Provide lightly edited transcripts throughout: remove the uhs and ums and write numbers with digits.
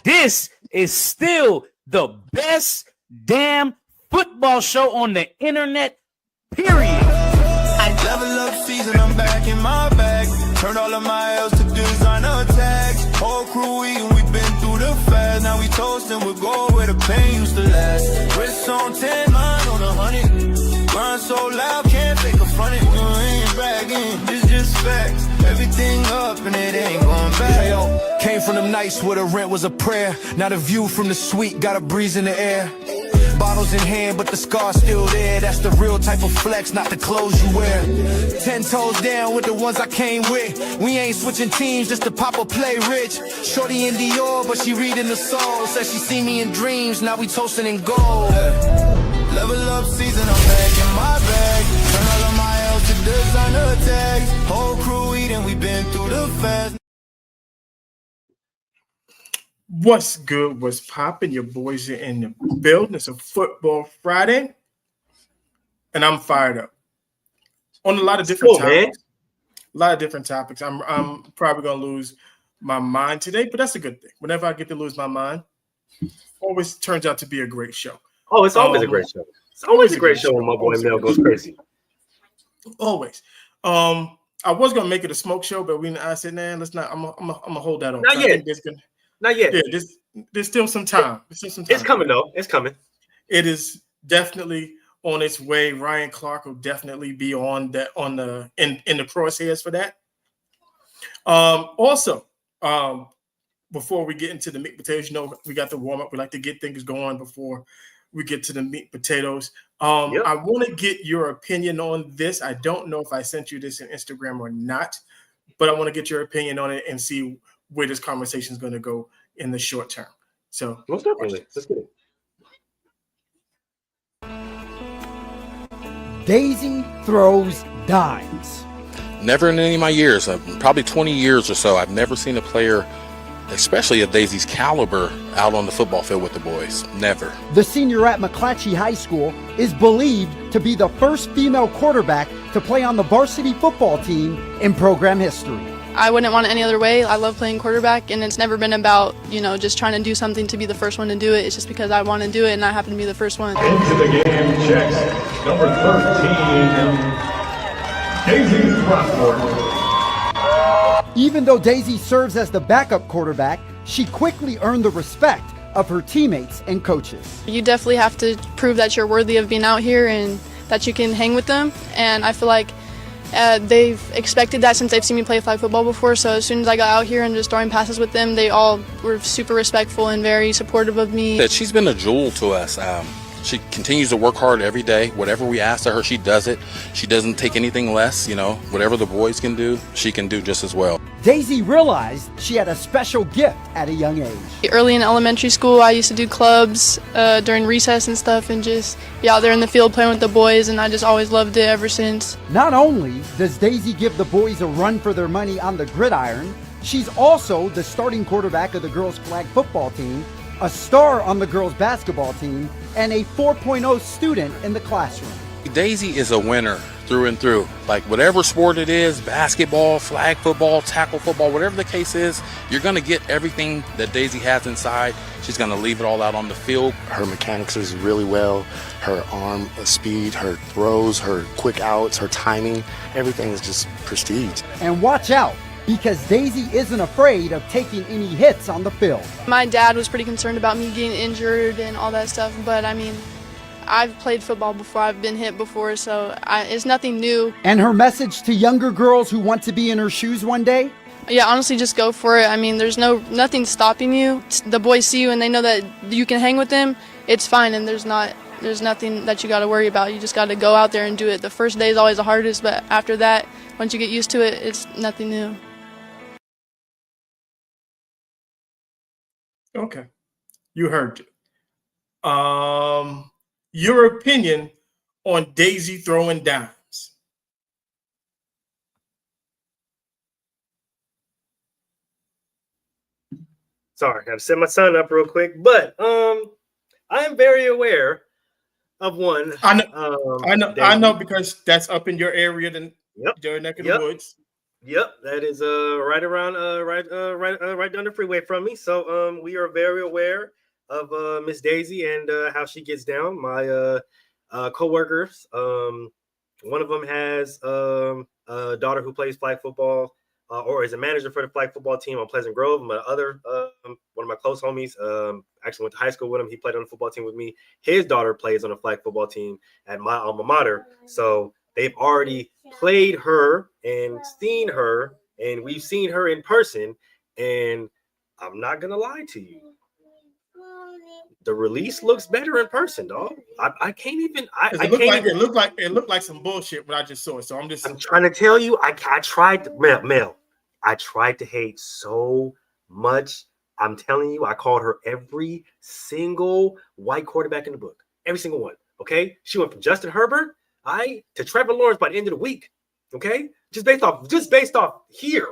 This is still the best damn football show on the internet, period. Level up season, I'm back in my bag. Turned all of my L's to designer tags. Whole crew eating, we been through the fast. Now we toasting, we'll go where the pain used to last. Wrist on 10, mine on 100. Grind so loud, can't fake a front it. We ain't bragging, this just facts. Everything up and it ain't going back. Yo, came from them nights where the rent was a prayer. Now the view from the suite got a breeze in the air. Bottles in hand, but the scar's still there. That's the real type of flex, not the clothes you wear. 10 toes down with the ones I came with. We ain't switching teams just to pop or play rich. Shorty in Dior, but she reading the soul. Says she see me in dreams, now we toasting in gold. Level up season, I'm back in my bag. Turn all of my L's to designer tags. Whole crew eating, we been through the fast. What's good? What's popping? Your boys are in the building. It's a football Friday, and I'm fired up on a lot of different topics. A lot of different topics. I'm probably gonna lose my mind today, but that's a good thing. Whenever I get to lose my mind, always turns out to be a great show. Oh, it's always a great show. It's always a great show when my boy Mel goes crazy. Always. I was gonna make it a smoke show, but I said, nah, let's not. I'm gonna hold that on. Not yet. Not yet. Yeah, there's still some time. It's coming though. It's coming. It is definitely on its way. Ryan Clark will definitely be in the crosshairs for that. Also, before we get into the meat potatoes, we got the warm up. We like to get things going before we get to the meat potatoes. Yep. I want to get your opinion on this. I don't know if I sent you this in Instagram or not, but I want to get your opinion on it and see where this conversation is going to go in the short term. So most definitely. Let's get it. Daisy throws dimes. Never in any of my years, probably 20 years or so, I've never seen a player, especially of Daisy's caliber, out on the football field with the boys. Never. The senior at McClatchy High School is believed to be the first female quarterback to play on the varsity football team in program history. I wouldn't want it any other way. I love playing quarterback, and it's never been about, just trying to do something to be the first one to do it. It's just because I want to do it, and I happen to be the first one. Into the game checks number 13, Daisy Throckmorton. Even though Daisy serves as the backup quarterback, she quickly earned the respect of her teammates and coaches. You definitely have to prove that you're worthy of being out here and that you can hang with them, and I feel like they've expected that since they've seen me play flag football before. So as soon as I got out here and just throwing passes with them, they all were super respectful and very supportive of me. She's been a jewel to us. She continues to work hard every day. Whatever we ask of her, she does it. She doesn't take anything less. Whatever the boys can do, she can do just as well. Daisy realized she had a special gift at a young age. Early in elementary school, I used to do clubs during recess and stuff and just be out there in the field playing with the boys, and I just always loved it ever since. Not only does Daisy give the boys a run for their money on the gridiron, she's also the starting quarterback of the girls' flag football team, a star on the girls' basketball team, and a 4.0 student in the classroom. Daisy is a winner through and through. Like whatever sport it is, basketball, flag football, tackle football, whatever the case is, you're going to get everything that Daisy has inside. She's going to leave it all out on the field. Her mechanics is really well. Her arm speed, her throws, her quick outs, her timing, everything is just prestige. And watch out, because Daisy isn't afraid of taking any hits on the field. My dad was pretty concerned about me getting injured and all that stuff, but I've played football before, I've been hit before, so it's nothing new. And her message to younger girls who want to be in her shoes one day? Yeah, honestly, just go for it. There's nothing stopping you. The boys see you and they know that you can hang with them. It's fine, and there's nothing that you got to worry about. You just got to go out there and do it. The first day is always the hardest, but after that, once you get used to it, it's nothing new. Okay, you heard it. Your opinion on Daisy throwing dimes? Sorry, I have to set my son up real quick, but I am very aware of one. I know because that's up in your area, your neck of the woods. Yep, that is right around right down the freeway from me. So we are very aware of Miss Daisy and how she gets down. My coworkers, one of them has a daughter who plays flag football or is a manager for the flag football team on Pleasant Grove. My other one of my close homies actually went to high school with him. He played on the football team with me. His daughter plays on the flag football team at my alma mater. So they've already played her and seen her, and we've seen her in person. And I'm not gonna lie to you, the release looks better in person, dog. I can't even. I can't even. It looked like some bullshit when I just saw it. So I'm trying to tell you, I tried to Mel. I tried to hate so much. I'm telling you, I called her every single white quarterback in the book, every single one. Okay, she went from Justin Herbert, to Trevor Lawrence by the end of the week. Okay, just based off here.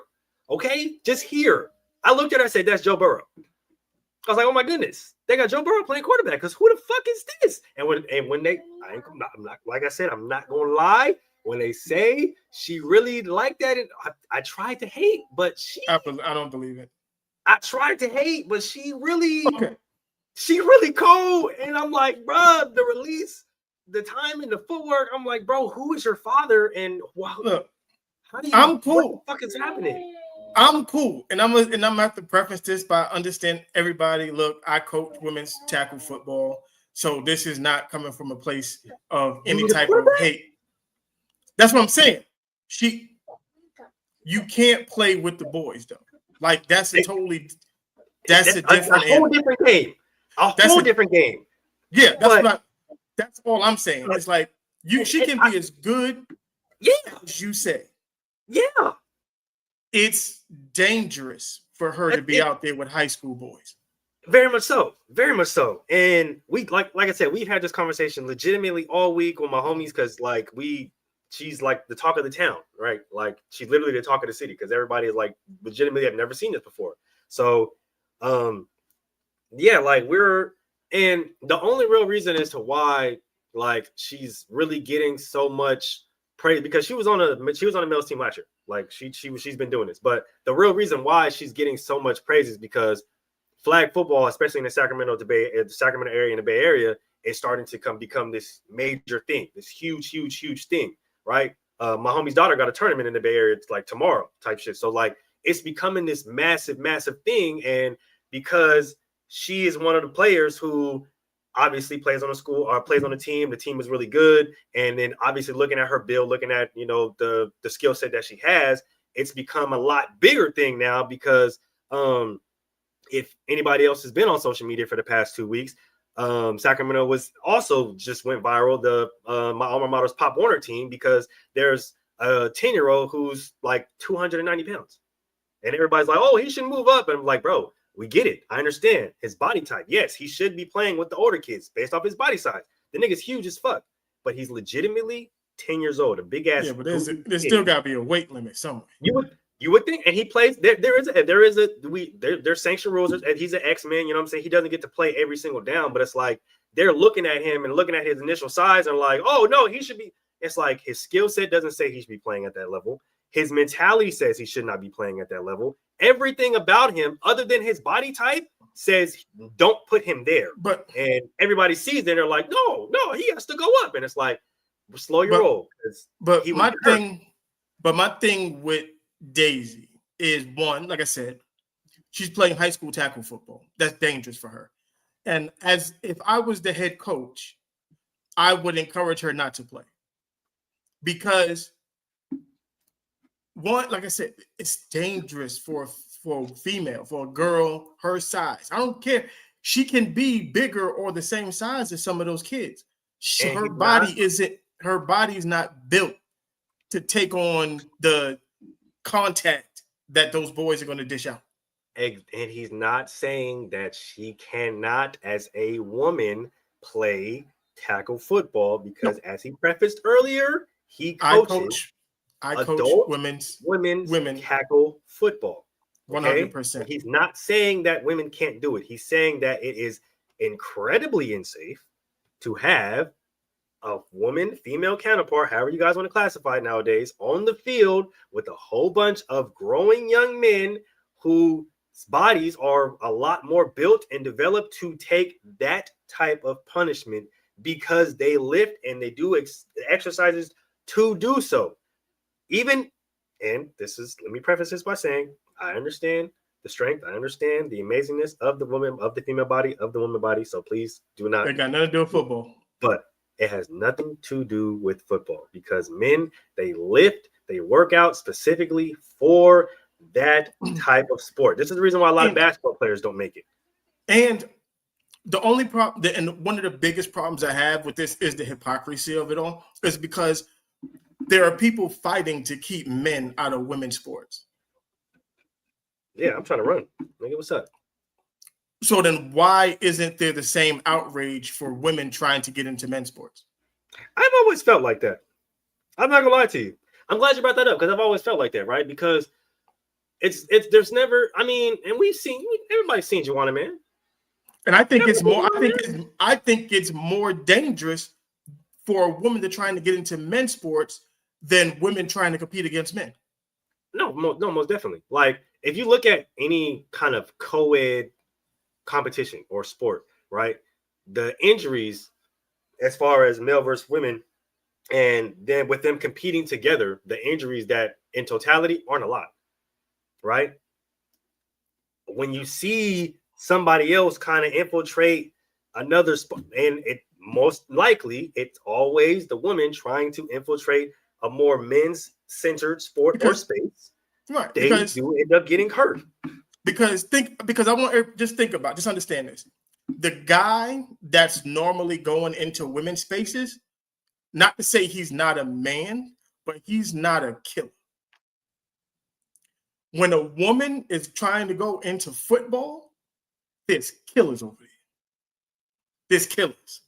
Okay, just here. I looked at her and said, "That's Joe Burrow." I was like, "Oh my goodness, they got Joe Burrow playing quarterback." Because who the fuck is this? And when they, I'm not like I said, I'm not gonna lie. When they say she really liked that, and I tried to hate, but I don't believe it. I tried to hate, but she really cold. And I'm like, bruh, the release, the time and the footwork. I'm like, bro, who is your father? And wow, look, I'm cool. What the fuck is happening? I'm cool, and I'm gonna have to preface this by understand everybody. Look, I coach women's tackle football, so this is not coming from a place of any type of hate. That's what I'm saying. You can't play with the boys though. Like that's a whole different game. A whole different game. Yeah, that's all I'm saying. It's like she can be as good, as you say. Yeah. It's dangerous for her to be out there with high school boys. Very much so. Very much so. And we like I said, we've had this conversation legitimately all week with my homies because she's like the talk of the town, right? Like she's literally the talk of the city because everybody is like legitimately have never seen this before. So yeah, like and the only real reason as to why like she's really getting so much praise because she was on a male's team last year. Like she's been doing this, but the real reason why she's getting so much praise is because flag football, especially in the Sacramento area in the Bay Area, is starting to become this major thing, this huge thing, right? My homie's daughter got a tournament in the Bay Area. It's like tomorrow type shit. So like it's becoming this massive thing, and because she is one of the players who obviously plays on a team. The team is really good. And then obviously looking at her build, looking at, the skill set that she has, it's become a lot bigger thing now because if anybody else has been on social media for the past 2 weeks, Sacramento was also just went viral. My alma mater's Pop Warner team, because there's a 10-year-old who's like 290 pounds. And everybody's like, oh, he should move up. And I'm like, bro, we get it. I understand his body type. Yes, he should be playing with the older kids based off his body size. The nigga's huge as fuck, but he's legitimately 10 years old, a big ass. Yeah, but there's still got to be a weight limit somewhere. You would think, and he plays. There's sanctioned rules. And he's an X-Men. You know what I'm saying? He doesn't get to play every single down, but it's like they're looking at him and looking at his initial size and like, oh no, he should be. It's like his skill set doesn't say he should be playing at that level. His mentality says he should not be playing at that level. Everything about him, other than his body type, says don't put him there. And everybody sees that and they're like, no, he has to go up. And it's like, slow your roll. But my thing with Daisy is, one, like I said, she's playing high school tackle football. That's dangerous for her. And if I was the head coach, I would encourage her not to play. Because one, like I said, it's dangerous for a female, for a girl her size. I don't care. She can be bigger or the same size as some of those kids. Her body's not built to take on the contact that those boys are going to dish out. And he's not saying that she cannot, as a woman, play tackle football because, as he prefaced earlier, I coach women's tackle football. 100%. He's not saying that women can't do it. He's saying that it is incredibly unsafe to have a woman, female counterpart, however you guys want to classify it nowadays, on the field with a whole bunch of growing young men whose bodies are a lot more built and developed to take that type of punishment because they lift and they do exercises to do so. Even, and this is, let me preface this by saying, I understand the strength, I understand the amazingness of the woman, of the female body, of the woman body. So please do not. They got nothing to do with football. But it has nothing to do with football because men, they lift, they work out specifically for that type of sport. This is the reason why a lot of basketball players don't make it. And the only problem, and one of the biggest problems I have with this is the hypocrisy of it all, is because there are people fighting to keep men out of women's sports. Yeah, I'm trying to run. Nigga, what's up? So then why isn't there the same outrage for women trying to get into men's sports? I've always felt like that. I'm not gonna lie to you. I'm glad you brought that up because I've always felt like that, right? Because it's there's never, I mean, and we've seen, everybody's seen Joanna, man. And I think it's more, I think it's more dangerous for a woman to trying to get into men's sports than women trying to compete against men. No, most definitely. Like if you look at any kind of co-ed competition or sport, right? The injuries as far as male versus women, and then with them competing together, the injuries that in totality aren't a lot, right? When you see somebody else kind of infiltrate another sport, and it most likely it's always the woman trying to infiltrate a more men's centered sport or space, right? They do end up getting hurt. Because I want just understand this. The guy that's normally going into women's spaces, not to say he's not a man, but he's not a killer. When a woman is trying to go into football, there's killers over there. There's killers.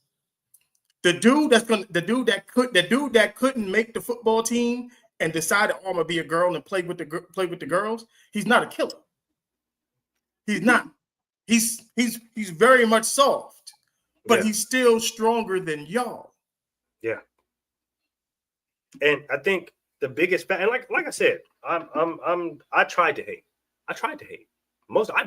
The dude that couldn't make the football team and decided, oh, I'm gonna be a girl and play with the girls. He's not a killer. He's not. He's very much soft, but he's still stronger than y'all. Yeah. And I think the biggest and like I said, I tried to hate.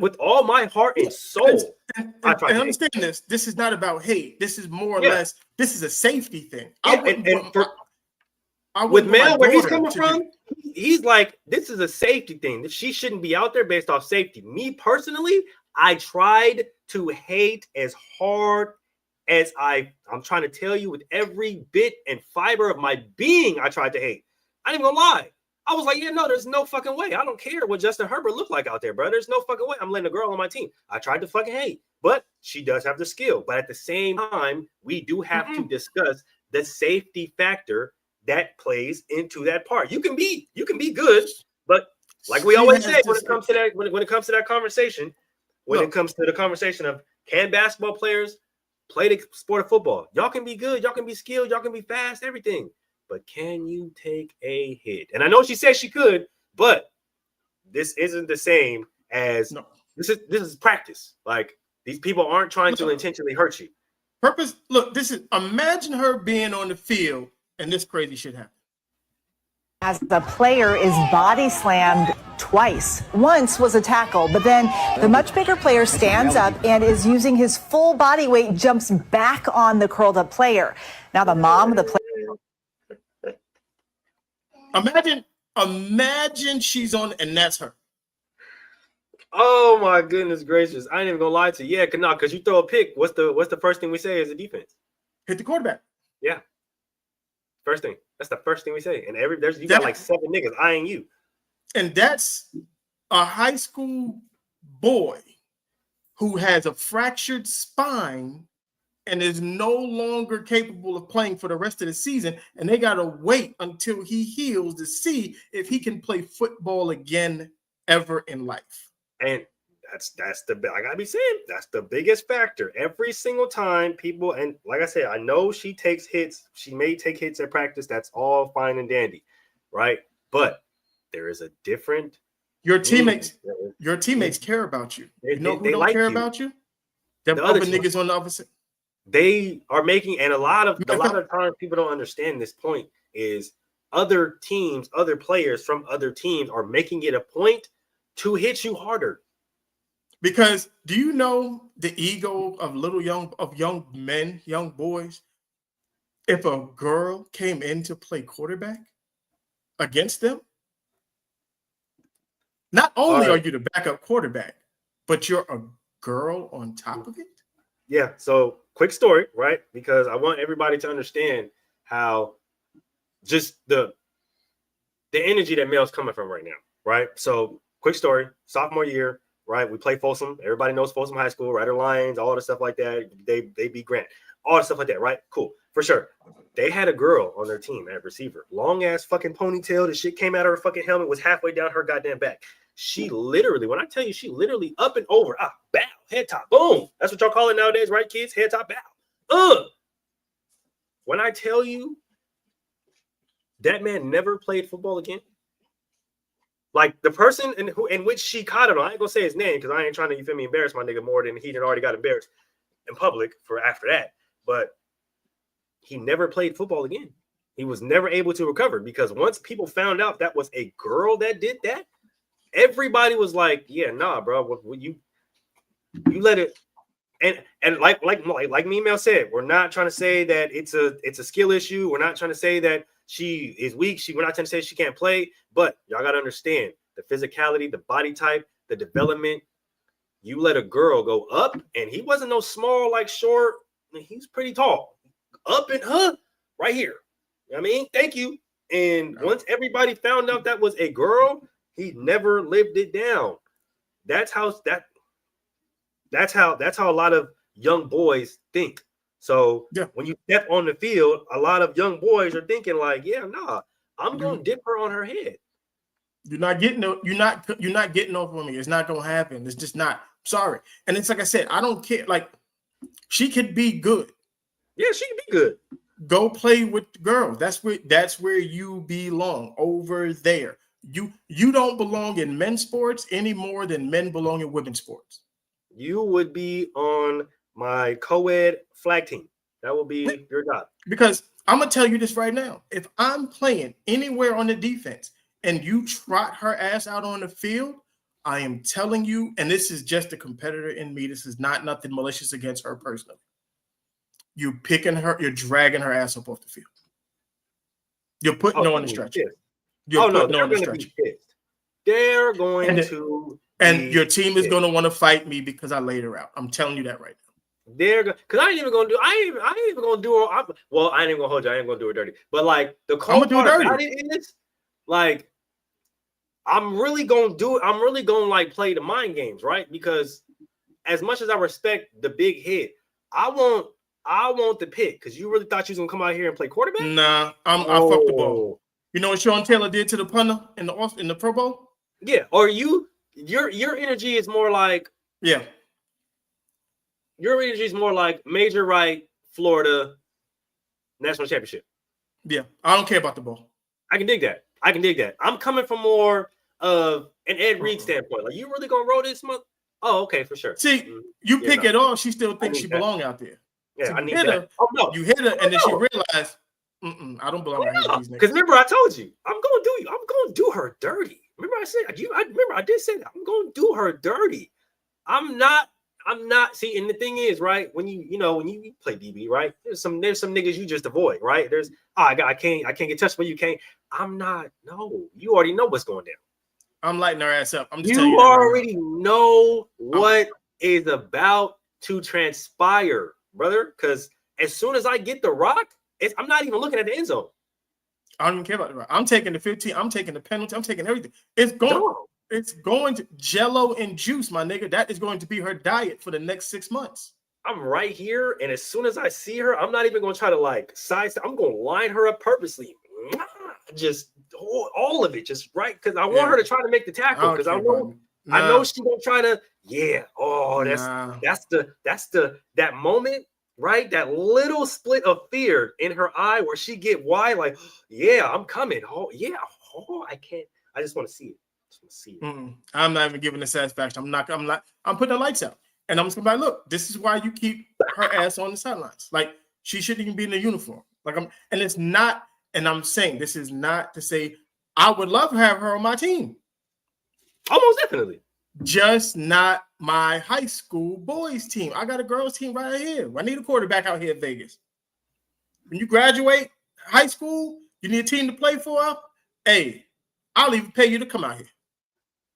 With all my heart and soul. I understand this. This is not about hate. This is more or less. This is a safety thing. With Mel, where he's coming from, he's like, this is a safety thing. She shouldn't be out there based off safety. Me personally, I tried to hate as hard as I'm trying to tell you with every bit and fiber of my being. I tried to hate. I ain't gonna lie. I was like, yeah, no, there's no fucking way. I don't care what Justin Herbert looked like out there, bro. There's no fucking way I'm letting a girl on my team. I tried to fucking hate, but she does have the skill. But at the same time, we do have to discuss the safety factor that plays into that part. You can be good, but like we always say, when it comes to that conversation, it comes to the conversation of can basketball players play the sport of football? Y'all can be good, y'all can be skilled, y'all can be fast, everything. But can you take a hit? And I know she said she could, but this isn't the same as this is practice. Like these people aren't trying to intentionally hurt you. Imagine her being on the field and this crazy shit happened. As the player is body slammed twice. Once was a tackle, but then the much bigger player stands up and is using his full body weight, jumps back on the curled up player. Now the mom of the player. Imagine she's on and that's her. Oh my goodness gracious. I ain't even gonna lie to you. Yeah, because you throw a pick. What's the first thing we say as a defense? Hit the quarterback. Yeah. First thing. That's the first thing we say. And you got like 7 niggas eyeing you. And that's a high school boy who has a fractured spine and is no longer capable of playing for the rest of the season. And they got to wait until he heals to see if he can play football again ever in life. And that's I gotta be saying, that's the biggest factor. Every single time people, and like I said, I know she takes hits. She may take hits at practice. That's all fine and dandy, right? But there is a different. Your teammates care about you. You know who don't care about you? Them other niggas on the opposite. they are making, and a lot of times people don't understand this point is other teams, other players from other teams are making it a point to hit you harder. Because do you know the ego of young men, young boys? If a girl came in to play quarterback against them, not only are you the backup quarterback, but you're a girl on top of it. Yeah. So quick story, right? Because I want everybody to understand how just the energy that Mel's coming from right now, right? So quick story, sophomore year, right? We play Folsom. Everybody knows Folsom High School, Rider Lions, all the stuff like that. They beat Grant, all the stuff like that, right? Cool, for sure. They had a girl on their team at receiver, long ass fucking ponytail. The shit came out of her fucking helmet, was halfway down her goddamn back. She literally, when I tell you, she literally up and over, bow, head top, boom. That's what y'all call it nowadays, right, kids? Head top, bow. When I tell you that man never played football again, like the person in which she caught it on, I ain't gonna say his name because I ain't trying to, you feel me, embarrass my nigga more than he had already got embarrassed in public for after that. But he never played football again. He was never able to recover because once people found out that was a girl that did that, everybody was like, "Yeah, nah, bro. What you let it." And like me, Mel said, we're not trying to say that it's a skill issue. We're not trying to say that she is weak. We're not trying to say she can't play. But y'all gotta understand the physicality, the body type, the development. You let a girl go up, and he wasn't no small, like short. I mean, he's pretty tall, up and right here. I mean, thank you. And once everybody found out that was a girl, he never lived it down. That's how a lot of young boys think. So when you step on the field, a lot of young boys are thinking like, yeah, nah, I'm going to dip her on her head. You're not getting over on me. It's not going to happen. It's just not. Sorry. And it's like I said, I don't care. Like, she could be good. Yeah, she can be good. Go play with girls. That's where you belong, over there. You don't belong in men's sports any more than men belong in women's sports. You would be on my co-ed flag team. That will be your job. Because I'm going to tell you this right now. If I'm playing anywhere on the defense and you trot her ass out on the field, I am telling you, and this is just a competitor in me. This is not nothing malicious against her personally. You're dragging her ass up off the field. You're putting her on the stretcher. They're going to be pissed. They're going to. And your team is going to want to fight me because I laid her out. I'm telling you that right now. Because I ain't even going to do. I ain't even going to do her. Well, I ain't even going to hold you. I ain't going to do her dirty. But like the cold part about it is, like, I'm really going to like play the mind games, right? Because as much as I respect the big hit, I want the pick. Because you really thought you was going to come out here and play quarterback? Nah, I fucked the ball. You know what Sean Taylor did to the punter in the Pro Bowl? Yeah, or your energy is more like Your energy is more like Major Wright, Florida, national championship. Yeah, I don't care about the ball. I can dig that. I'm coming from more of an Ed Reed standpoint. Like, you really gonna roll this month? Oh, okay, for sure. See, you pick it off. She still thinks she belong out there. Yeah, so I need that. You hit her, and then she realized, I don't belong out here. Because remember, I told you, I'm gonna do her dirty. Remember, I said, I did say that. I'm gonna do her dirty. I'm not. See, and the thing is, right? When you play DB, right? There's some niggas you just avoid, right? There's I can't get touched, but you can't. I'm not. No, you already know what's going down. I'm lighting her ass up. You already know what is about to transpire, brother. Because as soon as I get the rock, I'm not even looking at the end zone. I don't even care about the rock. I'm taking the 15. I'm taking the penalty. I'm taking everything. It's going to Jello and juice, my nigga. That is going to be her diet for the next 6 months. I'm right here, and as soon as I see her, I'm not even going to try to like sidestep. I'm going to line her up purposely, just all of it, just right, because I want her to try to make the tackle. Because I know she's gonna try to. Yeah. Oh, that's that moment, right? That little split of fear in her eye where she get wide, like, yeah, I'm coming. Oh, yeah. Oh, I can't. I just want to see it. I'm not even giving the satisfaction. I'm putting the lights out. And I'm just gonna be like, look, this is why you keep her ass on the sidelines. Like, she shouldn't even be in the uniform. And it's not, and I'm saying this is not to say I would love to have her on my team. Almost definitely. Just not my high school boys team. I got a girls team right here. I need a quarterback out here in Vegas. When you graduate high school, you need a team to play for. Hey, I'll even pay you to come out here.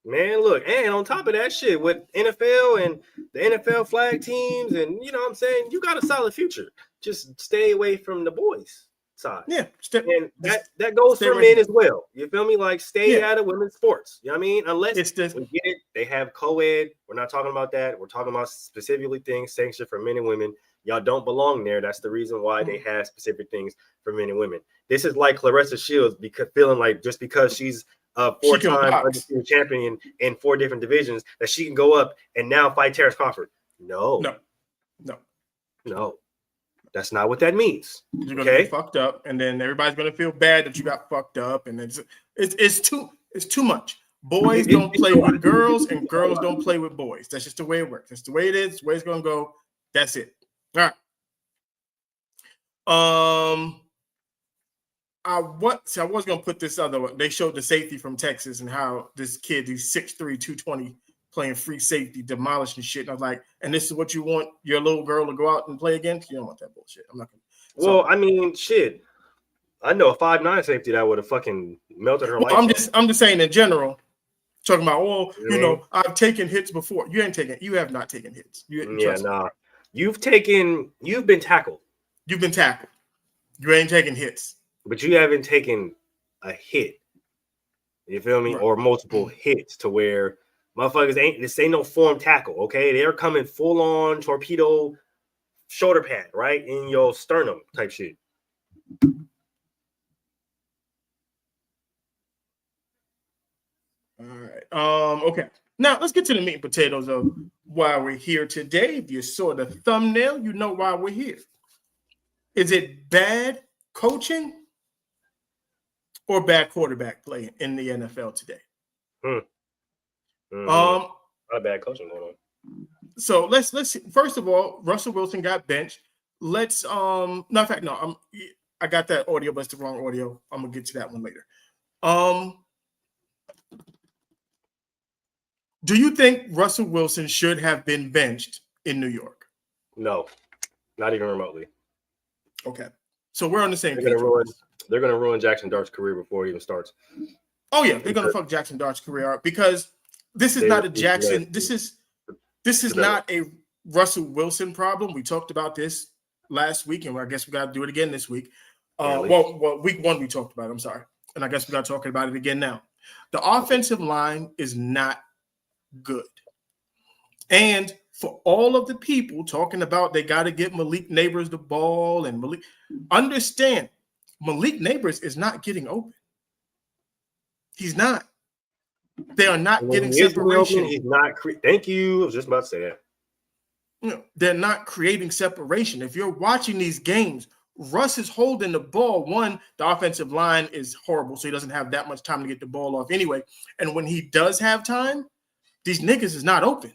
Man, look, and on top of that shit, with NFL and the NFL flag teams, and you know what I'm saying, you got a solid future. Just stay away from the boys side. Yeah. And that goes for men as well. You feel me? Like, stay out of women's sports. You know what I mean? Unless we get it, they have co-ed. We're not talking about that. We're talking about specifically things sanctioned for men and women. Y'all don't belong there. That's the reason why they have specific things for men and women. This is like Clarissa Shields feeling like just because she's a 4-time undisputed champion in 4 different divisions that she can go up and now fight Terrence Crawford. No. That's not what that means. You're gonna get fucked up, and then everybody's gonna feel bad that you got fucked up, and it's too much. Boys don't play with girls, and girls don't play with boys. That's just the way it works. That's the way it is. It's the way it's gonna go. That's it. All right. I was gonna put this other one. They showed the safety from Texas and how this kid, he's 6'3", 220, playing free safety, demolishing shit. And I was like, and this is what you want your little girl to go out and play against? You don't want that bullshit. I'm not gonna. Well, I mean, shit. I know a 5'9" safety that would have fucking melted her life. I'm just saying in general, talking about, I've taken hits before. You have not taken hits. You've been tackled. You've been tackled. You ain't taking hits. But you haven't taken a hit. You feel me? Right. Or multiple hits to where motherfuckers ain't no form tackle, okay? They're coming full on torpedo shoulder pad, right? In your sternum type shit. All right. Okay. Now let's get to the meat and potatoes of why we're here today. If you saw the thumbnail, you know why we're here. Is it bad coaching or bad quarterback play in the NFL today? Not bad coaching going on. So let's first of all, Russell Wilson got benched. I got that audio, but it's the wrong audio. I'm gonna get to that one later. Do you think Russell Wilson should have been benched in New York? No, not even remotely. Okay, so we're on the same page. They're gonna ruin Jackson Dart's career before it even starts. Oh yeah, they're gonna fuck Jackson Dart's career up because this is not a Jackson. This is not a Russell Wilson problem. We talked about this last week, and I guess we got to do it again this week. Week 1 we talked about it. I'm sorry, and I guess we got to talk about it again now. The offensive line is not good, and for all of the people talking about they got to get Malik Neighbors the ball and understand Malik Neighbors is not getting open. He's not. They are not getting separation. He's not. Thank you. I was just about to say that. They're not creating separation. If you're watching these games, Russ is holding the ball. One, the offensive line is horrible, so he doesn't have that much time to get the ball off anyway. And when he does have time, these niggas is not open.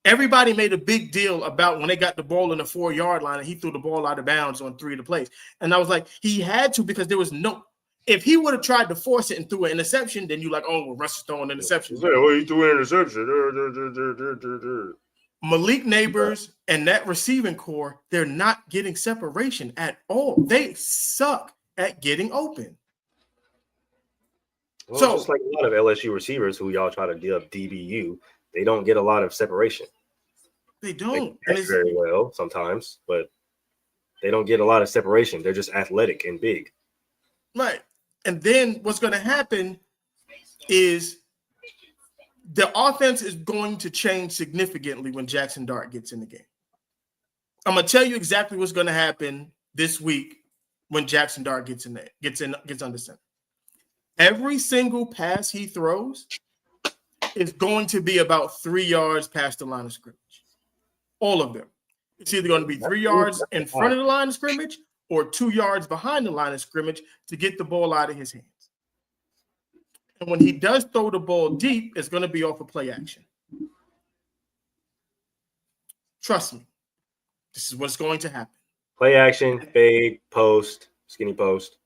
Everybody made a big deal about when they got the ball in the 4-yard line and he threw the ball out of bounds on 3 of the plays. And I was like, he had to because there was no – if he would have tried to force it and threw an interception, then you're like, oh, well, Russ is throwing an interception. Yeah, well, he threw an interception. Malik Neighbors and that receiving core, they're not getting separation at all. They suck at getting open. Well, so just like a lot of LSU receivers who y'all try to dub DBU, they don't get a lot of separation. They don't. They catch very well sometimes, but they don't get a lot of separation. They're just athletic and big. Right. And then what's going to happen is the offense is going to change significantly when Jackson Dart gets in the game. I'm going to tell you exactly what's going to happen this week when Jackson Dart gets under center. Every single pass he throws is going to be about 3 yards past the line of scrimmage. All of them. It's either going to be 3 yards in front of the line of scrimmage or 2 yards behind the line of scrimmage to get the ball out of his hands. And when he does throw the ball deep, it's going to be off of play action. Trust me. This is what's going to happen. Play action, fade, post, skinny post.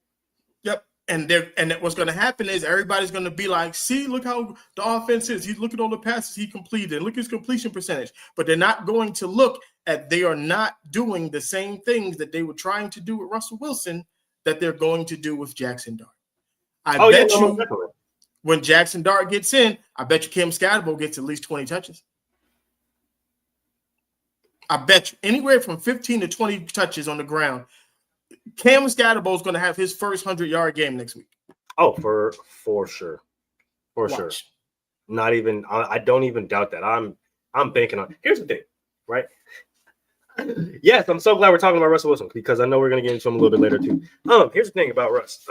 Yep. And what's going to happen is everybody's going to be like, see, look how the offense is. Look at all the passes he completed. Look at his completion percentage. But they're not going to look at they are not doing the same things that they were trying to do with Russell Wilson that they're going to do with Jackson Dart. I bet you when Jackson Dart gets in, I bet you Cam Scatterbo gets at least 20 touches. I bet you anywhere from 15 to 20 touches on the ground. Cam Scatterbo is going to have his first 100-yard game next week. Oh, for sure. For sure. Not even I don't even doubt that. I'm banking on. Here's the thing, right? Yes, I'm so glad we're talking about Russell Wilson because I know we're going to get into him a little bit later too. Here's the thing about Russ.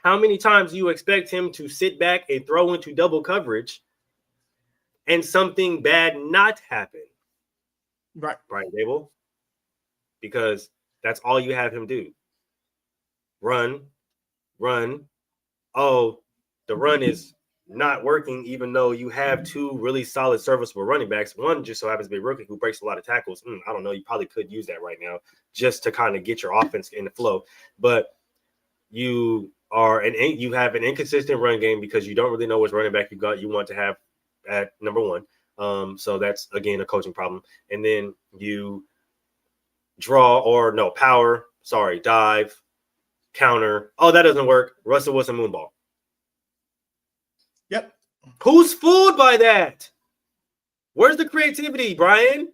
How many times do you expect him to sit back and throw into double coverage and something bad not happen? Right. Brian Dable? Because that's all you have him do. Run. Oh, the run is not working, even though you have two really solid, serviceable running backs. One just so happens to be a rookie who breaks a lot of tackles. I don't know. You probably could use that right now just to kind of get your offense in the flow. But you have an inconsistent run game because you don't really know which running back you want to have at number one. So that's, again, a coaching problem. And then you dive, counter. Oh, that doesn't work. Russell Wilson moonball. Yep. Who's fooled by that? Where's the creativity, Brian?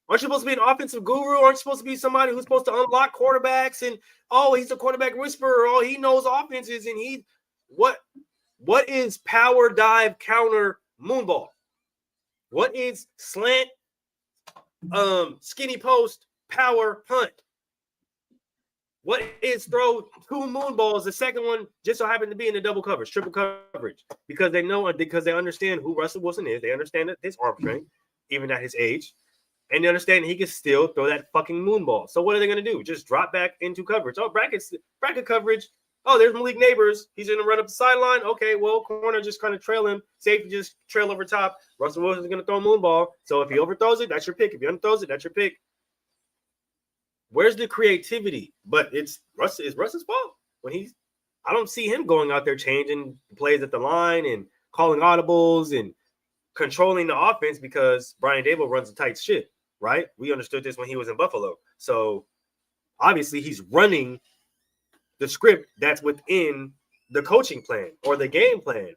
Aren't you supposed to be an offensive guru? Aren't you supposed to be somebody who's supposed to unlock quarterbacks? And, he's a quarterback whisperer. Oh, he knows offenses. And what is power, dive, counter, moonball? What is slant, skinny post, power, punt? What is throw two moonballs? The second one just so happened to be in the double coverage, triple coverage, because they understand who Russell Wilson is. They understand that his arm strength, even at his age, and they understand he can still throw that fucking moonball. So what are they going to do? Just drop back into coverage? Oh, bracket coverage. Oh, there's Malik Neighbors. He's going to run up the sideline. Okay, well, corner just kind of trail him. Safety just trail over top. Russell Wilson's going to throw a moonball. So if he overthrows it, that's your pick. If he underthrows it, that's your pick. Where's the creativity? But it's Russell's fault I don't see him going out there changing plays at the line and calling audibles and controlling the offense because Brian Dable runs a tight ship, right? We understood this when he was in Buffalo. So obviously he's running the script that's within the coaching plan or the game plan.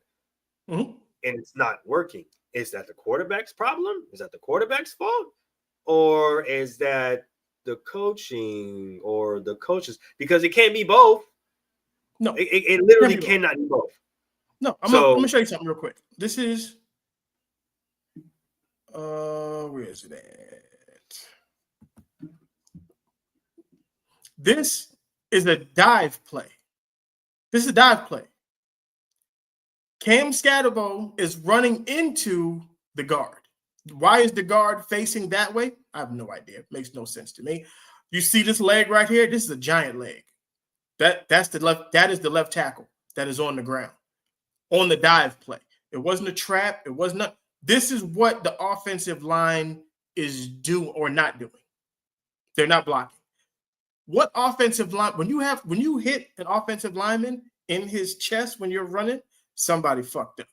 Mm-hmm. And it's not working. Is that the quarterback's problem? Is that the quarterback's fault? Or is that the coaching or the coaches? Because it can't be both. No, it literally cannot be both. No, I'm going to show you something real quick. This is, where is it at? This is a dive play. Cam Scatterbo is running into the guard. Why is the guard facing that way? I have no idea. It makes no sense to me. You see this leg right here? This is a giant leg. That is the left tackle that is on the ground on the dive play. It wasn't a trap. It was not. This is what the offensive line is doing or not doing. They're not blocking. What offensive line, when you hit an offensive lineman in his chest when you're running, somebody fucked up.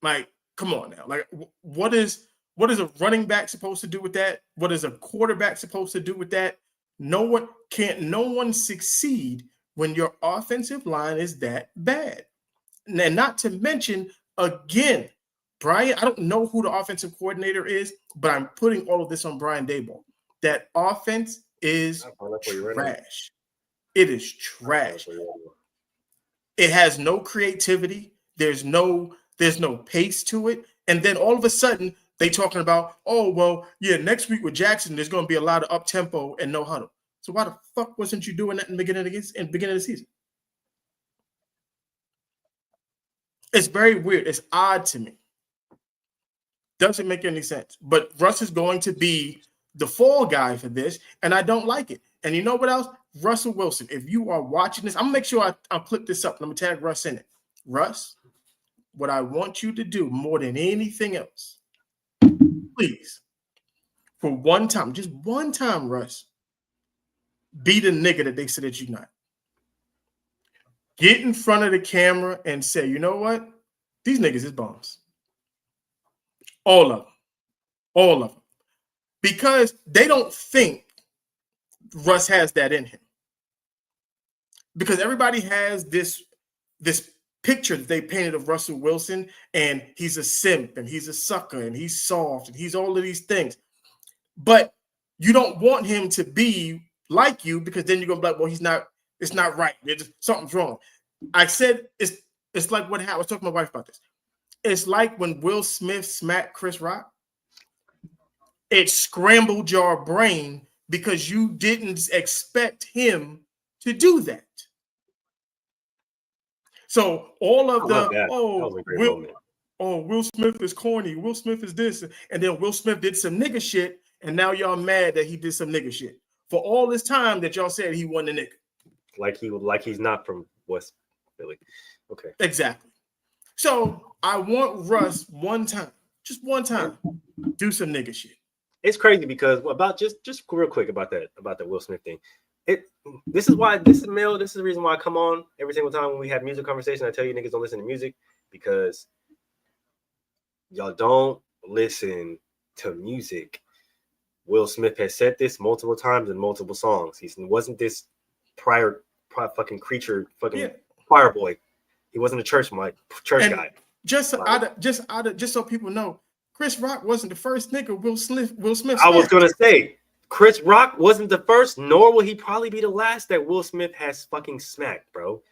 Like, come on now. Like, what is a running back supposed to do with that? What is a quarterback supposed to do with that? No one succeed when your offensive line is that bad. And not to mention, again, Brian, I don't know who the offensive coordinator is, but I'm putting all of this on Brian Daboll. That offense is trash. It is trash. It has no creativity. There's no pace to it. And then all of a sudden, they talking about, next week with Jackson, there's going to be a lot of up-tempo and no huddle. So why the fuck wasn't you doing that in the beginning of the season? It's very weird. It's odd to me. Doesn't make any sense. But Russ is going to be the fall guy for this, and I don't like it. And you know what else? Russell Wilson, if you are watching this, I'm going to make sure I clip this up, and I'm going to tag Russ in it. Russ, what I want you to do more than anything else, please, for one time, just one time, Russ, be the nigga that they said that you're not. Get in front of the camera and say, you know what? These niggas is bums. All of them. All of them. Because they don't think Russ has that in him. Because everybody has this picture that they painted of Russell Wilson, and he's a simp, and he's a sucker, and he's soft, and he's all of these things. But you don't want him to be like you, because then you're gonna be like, well, it's not right. Something's wrong. I said it's like what happened. I was talking to my wife about this. It's like when Will Smith smacked Chris Rock. It scrambled your brain because you didn't expect him to do that. So all of Will Smith is corny. Will Smith is this, and then Will Smith did some nigga shit, and now y'all mad that he did some nigga shit for all this time that y'all said he wasn't a nigga. Like he's not from West Philly. Okay, exactly. So I want Russ one time, just one time, do some nigga shit. It's crazy because about just real quick about the Will Smith thing. This is the reason why I come on every single time when we have music conversation. I tell you niggas don't listen to music because y'all don't listen to music. Will Smith has said this multiple times in multiple songs. He wasn't this prior fucking creature, fucking choir boy. He wasn't a church guy. Just so people know, Chris Rock wasn't the first nigga Will Smith. I was gonna say Chris Rock wasn't the first, nor will he probably be the last that Will Smith has fucking smacked, bro.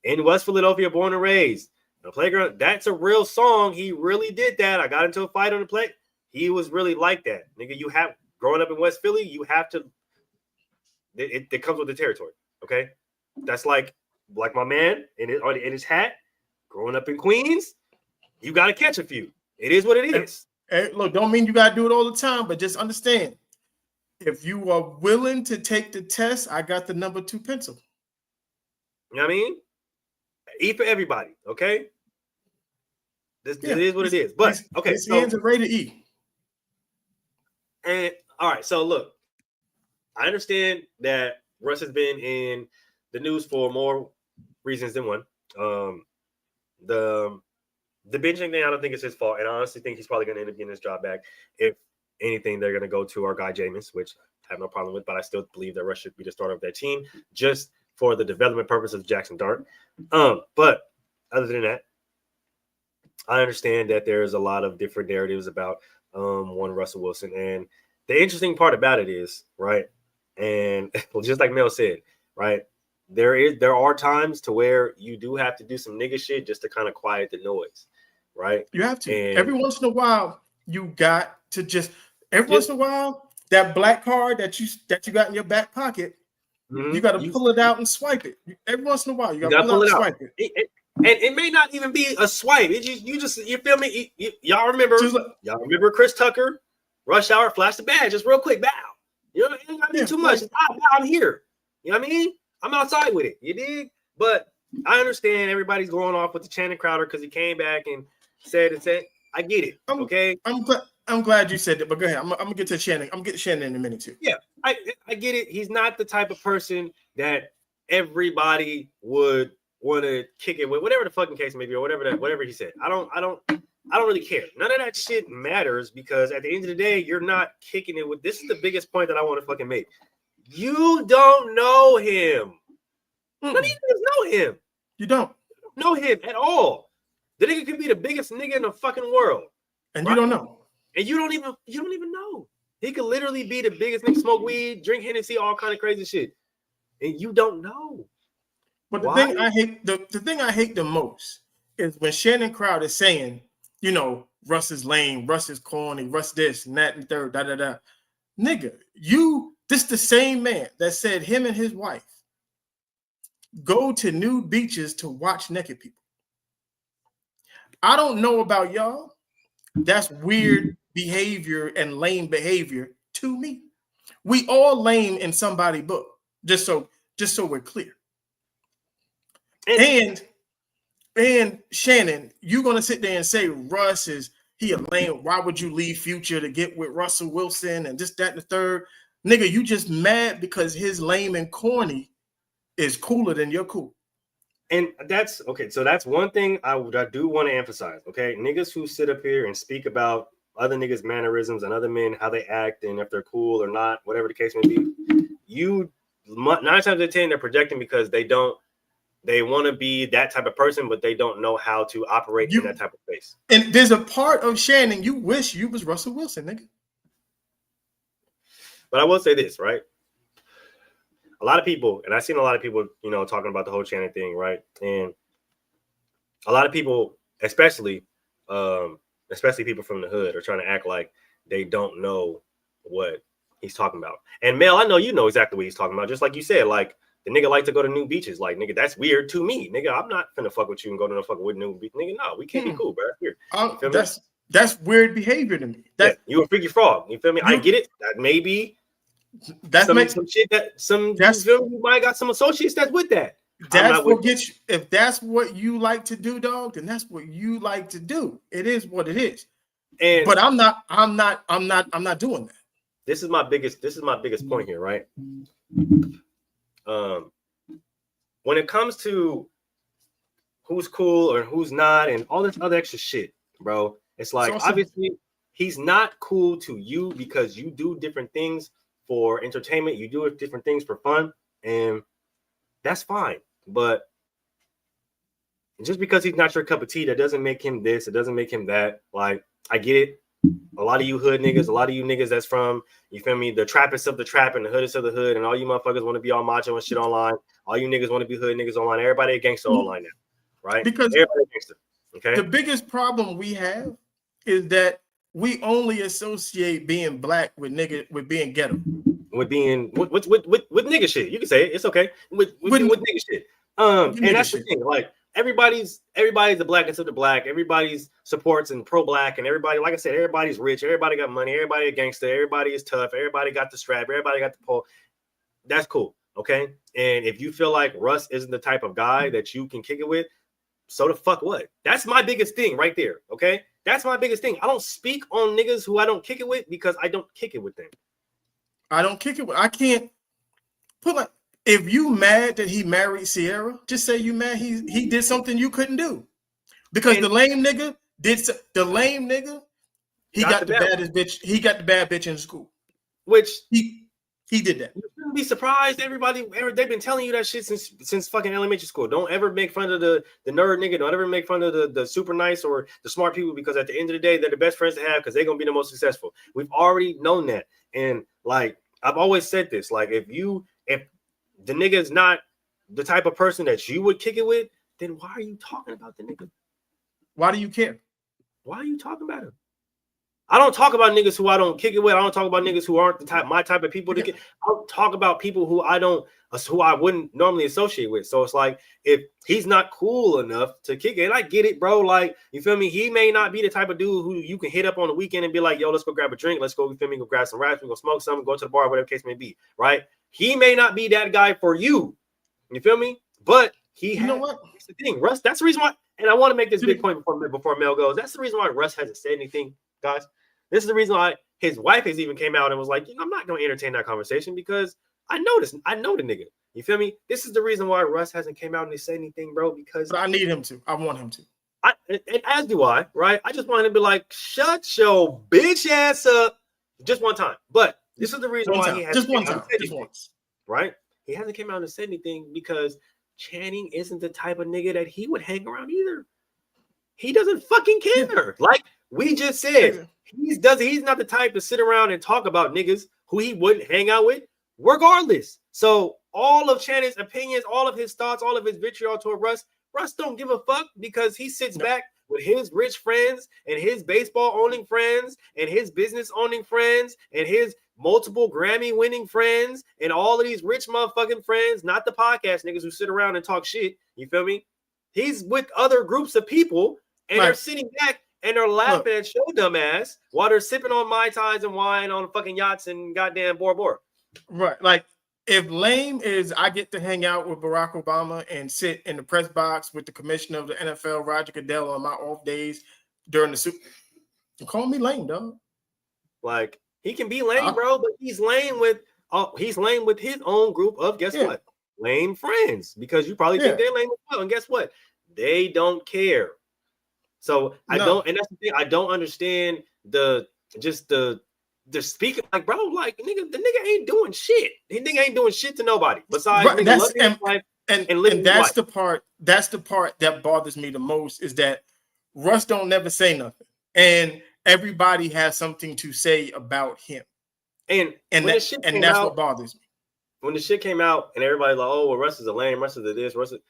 In West Philadelphia, born and raised, the playground. That's a real song. He really did that. I got into a fight on the play. He was really like that, nigga. You have growing up in West Philly, you have to. It comes with the territory, okay? That's like my man in his hat. Growing up in Queens, you got to catch a few. It is what it is. Hey, look, don't mean you got to do it all the time, but just understand. If you are willing to take the test, I got the number 2 pencil. You know what I mean? E for everybody, okay? It is what it is. But, okay. His hands are rated E. And, all right, so look. I understand that Russ has been in the news for more reasons than one. The benching thing, I don't think it's his fault, and I honestly think he's probably going to end up getting his job back. If anything, they're going to go to our guy Jameis, which I have no problem with, but I still believe that Russ should be the starter of that team just for the development purpose of Jackson Dart. But other than that, I understand that there's a lot of different narratives about one Russell Wilson, and the interesting part about it is, right, and just like Mel said, right, there are times to where you do have to do some nigga shit just to kind of quiet the noise, right? You have to. And every once in a while, you got to just once in a while, that black card that you got in your back pocket, you got to pull it out and swipe it. Every once in a while, you got to pull it out and swipe it. And it may not even be a swipe. You feel me? Y'all remember Chris Tucker, Rush Hour, flash the badge, just real quick, bow. You know, it ain't got to be too much. I'm here. You know what I mean? I'm outside with it. You dig? But I understand everybody's going off with the Channing Crowder because he came back and said, I get it. Okay. I'm glad you said that, but go ahead. I'm gonna get to Channing. I'm getting Channing in a minute too. Yeah, I get it. He's not the type of person that everybody would want to kick it with, whatever the fucking case may be, or whatever he said. I don't really care. None of that shit matters because at the end of the day, you're not kicking it with. This is the biggest point that I want to fucking make. You don't know him. None of you know him. You don't know him at all. The nigga could be the biggest nigga in the fucking world, and right? You don't know. And you don't even know. He could literally be the biggest nigga, smoke weed, drink Hennessy, all kind of crazy shit, and you don't know. But the thing I hate the most is when Shannon Crowder is saying, you know, Russ is lame, Russ is corny, Russ this and that and third, da da da. Nigga, this the same man that said him and his wife go to nude beaches to watch naked people. I don't know about y'all. That's weird behavior and lame behavior to me. We all lame in somebody's book, just so we're clear. And And Shannon, you're gonna sit there and say Russ is he a lame? Why would you leave Future to get with Russell Wilson and this, that, and the third? Nigga, you just mad because his lame and corny is cooler than your cool. And that's okay. So that's one thing I do want to emphasize. Okay, niggas who sit up here and speak about other niggas' mannerisms and other men, how they act and if they're cool or not, whatever the case may be, you 9 times out of 10 they're projecting because they want to be that type of person, but they don't know how to operate in that type of space. And there's a part of Shannon you wish you was Russell Wilson, nigga. But I will say this, right? A lot of people, and I've seen a lot of people, talking about the whole Shannon thing, right? And a lot of people, especially people from the hood, are trying to act like they don't know what he's talking about. And Mel, I know you know exactly what he's talking about. Just like you said, like the nigga like to go to new beaches. Like, nigga, that's weird to me. Nigga, I'm not finna fuck with you and go to no fucking with new beach. Nigga, no, we can't be cool, bro. That's weird. That's weird behavior to me. You a freaky frog. You feel me? I get it. That maybe some shit that you might got some associates that's with that. That's what gets you. If that's what you like to do, dog, then that's what you like to do. It is what it is. But I'm not doing that. This is my biggest point here, right? When it comes to who's cool or who's not and all this other extra shit, bro, it's like obviously he's not cool to you because you do different things for entertainment, you do different things for fun, and that's fine. But just because he's not your cup of tea, that doesn't make him this, it doesn't make him that. Like, I get it. A lot of you hood niggas, a lot of you niggas that's from, you feel me, the trappists of the trap and the hoodest of the hood, and all you motherfuckers want to be all macho and shit online. All you niggas want to be hood niggas online. Everybody a gangster online now, right? Because everybody a gangster. Okay. The biggest problem we have is that we only associate being black with being ghetto. With being with nigga shit. You can say it. It's okay. With nigga shit. And that's the thing. Like, everybody's the blackest of the black. Everybody's supports and pro-black, and everybody, like I said, everybody's rich. Everybody got money. Everybody a gangster. Everybody is tough. Everybody got the strap. Everybody got the pole. That's cool. Okay. And if you feel like Russ isn't the type of guy that you can kick it with, so the fuck what? That's my biggest thing right there. Okay. That's my biggest thing. I don't speak on niggas who I don't kick it with because I don't kick it with them. I don't kick it with. I can't put like. If you mad that he married Sierra, just say you mad he did something you couldn't do. Because the lame nigga he got the baddest bitch. He got the bad bitch in school. Which he did that. You shouldn't be surprised. They've been telling you that shit since fucking elementary school. Don't ever make fun of the nerd nigga. Don't ever make fun of the super nice or the smart people, because at the end of the day, they're the best friends to have because they're gonna be the most successful. We've already known that. And like, I've always said this, like, if the nigga is not the type of person that you would kick it with, then why are you talking about the nigga? Why do you care? Why are you talking about him? I don't talk about niggas who I don't kick it with. I don't talk about niggas who aren't my type of people to get. I'll talk about people who I wouldn't normally associate with. So it's like, if he's not cool enough to kick it, and I get it, bro. Like, you feel me? He may not be the type of dude who you can hit up on the weekend and be like, yo, let's go grab a drink. Let's go, you feel me? Go grab some raps. We go smoke something, go to the bar, whatever the case may be, right? He may not be that guy for you. You feel me? But you know what? That's the thing, Russ. That's the reason why. And I want to make this big point before Mel goes. That's the reason why Russ hasn't said anything, guys. This is the reason why his wife has even came out and was like, I'm not going to entertain that conversation because I know this. I know the nigga. You feel me? This is the reason why Russ hasn't came out and said anything, bro, because I need him to. I want him to. And as do I, right? I just want him to be like, shut your bitch ass up just one time. But this is the reason why he hasn't came out and said anything, right? He hasn't came out and said anything because Channing isn't the type of nigga that he would hang around either. He doesn't fucking care. Like we just said, he's not the type to sit around and talk about niggas who he wouldn't hang out with, regardless. So all of Channing's opinions, all of his thoughts, all of his vitriol toward Russ don't give a fuck because he sits back with his rich friends and his baseball owning friends and his business owning friends and his multiple Grammy winning friends and all of these rich motherfucking friends, not the podcast niggas who sit around and talk shit. You feel me? He's with other groups of people and they're sitting back and they're laughing at your dumb ass while they're sipping on Mai Tais and wine on fucking yachts and goddamn Bora Bora. Right. Like, if lame is I get to hang out with Barack Obama and sit in the press box with the commissioner of the NFL, Roger Goodell, on my off days during the Super, call me lame, dog. Like he can be lame, bro, but he's lame with his own group of what? Lame friends, because you probably think they're lame as well. And guess what? They don't care. So I don't, and that's the thing. I don't understand the speaking, like, bro, like the nigga ain't doing shit. The nigga ain't doing shit to nobody besides and that's the part. That's the part that bothers me the most, is that Russ don't never say nothing, and everybody has something to say about him. And that's what bothers me. When the shit came out and everybody like, oh, well, Russ is a lame, Russ is a this, Russ is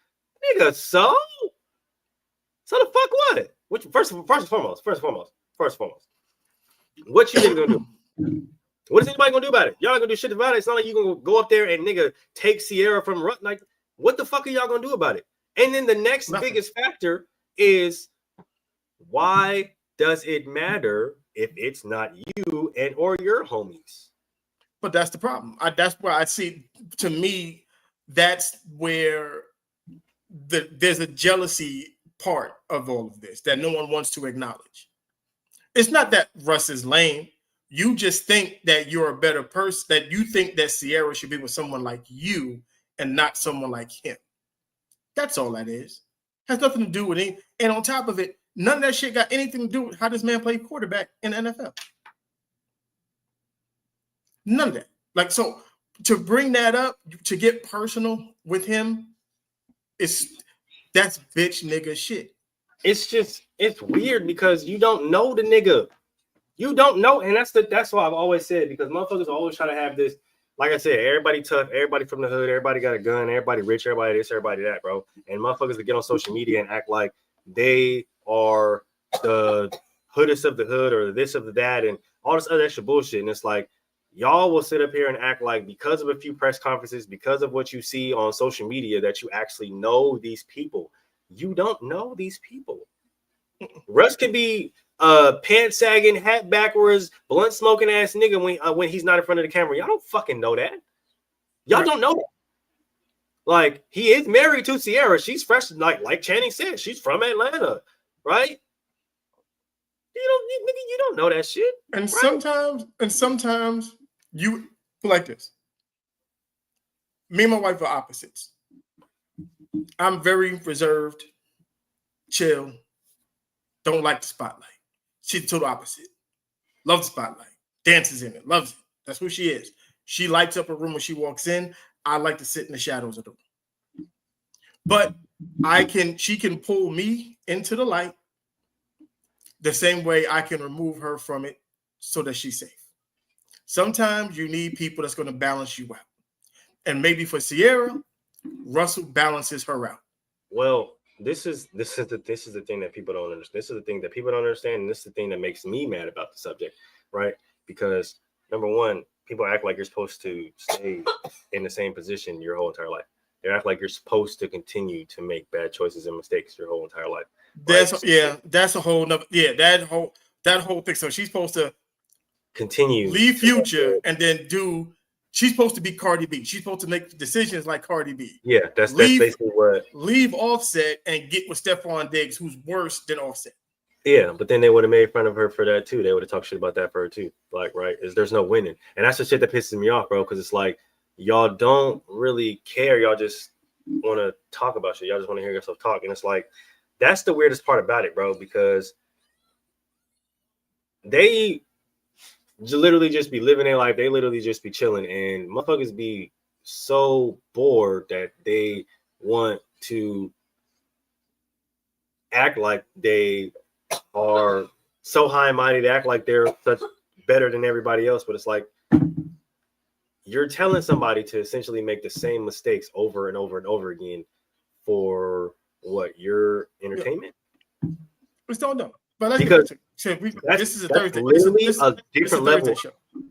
nigga. So the fuck what? Which first and foremost, what you nigga gonna do? What is anybody gonna do about it? Y'all ain't gonna do shit about it. It's not like you gonna go up there and nigga take Sierra from Russ. Like, what the fuck are y'all gonna do about it? And then the next biggest factor is, why does it matter if it's not you and or your homies? But that's the problem. That's where I see. To me, that's where there's a jealousy part of all of this that no one wants to acknowledge. It's not that Russ is lame. You just think that you're a better person, that you think that Sierra should be with someone like you and not someone like him. That's all that is. Has nothing to do with it. And on top of it, none of that shit got anything to do with how this man played quarterback in the NFL. None of that. Like, so to bring that up, to get personal with him, that's bitch nigga shit. It's weird because you don't know the nigga. You don't know, and that's why I've always said, because motherfuckers always try to have this, like I said, everybody tough, everybody from the hood, everybody got a gun, everybody rich, everybody this, everybody that, bro. And motherfuckers that get on social media and act like they are the hoodest of the hood or this of the that and all this other extra bullshit. And it's like, y'all will sit up here and act like because of a few press conferences, because of what you see on social media, that you actually know these people. You don't know these people. Russ could be pants sagging, hat backwards, blunt smoking ass nigga when he's not in front of the camera. Y'all don't fucking know that. Y'all don't know that. Like, he is married to Sierra. She's fresh, like Channing said, she's from Atlanta, right? You don't know that shit. And right? sometimes you like this. Me and my wife are opposites. I'm very reserved, chill, don't like the spotlight. She's the total opposite. Loves the spotlight, dances in it, loves it. That's who she is. She lights up a room when she walks in. I like to sit in the shadows of the room. But she can pull me into the light the same way I can remove her from it so that she's safe. Sometimes you need people that's going to balance you out. And maybe for Sierra, Russell balances her out. Well, this is the thing that people don't understand. This is the thing that people don't understand, and this is the thing that makes me mad about the subject, right? Because number one, people act like you're supposed to stay in the same position your whole entire life. They act like you're supposed to continue to make bad choices and mistakes your whole entire life. That's a whole nother, that whole thing. So she's supposed to continue, leave Future, and then she's supposed to be Cardi B. She's supposed to make decisions like Cardi B. Yeah, that's basically what. Leave Offset and get with Stephon Diggs, who's worse than Offset. Yeah, but then they would have made fun of her for that too. They would have talked shit about that for her too. Like, right? There's no winning, and that's the shit that pisses me off, bro. Because it's like, y'all don't really care. Y'all just want to talk about shit. Y'all just want to hear yourself talk, and it's like, that's the weirdest part about it, bro. Because they literally just be living their life. They literally just be chilling, and motherfuckers be so bored that they want to act like they are so high-minded, act like they're such better than everybody else. But it's like, you're telling somebody to essentially make the same mistakes over and over and over again for what? Your entertainment? It's don't know. But because this is a Thursday. Literally a different level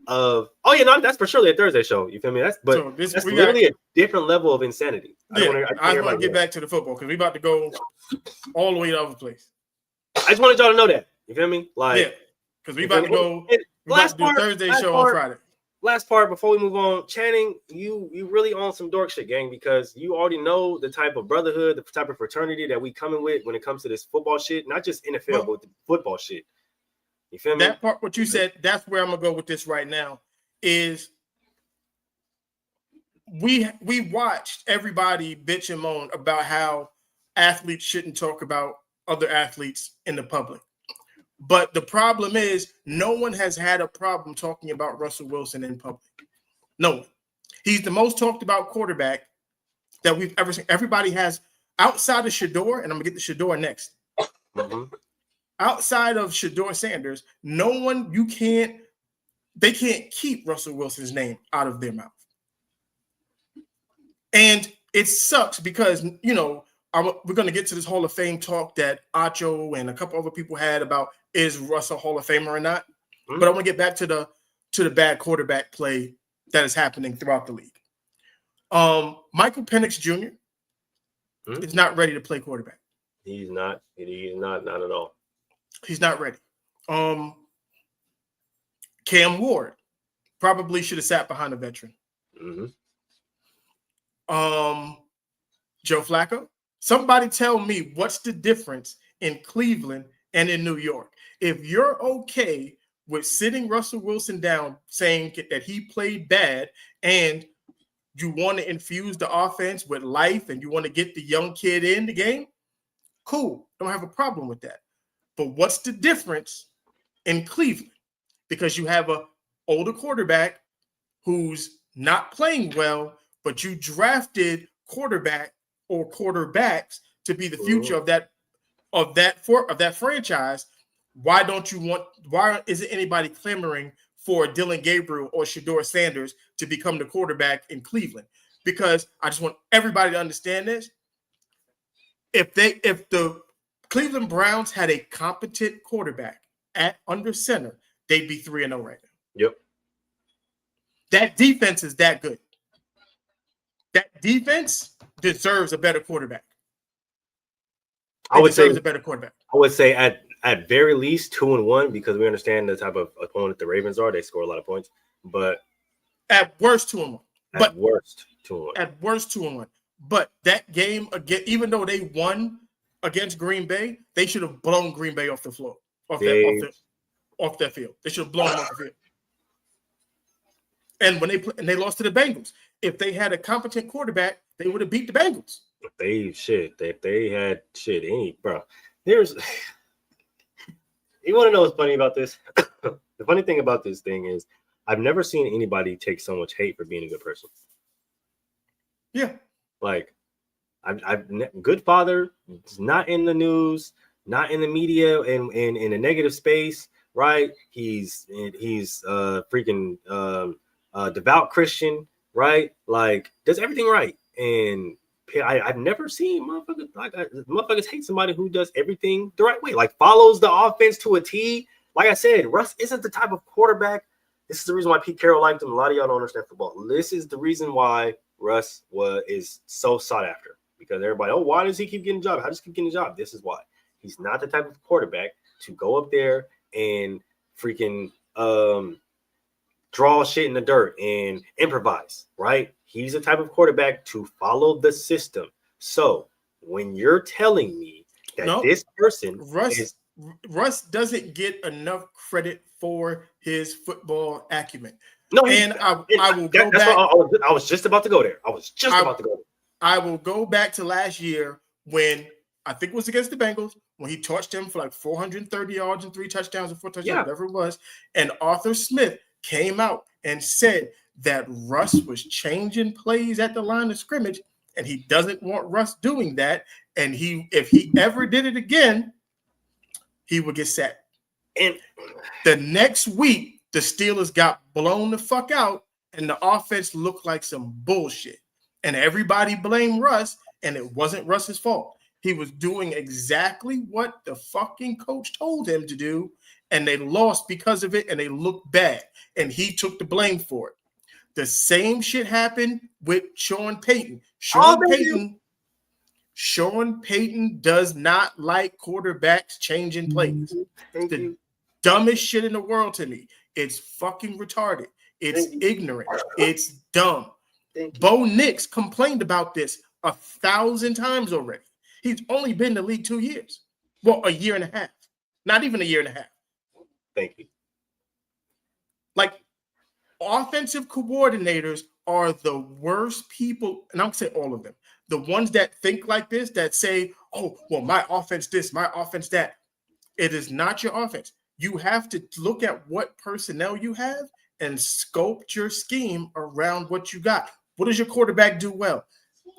of. Oh yeah, no, that's for surely a Thursday show. You feel me? That's literally a different level of insanity. Yeah, I want to get back to the football because we about to go all the way to the other place. I just wanted y'all to know that. You feel me? Like, yeah, because we about to go. Last part, Thursday show on Friday. last part before we move on, Channing, you really on some dork shit, gang, because you already know the type of brotherhood, the type of fraternity that we coming with when it comes to this football shit, not just NFL, but the football shit. You feel me? That part, what you said, that's where I'm gonna go with this right now. Is we watched everybody bitch and moan about how athletes shouldn't talk about other athletes in the public. But the problem is no one has had a problem talking about Russell Wilson in public. No one. He's the most talked about quarterback that we've ever seen. Everybody has, outside of Shador, and I'm going to get to Shador next. Outside of Shador Sanders, no one, they can't keep Russell Wilson's name out of their mouth. And it sucks because, you know, we're going to get to this Hall of Fame talk that Acho and a couple other people had about is Russ a Hall of Famer or not. But I want to get back to the bad quarterback play that is happening throughout the league. Michael Penix Jr. is not ready to play quarterback. He's not. He's not at all. He's not ready. Cam Ward probably should have sat behind a veteran. Joe Flacco. Somebody tell me what's the difference in Cleveland and in New York. If you're okay with sitting Russell Wilson down, saying that he played bad, and you want to infuse the offense with life and you want to get the young kid in the game, cool. Don't have a problem with that. But what's the difference in Cleveland? Because you have an older quarterback who's not playing well, but you drafted quarterback or quarterbacks to be the future of that franchise. Why isn't anybody clamoring for Dylan Gabriel or Shador Sanders to become the quarterback in Cleveland? Because I just want everybody to understand this. If the Cleveland Browns had a competent quarterback under center, they'd be 3-0 right now. Yep. That defense is that good. That defense deserves a better quarterback. I would say a better quarterback. I would say at very least 2-1, because we understand the type of opponent the Ravens are. They score a lot of points, but at worst 2-1. At worst 2-1. At worst 2-1. But that game again, even though they won against Green Bay, they should have blown Green Bay off the floor, off that field. They should have blown them off the field. And when they lost to the Bengals, if they had a competent quarterback, they would have beat the Bengals. If they had bro. There's you want to know what's funny about this? The funny thing about this thing is I've never seen anybody take so much hate for being a good person. Yeah. Like good father is not in the news, not in the media, in a negative space, right? He's freaking devout Christian, right? Like does everything right. And I've never seen motherfuckers hate somebody who does everything the right way, like follows the offense to a T. Like I said, Russ isn't the type of quarterback. This is the reason why Pete Carroll liked him. A lot of y'all don't understand football. This is the reason why Russ is so sought after, because everybody, why does he keep getting a job? How does he keep getting a job? This is why. He's not the type of quarterback to go up there and freaking draw shit in the dirt and improvise, right? He's the type of quarterback to follow the system. So when you're telling me that this person Russ doesn't get enough credit for his football acumen. No, and I will go back. I was just about to go there. I will go back to last year when I think it was against the Bengals when he torched him for like 430 yards and 3 touchdowns or 4 touchdowns, whatever it was. And Arthur Smith came out and said that Russ was changing plays at the line of scrimmage, and he doesn't want Russ doing that. And if he ever did it again, he would get sacked. And the next week, the Steelers got blown the fuck out, and the offense looked like some bullshit. And everybody blamed Russ, and it wasn't Russ's fault. He was doing exactly what the fucking coach told him to do, and they lost because of it, and they looked bad, and he took the blame for it. The same shit happened with Sean Payton. Sean Payton does not like quarterbacks changing plays. The dumbest shit in the world to me. It's fucking retarded. It's ignorant. It's dumb. Bo Nix complained about this 1,000 times already. He's only been in the league 2 years. Well, a year and a half. Not even a year and a half. Thank you. Like, offensive coordinators are the worst people, and I'm going to say all of them. The ones that think like this, that say, oh, well, my offense this, my offense that. It is not your offense. You have to look at what personnel you have and sculpt your scheme around what you got. What does your quarterback do well?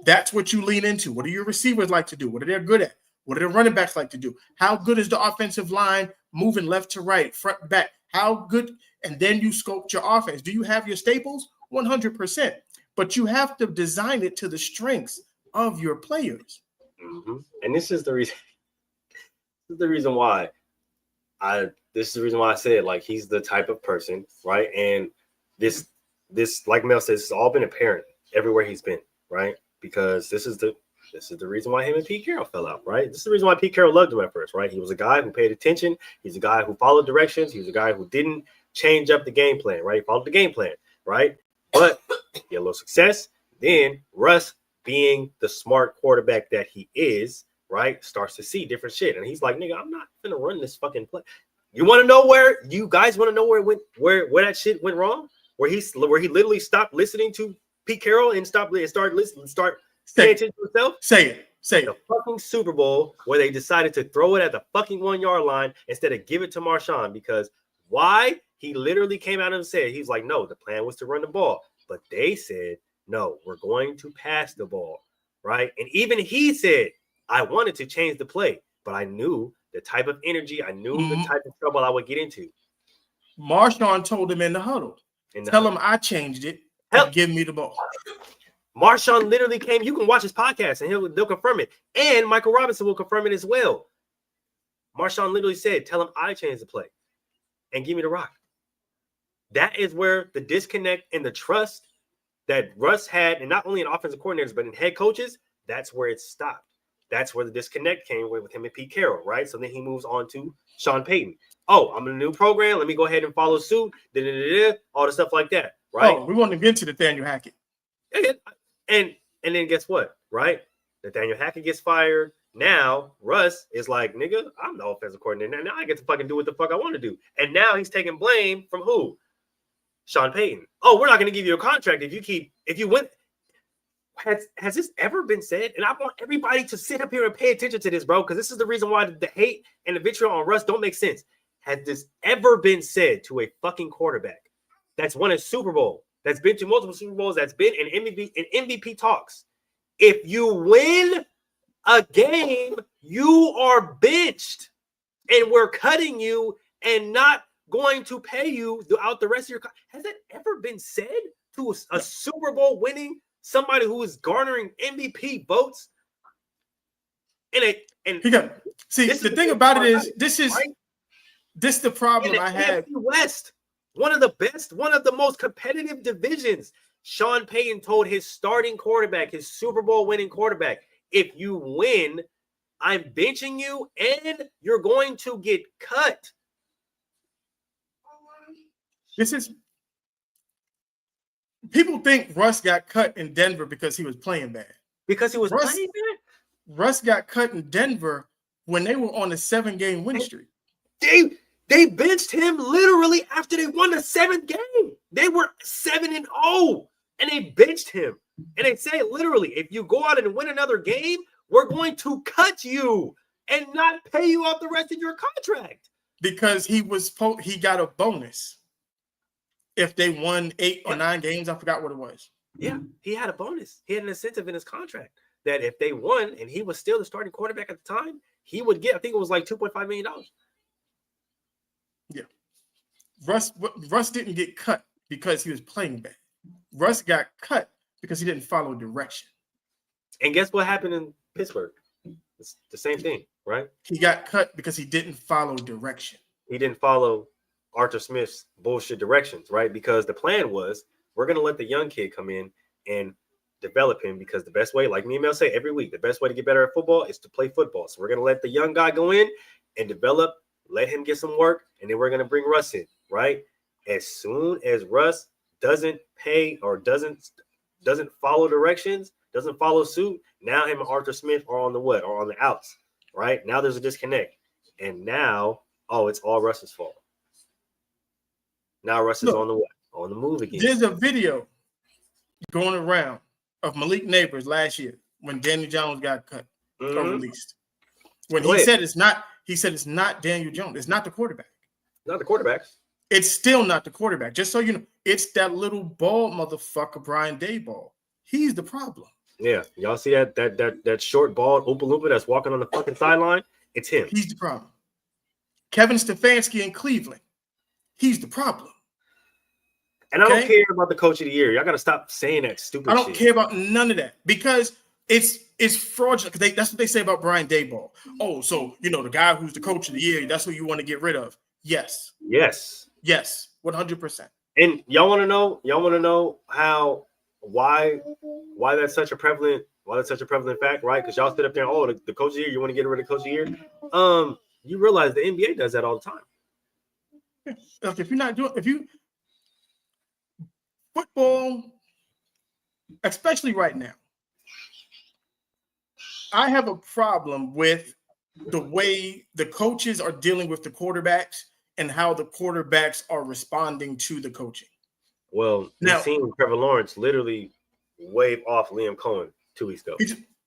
That's what you lean into. What do your receivers like to do? What are they good at? What do the running backs like to do? How good is the offensive line moving left to right, front to back? How good? And then you sculpt your offense. Do you have your staples? 100%. But you have to design it to the strengths of your players. Mm-hmm. And this is the reason. This is the reason why I said, like, he's the type of person, right? And this, like Mel says, it's all been apparent everywhere he's been, right? Because this is the reason why him and Pete Carroll fell out, right? This is the reason why Pete Carroll loved him at first, right? He was a guy who paid attention. He's a guy who followed directions. He was a guy who didn't change up the game plan, right? He followed the game plan, right? But he had a little success. Then Russ, being the smart quarterback that he is, right, starts to see different shit. And he's like, nigga, I'm not gonna run this fucking play. You want to know where you guys want to know where it went, where that shit went wrong? Where he literally stopped listening to Pete Carroll and start paying attention to himself? Say it. The fucking Super Bowl where they decided to throw it at the fucking 1 yard line instead of give it to Marshawn. Because why? He literally came out and said, he's like, no, the plan was to run the ball. But they said, no, we're going to pass the ball, right? And even he said, I wanted to change the play, but I knew the type of energy, I knew the type of trouble I would get into. Marshawn told him in the huddle, tell him I changed it and give me the ball. Marshawn literally came. You can watch his podcast and they'll confirm it. And Michael Robinson will confirm it as well. Marshawn literally said, tell him I changed the play and give me the rock. That is where the disconnect and the trust that Russ had, and not only in offensive coordinators, but in head coaches, that's where it stopped. That's where the disconnect came with him and Pete Carroll, right? So then he moves on to Sean Payton. Oh, I'm in a new program. Let me go ahead and follow suit. All the stuff like that, right? Oh, we want to get to Nathaniel Hackett. And then guess what, right? Nathaniel Hackett gets fired. Now Russ is like, nigga, I'm the offensive coordinator. Now I get to fucking do what the fuck I want to do. And now he's taking blame from who? Sean Payton. Oh, we're not going to give you a contract if you win. Has this ever been said? And I want everybody to sit up here and pay attention to this, bro, because this is the reason why the hate and the vitriol on Russ don't make sense. Has this ever been said to a fucking quarterback that's won a Super Bowl, that's been to multiple Super Bowls, that's been in MVP talks? If you win a game, you are benched, and we're cutting you and not going to pay you throughout the rest of your. Has that ever been said to a Super Bowl winning somebody who is garnering MVP votes? The thing about it is, this is the problem I had. West, one of the best, one of the most competitive divisions. Sean Payton told his starting quarterback, his Super Bowl winning quarterback, if you win, I'm benching you and you're going to get cut. People think Russ got cut in Denver because he was playing bad. Because he was playing bad? Russ got cut in Denver when they were on a 7-game win streak. They benched him literally after they won the 7th game. They were 7-0, and they benched him. And they say literally, if you go out and win another game, we're going to cut you and not pay you out the rest of your contract. Because he got a bonus if they won 8 or 9 games. I forgot what it was. Yeah, he had a bonus. He had an incentive in his contract that if they won and he was still the starting quarterback at the time, he would get, I think it was like $2.5 million. Yeah. Russ didn't get cut because he was playing bad. Russ got cut because he didn't follow direction. And guess what happened in Pittsburgh? It's the same thing, right? He got cut because he didn't follow direction. He didn't follow Arthur Smith's bullshit directions, right? Because the plan was, we're going to let the young kid come in and develop him, because the best way, like me and Mel say every week, the best way to get better at football is to play football. So we're going to let the young guy go in and develop, let him get some work, and then we're going to bring Russ in, right? As soon as Russ doesn't pay or doesn't follow directions, doesn't follow suit. Now him and Arthur Smith are on the what? Or on the outs, right? Now there's a disconnect. And now, it's all Russ's fault. Now Russ is on the what? On the move again. There's a video going around of Malik Neighbors last year when Daniel Jones got cut or released. When he said it's not Daniel Jones. It's not the quarterback. Not the quarterback. It's still not the quarterback. Just so you know, it's that little bald motherfucker, Brian Daboll. He's the problem. Yeah, y'all see that short bald Oompa Loompa that's walking on the fucking sideline? It's him. He's the problem. Kevin Stefanski in Cleveland. He's the problem. And I don't care about the coach of the year. Y'all got to stop saying that stupid shit. I don't care about none of that because it's fraudulent. Because that's what they say about Brian Daboll. Oh, so the guy who's the coach of the year, that's who you want to get rid of. Yes. 100%. And y'all want to know why that's such a prevalent fact, right? Because y'all stood up there, the coach of the year, you want to get rid of the coach of the year. You realize the NBA does that all the time. Look, if you football, especially right now, I have a problem with the way the coaches are dealing with the quarterbacks and how the quarterbacks are responding to the coaching. Well, now seen Trevor Lawrence literally wave off Liam Cohen 2 weeks ago.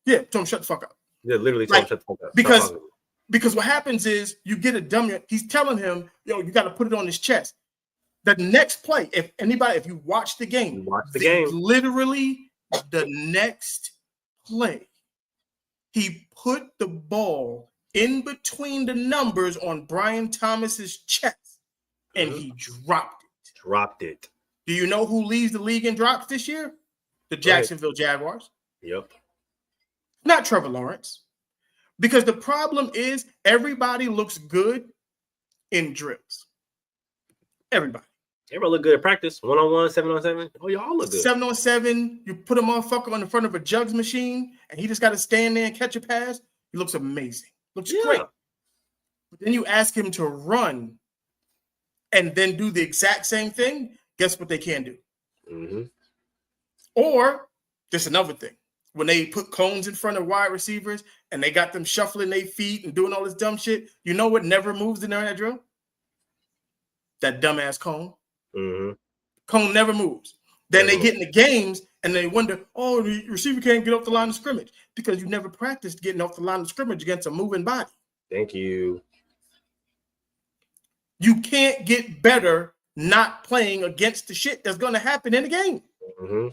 Told him shut the fuck up. Yeah, literally told him shut the fuck up. Because what happens is you get a dummy. He's telling him, you got to put it on his chest. The next play, if you watch the game, literally the next play, he put the ball in between the numbers on Brian Thomas's chest, and he dropped it. Do you know who leads the league in drops this year? The Jacksonville Jaguars. Yep. Not Trevor Lawrence. Because the problem is everybody looks good in drills. Everybody look good at practice. 1-on-1, 7-on-7. Oh, y'all look good. 7-on-7. You put a motherfucker on the front of a jugs machine, and he just got to stand there and catch a pass. He looks amazing. Looks great. But then you ask him to run and then do the exact same thing. Guess what they can do? Mm-hmm. Or just another thing. When they put cones in front of wide receivers and they got them shuffling their feet and doing all this dumb shit, you know what never moves in there in that drill? That dumbass cone. Mm-hmm. Cone never moves. Then they get in the games and they wonder, the receiver can't get off the line of scrimmage because you never practiced getting off the line of scrimmage against a moving body. Thank you. You can't get better not playing against the shit that's going to happen in the game. Mm-hmm.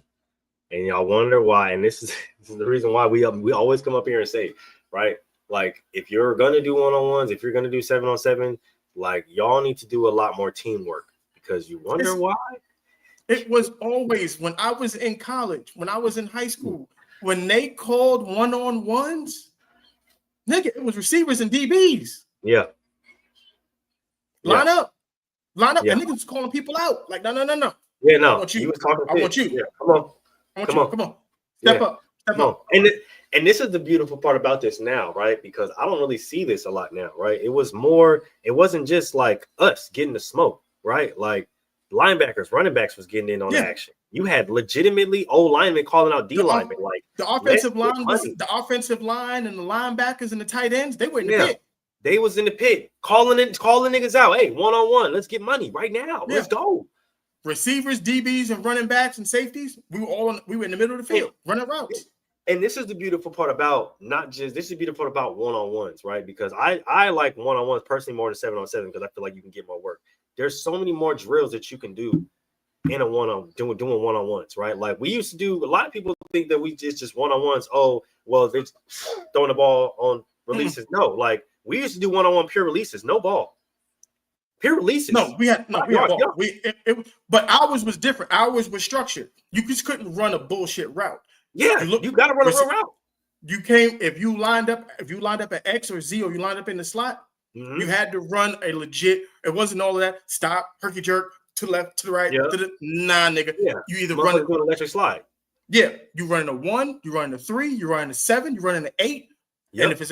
And y'all wonder why. And this is the reason why we always come up here and say, right? Like, if you're going to do one-on-ones, if you're going to do 7-on-7, like, y'all need to do a lot more teamwork because you wonder why. It was always when I was in college, when I was in high school, when they called one-on-ones, nigga, it was receivers and DBs. Yeah. Line up. Yeah. And niggas was calling people out. Like, no. Yeah, no. I want you. I want you. Yeah, come on. Come on. Step up. And this is the beautiful part about this now, right? Because I don't really see this a lot now, right? It wasn't just like us getting the smoke, right? Like linebackers, running backs was getting in on the action. You had legitimately old linemen calling out D linemen. Like the offensive line and the linebackers and the tight ends, they were in the pit. They was in the pit, calling niggas out. Hey, 1-on-1, let's get money right now. Let's go. Receivers, DBs, and running backs and safeties, we were in the middle of the field, running routes. And this is the beautiful part about one-on-ones, right? Because I like one-on-ones personally more than 7-on-7 because I feel like you can get more work. There's so many more drills that you can do in a doing one-on-ones, right? Like we used to do. A lot of people think that we just one-on-ones. Oh, well, they're throwing the ball on releases. No, like we used to do one-on-one pure releases, no ball. Pure releases. We had ball. But ours was different. Ours was structured. You just couldn't run a bullshit route. Yeah, you got to run a real route. If you lined up at X or Z or you lined up in the slot, you had to run a legit. It wasn't all of that. Stop, herky jerk, to the left, to the right. Nah, nigga. Yeah. You either run an electric slide. Yeah, you running a 1, you running a 3, you running a 7, you running an 8. Yep. And if it's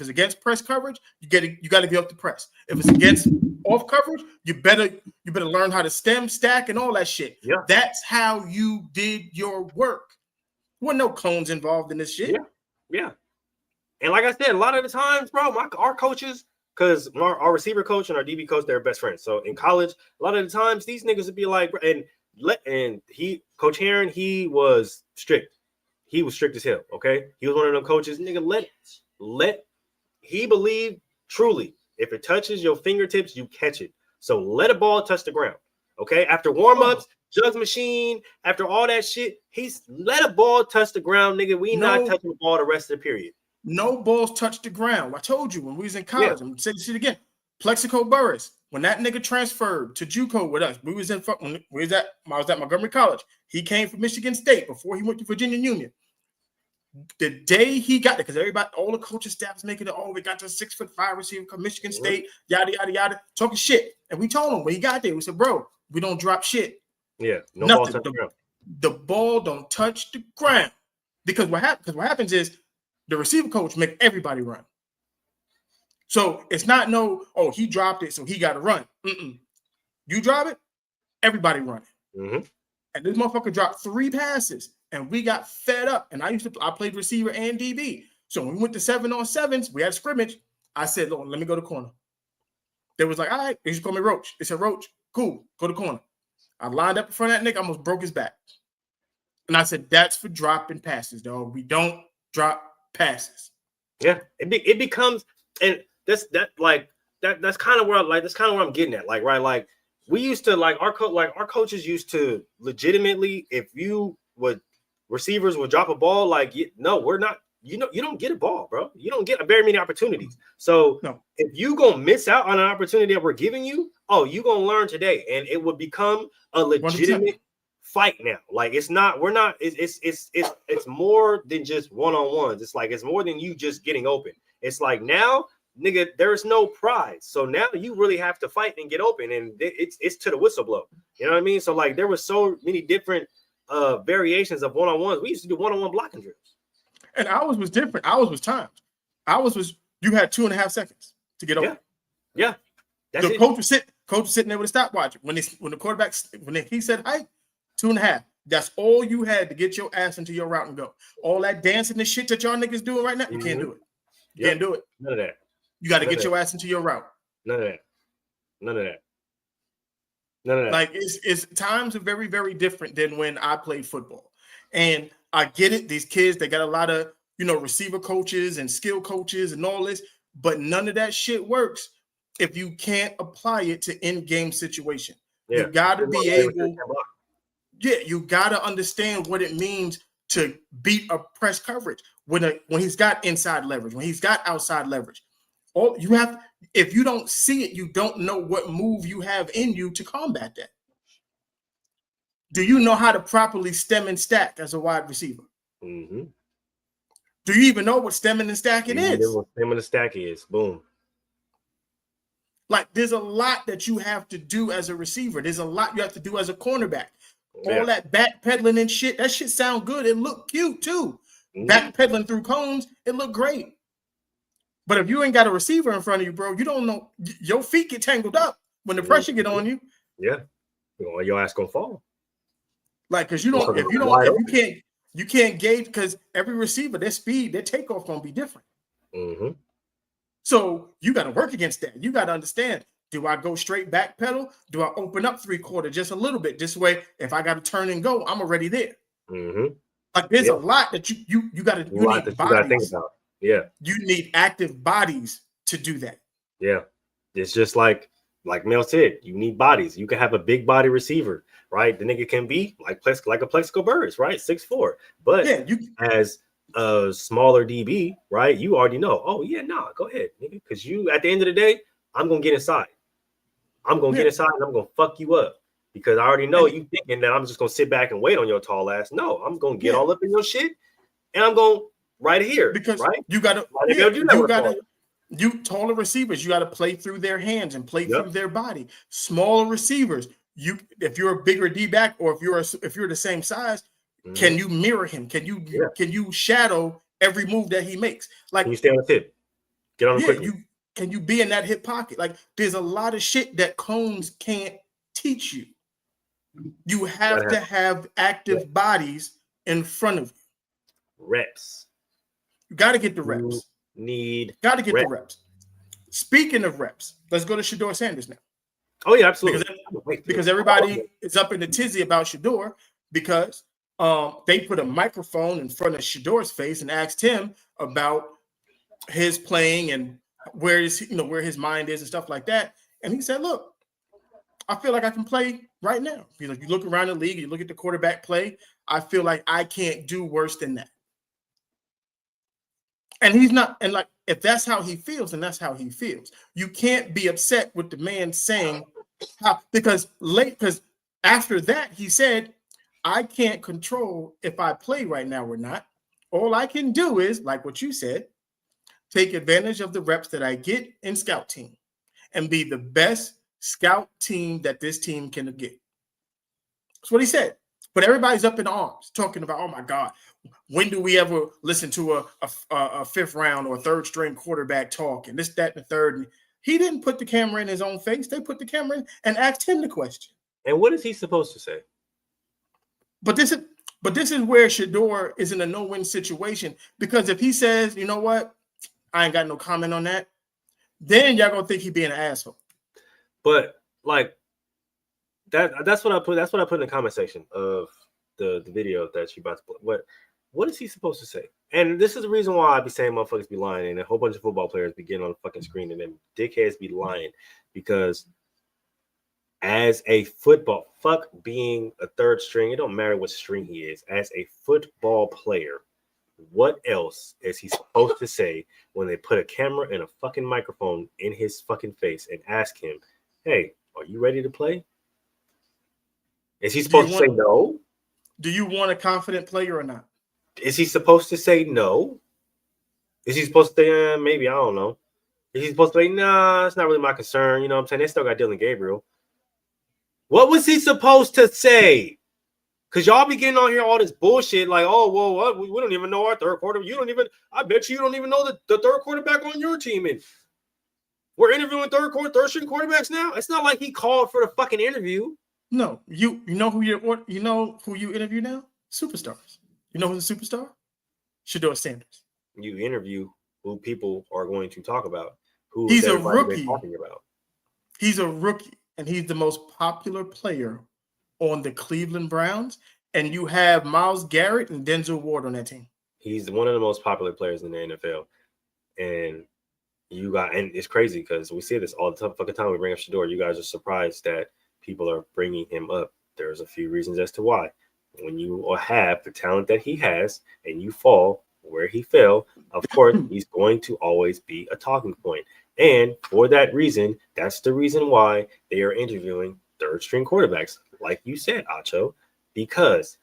against press coverage, you got to be up to press. If it's against off coverage, you better learn how to stem, stack, and all that shit. Yeah. That's how you did your work. There were no cones involved in this shit. Yeah. And like I said, a lot of the times, bro, our coaches, because our receiver coach and our DB coach, they're best friends. So in college, a lot of the times these niggas would be like, Coach Heron, he was strict. He was strict as hell. Okay, he was one of them coaches. Nigga, he believed truly, if it touches your fingertips, you catch it. So let a ball touch the ground. Okay, after warm-ups, jugs machine, after all that shit, he's let a ball touch the ground, nigga. We not touching the ball the rest of the period. No balls touch the ground. I told you when we was in college. I'm gonna say this shit again. Plexico Burris, when that nigga transferred to JUCO with us, I was at Montgomery College. He came from Michigan State before he went to Virginia Union. The day he got there, because all the coaching staff is making it, we got the 6'5" receiver from Michigan State, yada yada yada, talking shit. And we told him when he got there, we said, bro, we don't drop shit. Yeah, no nothing. Ball touch the ground. The ball don't touch the ground. Because what happens is the receiver coach make everybody run. So it's not he dropped it, so he got to run. You drop it, everybody run it. Mm-hmm. And this motherfucker dropped 3 passes, and we got fed up. And I played receiver and DB. So when we went to 7-on-7s, we had a scrimmage. I said, "Look, let me go to corner." They was like, "All right," they just call me Roach. They said, "Roach, cool, go to corner." I lined up in front of that nigga, almost broke his back. And I said, "That's for dropping passes, dog. We don't drop passes." Yeah, it becomes, and that's kind of where I'm getting at. Like, right, like we used to our coaches used to legitimately, if receivers would drop a ball, we're not. You don't get a ball, bro. You don't get very many opportunities. So if you gonna miss out on an opportunity that we're giving you, you gonna learn today, and it would become a legitimate 100%. Fight now. Like it's more than just one-on-ones. It's more than you just getting open. It's like now, nigga, there's no prize. So now you really have to fight and get open, and it's to the whistle blow. You know what I mean? So there were so many different variations of one-on-ones. We used to do one-on-one blocking drills. And ours was different. Ours was timed. Ours was you had 2.5 seconds to get open. Yeah. The coach was sitting there with a stopwatch. When the quarterback he said height, 2.5. That's all you had to get your ass into your route and go. All that dancing and shit that y'all niggas doing right now, you can't do it. You can't do it. None of that. You got to get your ass into your route. None of that. Like it's times are very, very different than when I played football. And I get it. These kids, they got a lot of, receiver coaches and skill coaches and all this, but none of that shit works if you can't apply it to in-game situation. Yeah. You got to be able. Yeah, you got to understand what it means to beat a press coverage when he's got inside leverage, when he's got outside leverage. If you don't see it, you don't know what move you have in you to combat that. Do you know how to properly stem and stack as a wide receiver? Mm-hmm. Do you even know what stemming and stacking is? What stemming and stack is. Boom. Like there's a lot that you have to do as a receiver. There's a lot you have to do as a cornerback. All that backpedaling and shit, that shit sound good. It look cute too. Backpedaling through cones, it look great. But if you ain't got a receiver in front of you, bro, you don't know. Your feet get tangled up when the pressure get on you. Yeah, your ass gonna fall. Like, cause you can't gauge, because every receiver, their speed, their takeoff gonna be different. Mm-hmm. So you got to work against that. You got to understand. Do I go straight back pedal? Do I open up 3/4 just a little bit? This way, if I got to turn and go, I'm already there. Mm-hmm. Like there's a lot that you got to think about. Yeah, you need active bodies to do that. Yeah, it's just like Mel said, you need bodies. You can have a big body receiver, right? The nigga can be like a Plexico Burris, right? 6'4", but as a smaller DB, right? You already know. Oh yeah, go ahead, nigga, because you at the end of the day, I'm gonna get inside. I'm gonna get inside and I'm gonna fuck you up because I already know you thinking that I'm just gonna sit back and wait on your tall ass. No, I'm gonna get all up in your shit and I'm going right here. Because right? You taller receivers, you gotta play through their hands and play through their body. Smaller receivers, if you're a bigger D-back or if you're the same size, can you mirror him? Can you shadow every move that he makes? Like can you stay on the tip? Get on him quickly. can you be in that hip pocket? Like, there's a lot of shit that cones can't teach you. You have to have active bodies in front of you. Reps. You got to get the reps. Got to get the reps. Speaking of reps, let's go to Shedeur Sanders now. Oh, yeah, absolutely. Because everybody is up in the tizzy about Shedeur because they put a microphone in front of Shedeur's face and asked him about his playing and where his mind is and stuff like that. And he said, look, I feel like I can play right now. You look around the league, you look at the quarterback play, I feel like I can't do worse than that. And he's not, and like, if that's how he feels, then that's how he feels. You can't be upset with the man saying how, because after that, he said, I can't control if I play right now or not. All I can do is, like what you said, take advantage of the reps that I get in scout team and be the best scout team that this team can get. That's what he said. But everybody's up in arms talking about, oh my God, when do we ever listen to a fifth round or third string quarterback talk and this, that, and the third? And he didn't put the camera in his own face. They put the camera in and asked him the question. And what is he supposed to say? But this is where Shedeur is in a no-win situation, because if he says, you know what, I ain't got no comment on that, then y'all gonna think he being an asshole. But like that's what I put in the comment section of the video that you about to play. What is he supposed to say? And this is the reason why I be saying motherfuckers be lying and a whole bunch of football players be getting on the fucking screen and then dickheads be lying, because as a football, fuck being a third string, it don't matter what string he is. As a football player, what else is he supposed to say when they put a camera and a fucking microphone in his fucking face and ask him, hey, are you ready to play? Is he supposed to say no? Do you want a confident player or not? Is he supposed to say no? Is he supposed to say, maybe, I don't know. Is he supposed to say, nah, it's not really my concern. You know what I'm saying? They still got Dylan Gabriel. What was he supposed to say? Because y'all be getting on here all this bullshit like, oh, well, what? We don't even know our third quarter. I bet you don't even know the third quarterback on your team. And we're interviewing third string quarterbacks now. It's not like he called for the fucking interview. No, you know who you interview now? Superstars. You know who's a superstar? Shedeur Sanders. You interview who people are going to talk about. He's a rookie. He's a rookie. And he's the most popular player on the Cleveland Browns. And you have Myles Garrett and Denzel Ward on that team. He's one of the most popular players in the NFL. And it's crazy because we see this all the fucking time we bring up Shedeur. You guys are surprised that people are bringing him up. There's a few reasons as to why. When you have the talent that he has and you fall where he fell, of course, he's going to always be a talking point. And for that reason, that's the reason why they are interviewing third string quarterbacks, like you said, Acho, because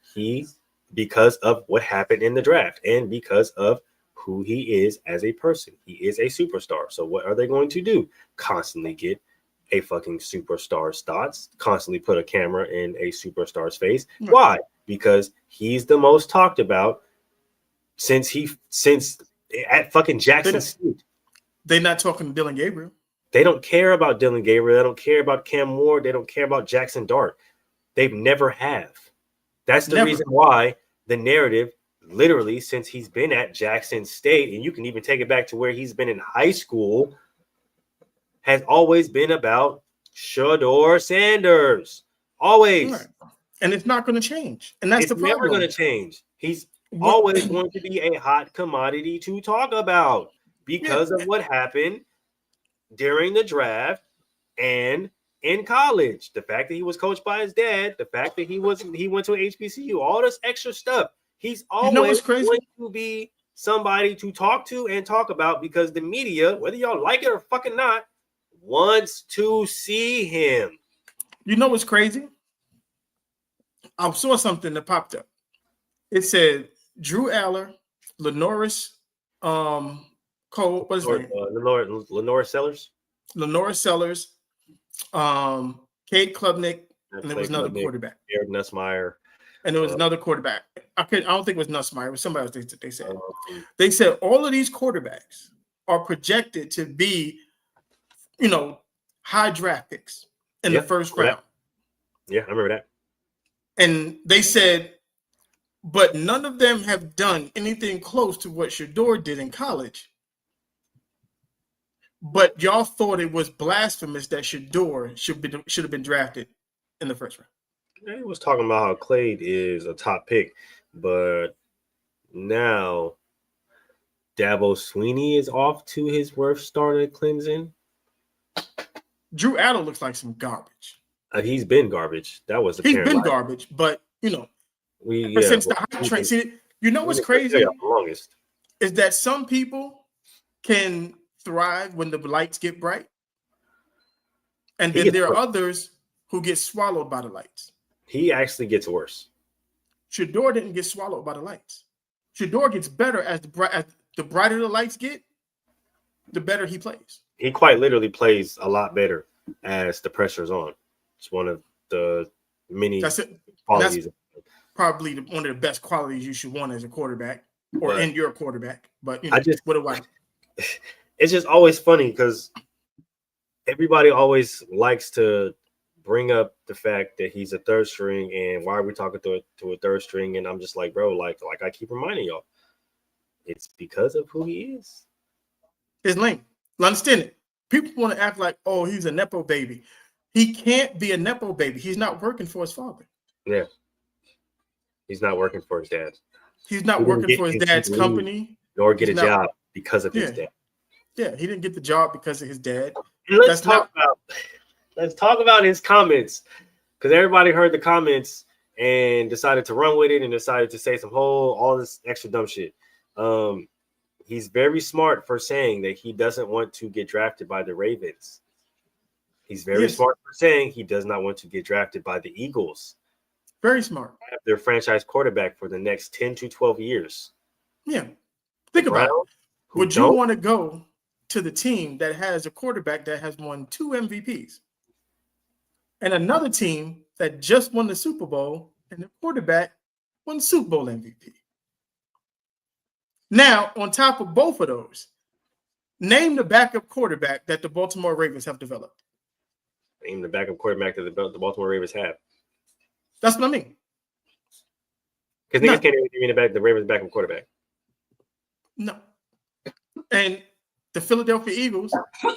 of what happened in the draft and because of who he is as a person. He is a superstar. So what are they going to do? Constantly get a fucking superstar's thoughts, constantly put a camera in a superstar's face. Right. Why? Because he's the most talked about since at fucking Jackson State. They're not talking to Dylan Gabriel. They don't care about Dylan Gabriel. They don't care about Cam Ward. They don't care about Jackson Dart. They've never have. That's the reason why the narrative, literally, since he's been at Jackson State, and you can even take it back to where he's been in high school, has always been about Shedeur Sanders. Always. Right. And it's not going to change. And that's the problem. It's never going to change. He's always going to be a hot commodity to talk about because of what happened during the draft and in college. The fact that he was coached by his dad, the fact that he went to an HBCU, all this extra stuff. He's always going to be somebody to talk to and talk about because the media, whether y'all like it or fucking not, wants to see him. You know what's crazy? I saw something that popped up. It said Drew Aller, Lenoris, Cole, what's his name? Lenore Sellers. Lenore Sellers, Kate Klubnik, and there was another quarterback. Eric Nussmeier. And there was another quarterback. I don't think it was Nussmeier. It was somebody else they said. They said all of these quarterbacks are projected to be high draft picks in Yeah, the first I remember round. Yeah, I remember that. And they said, but none of them have done anything close to what Shador did in college. But y'all thought it was blasphemous that Shador should have been drafted in the first round. He was talking about how Clade is a top pick, but now Dabo Sweeney is off to his worst start at Clemson. Drew Allen looks like some garbage. He's been garbage. That was the He's been garbage, but since the hype train. See, what's crazy is that some people can thrive when the lights get bright, and then there are others who get swallowed by the lights. He actually gets worse. Shador didn't get swallowed by the lights. Shador gets better as the brighter the lights get, the better he plays. He quite literally plays a lot better as the pressure is on. It's one of the many qualities. That's probably one of the best qualities you should want as a quarterback or in your quarterback. But what do I? It's just always funny because everybody always likes to bring up the fact that he's a third string and why are we talking to a third string? And I'm just like, bro, like I keep reminding y'all, it's because of who he is. His lane. Understand it. People want to act like, oh, he's a Nepo baby. He can't be a Nepo baby. He's not working for his father. Yeah. He's not working for his dad. He's not working for his dad's company. Nor get a job because of his dad. Yeah, he didn't get the job because of his dad. Let's talk about his comments, because everybody heard the comments and decided to run with it and decided to say all this extra dumb shit. He's very smart for saying that he doesn't want to get drafted by the Ravens. He's very smart for saying he does not want to get drafted by the Eagles. Very smart. Their franchise quarterback for the next 10 to 12 years. Yeah. Think about it. Would you want to go to the team that has a quarterback that has won 2 MVPs and another team that just won the Super Bowl and the quarterback won Super Bowl MVP? Now, on top of both of those, name the backup quarterback that the Baltimore Ravens have developed. Name the backup quarterback that the Baltimore Ravens have. That's what I mean. Because niggas can't even name the Ravens backup quarterback. No. And the Philadelphia Eagles,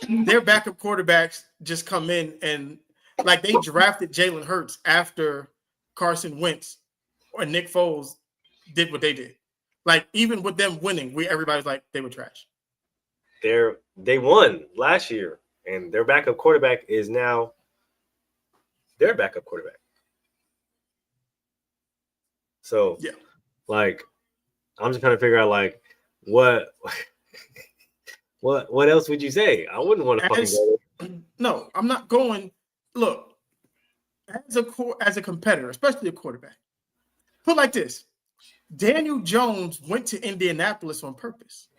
their backup quarterbacks just come in and like they drafted Jalen Hurts after Carson Wentz or Nick Foles did what they did. Like even with them winning, everybody's like they were trash. They won last year, and their backup quarterback is now their backup quarterback. So yeah, like I'm just trying to figure out like what else would you say? I wouldn't want to fucking go. No, I'm not going. Look, as a competitor, especially a quarterback, put it like this: Daniel Jones went to Indianapolis on purpose.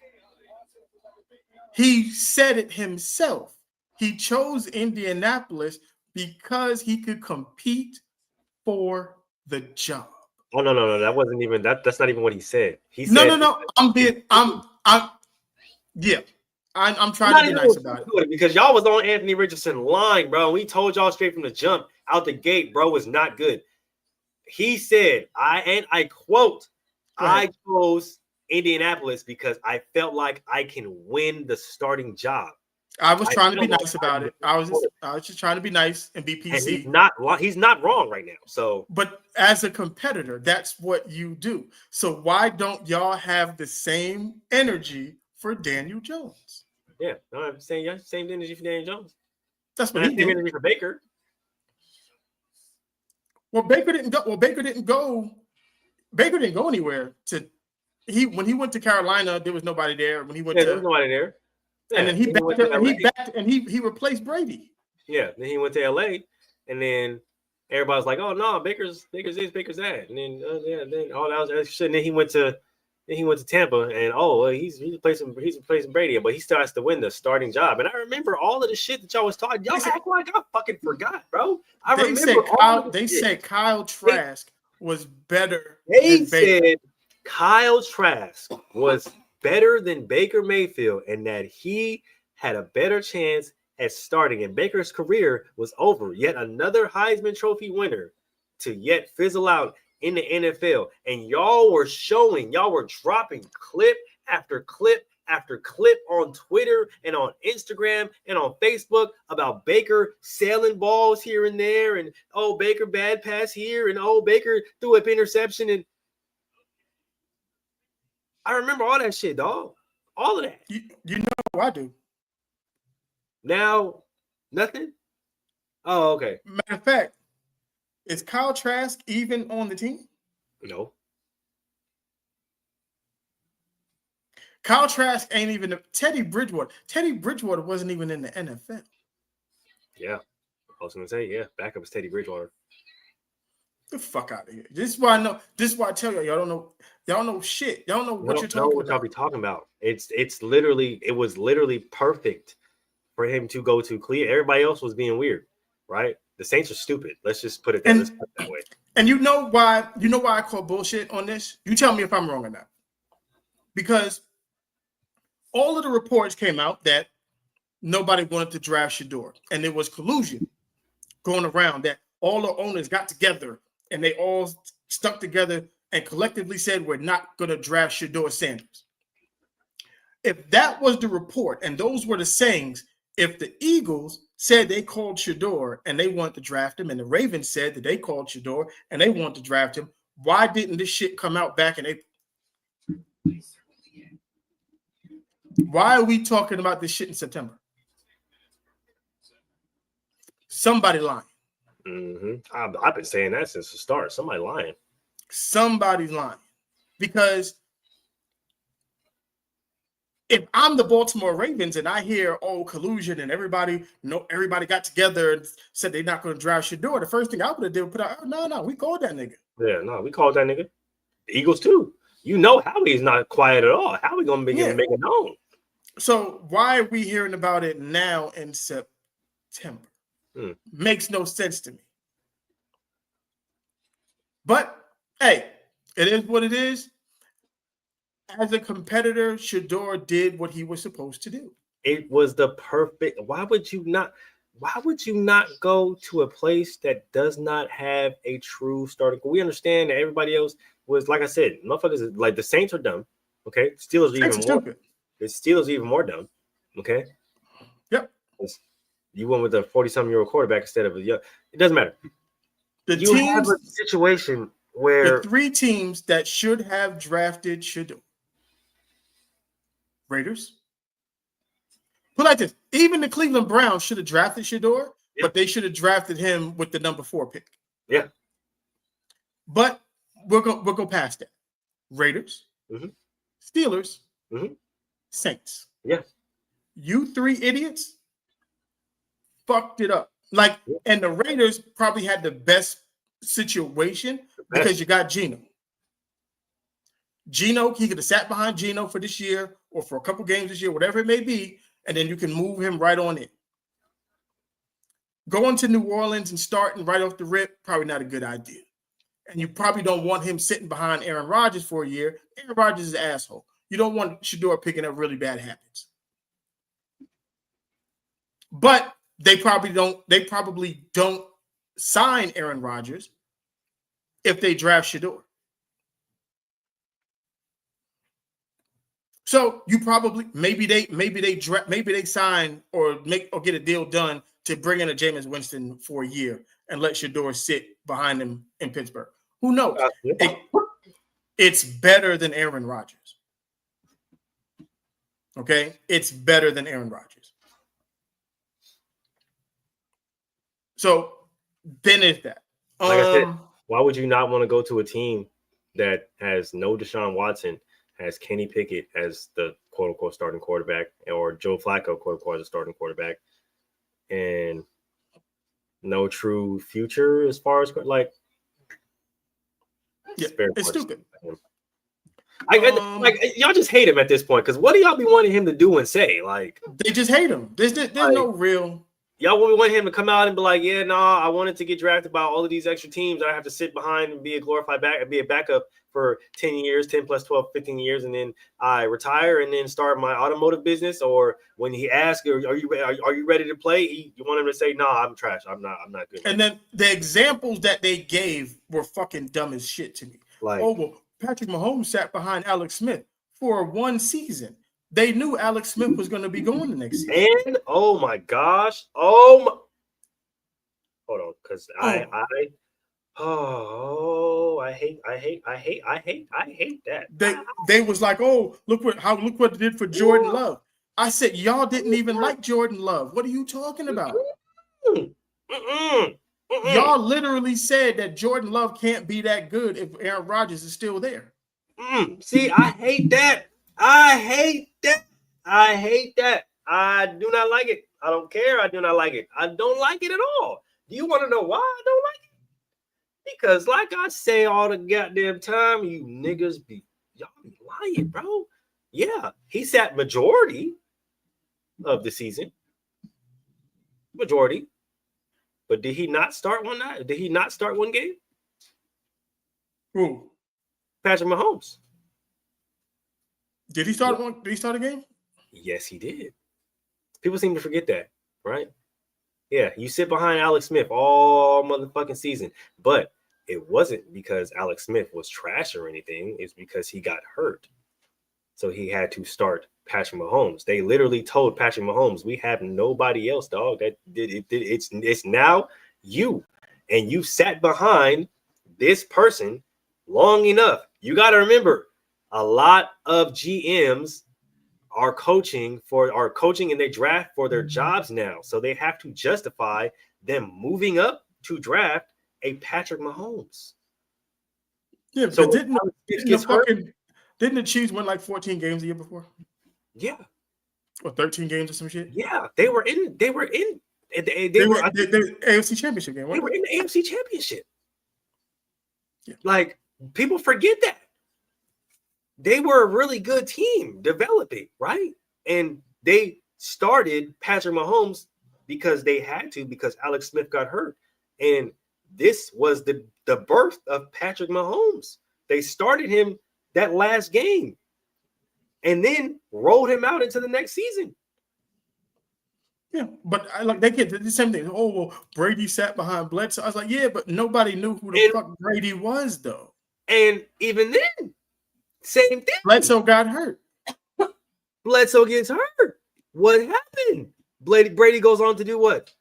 He said it himself. He chose Indianapolis because he could compete for the job. Oh no! That wasn't even that. That's not even what he said. He said no. I'm trying to be nice about it because y'all was on Anthony Richardson line, bro. We told y'all straight from the jump out the gate, bro, was not good. He said, I quote, I chose Indianapolis because I felt like I can win the starting job. I was trying to be nice about it. I was just trying to be nice and be PC. And he's not wrong right now. So, but as a competitor, that's what you do. So why don't y'all have the same energy for Daniel Jones? Yeah, no, I'm saying you have the same energy for Daniel Jones. That's what he did. Energy for Baker. Well, Baker didn't go. Baker didn't go anywhere. When he went to Carolina, there was nobody there. When he went there was nobody there. Yeah, and then he replaced Brady. Yeah, then he went to LA, and then everybody's like, "Oh no, Baker's this, Baker's that," and then then all that was shit. And then he went to Tampa, and he's replacing Brady, but he still has to win the starting job. And I remember all of the shit that y'all was talking. Y'all act like I fucking forgot, bro. They said Kyle Trask was better. They said Kyle Trask was better than Baker Mayfield, and that he had a better chance as starting, and Baker's career was over. Yet another Heisman Trophy winner to yet fizzle out in the NFL. And y'all were dropping clip after clip after clip on Twitter and on Instagram and on Facebook about Baker sailing balls here and there, and oh, Baker bad pass here, and oh, Baker threw an interception. And I remember all that shit, dog. All of that. You know I do. Now, nothing? Oh, okay. Matter of fact, is Kyle Trask even on the team? No. Kyle Trask ain't even Teddy Bridgewater. Teddy Bridgewater wasn't even in the NFL. Yeah. I was gonna say, yeah, backup is Teddy Bridgewater. The fuck out of here. This is why I know. This is why I tell y'all don't know. Y'all don't know shit. Y'all don't know what you're talking about. Y'all be talking about. It was literally perfect for him to go to Cleveland. Everybody else was being weird, right? The Saints are stupid. Let's just put it that way. And you know why I call bullshit on this? You tell me if I'm wrong or not. Because all of the reports came out that nobody wanted to draft Shador, and there was collusion going around that all the owners got together and they all stuck together and collectively said, we're not going to draft Shador Sanders. If that was the report and those were the sayings, if the Eagles said they called Shador and they wanted to draft him, and the Ravens said that they called Shador and they wanted to draft him, why didn't this shit come out back in April? Why are we talking about this shit in September? Somebody lying. Mm-hmm. I've been saying that since the start. Somebody lying. Somebody's lying. Because if I'm the Baltimore Ravens and I hear collusion and everybody got together and said they're not going to draft Shador, the first thing I would have did was put out, no, we called that nigga. Yeah, no, we called that nigga. The Eagles too. You know Howie's not quiet at all. How we gonna begin to make it known? So why are we hearing about it now in September? Makes no sense to me. But hey, it is what it is. As a competitor, Shador did what he was supposed to do. It was the perfect. Why would you not go to a place that does not have a true starting? We understand that everybody else was, like I said, motherfuckers, like the Saints are dumb. Okay, Steelers are even more stupid. The Steelers are even more dumb. Okay. Yep. You went with a 40-something-year-old quarterback instead of a young. It doesn't matter. You have a situation where the three teams that should have drafted Shador. Raiders. Put like this: even the Cleveland Browns should have drafted Shador, but they should have drafted him with the number 4 pick. Yeah. But we'll go past that. Raiders, Steelers, Saints. Yeah. You three idiots fucked it up. And the Raiders probably had the best situation because you got Geno. Geno, he could have sat behind Geno for this year or for a couple games this year, whatever it may be, and then you can move him right on in. Going to New Orleans and starting right off the rip, probably not a good idea. And you probably don't want him sitting behind Aaron Rodgers for a year. Aaron Rodgers is an asshole. You don't want Shador picking up really bad habits. But they probably don't sign Aaron Rodgers if they draft Shador. So you probably maybe they sign or get a deal done to bring in a Jameis Winston for a year and let Shador sit behind him in Pittsburgh. Who knows? It's better than Aaron Rodgers. Okay? It's better than Aaron Rodgers. So then it's that. Like I said, why would you not want to go to a team that has no Deshaun Watson, has Kenny Pickett as the quote-unquote starting quarterback, or Joe Flacco, quote-unquote, as a starting quarterback, and no true future as far as it's stupid. Y'all just hate him at this point, because what do y'all be wanting him to do and say? They just hate him. There's no real. y'all want him to come out and be like, yeah, I wanted to get drafted by all of these extra teams. I have to sit behind and be a glorified be a backup for 10 years, 10 plus 12, 15 years, and then I retire and then start my automotive business. Or when he asks, are you ready to play? You want him to say, no, I'm trash. I'm not good. And then the examples that they gave were fucking dumb as shit to me. Like, Patrick Mahomes sat behind Alex Smith for one season. They knew Alex Smith was going to be going the next season. And oh my gosh, hold on, because I hate that. They was like, oh, look what it did for Jordan Love. I said, y'all didn't even like Jordan Love. What are you talking about? Y'all literally said that Jordan Love can't be that good if Aaron Rodgers is still there. See, I hate that. I do not like it. I don't care. I do not like it. I don't like it at all. Do you want to know why I don't like it? Because like I say all the goddamn time, you niggas y'all be lying, bro. Yeah, he sat majority of the season. Majority. But did he not start one night? Did he not start one game? Who? Patrick Mahomes. Did he start one? Did he start a game? Yes, he did. People seem to forget that, right? Yeah, you sit behind Alex Smith all motherfucking season, but it wasn't because Alex Smith was trash or anything. It's because he got hurt. So he had to start Patrick Mahomes. They literally told Patrick Mahomes, we have nobody else, dog. It's now you. And you sat behind this person long enough. You got to remember, a lot of GMs are coaching and they draft for their jobs now. So they have to justify them moving up to draft a Patrick Mahomes. Yeah, so didn't the Chiefs win like 14 games the year before? Yeah. Or 13 games or some shit? Yeah, they were in the AFC Championship game. They were in the AFC Championship. Yeah. Like, people forget that. They were a really good team developing, right? And they started Patrick Mahomes because they had to, because Alex Smith got hurt. And this was the birth of Patrick Mahomes. They started him that last game and then rolled him out into the next season. Yeah, but they get the same thing. Oh, well, Brady sat behind Bledsoe. I was like, yeah, but nobody knew who the fuck Brady was, though. And even then, same thing. Bledsoe got hurt. Bledsoe gets hurt. What happened? Brady goes on to do what?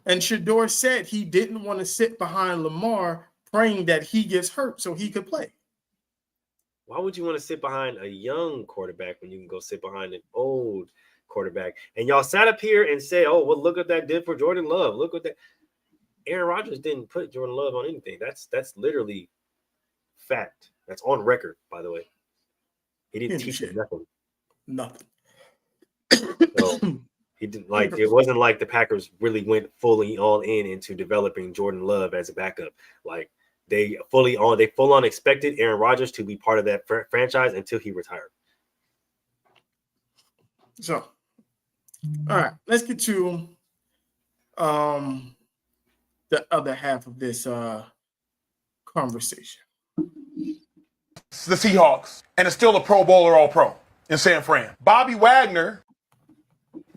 And Shador said he didn't want to sit behind Lamar, praying that he gets hurt so he could play. Why would you want to sit behind a young quarterback when you can go sit behind an old quarterback? And y'all sat up here and say, oh, well, look what that did for Jordan Love. Look what that. Aaron Rodgers didn't put Jordan Love on anything. That's literally fact. That's on record, by the way. He didn't teach him nothing. So he didn't it wasn't like the Packers really went fully all into developing Jordan Love as a backup. Like, they full on expected Aaron Rodgers to be part of that franchise until he retired. So, all right, let's get to the other half of this conversation. The Seahawks, and is still a Pro Bowler All-Pro in San Fran. Bobby Wagner,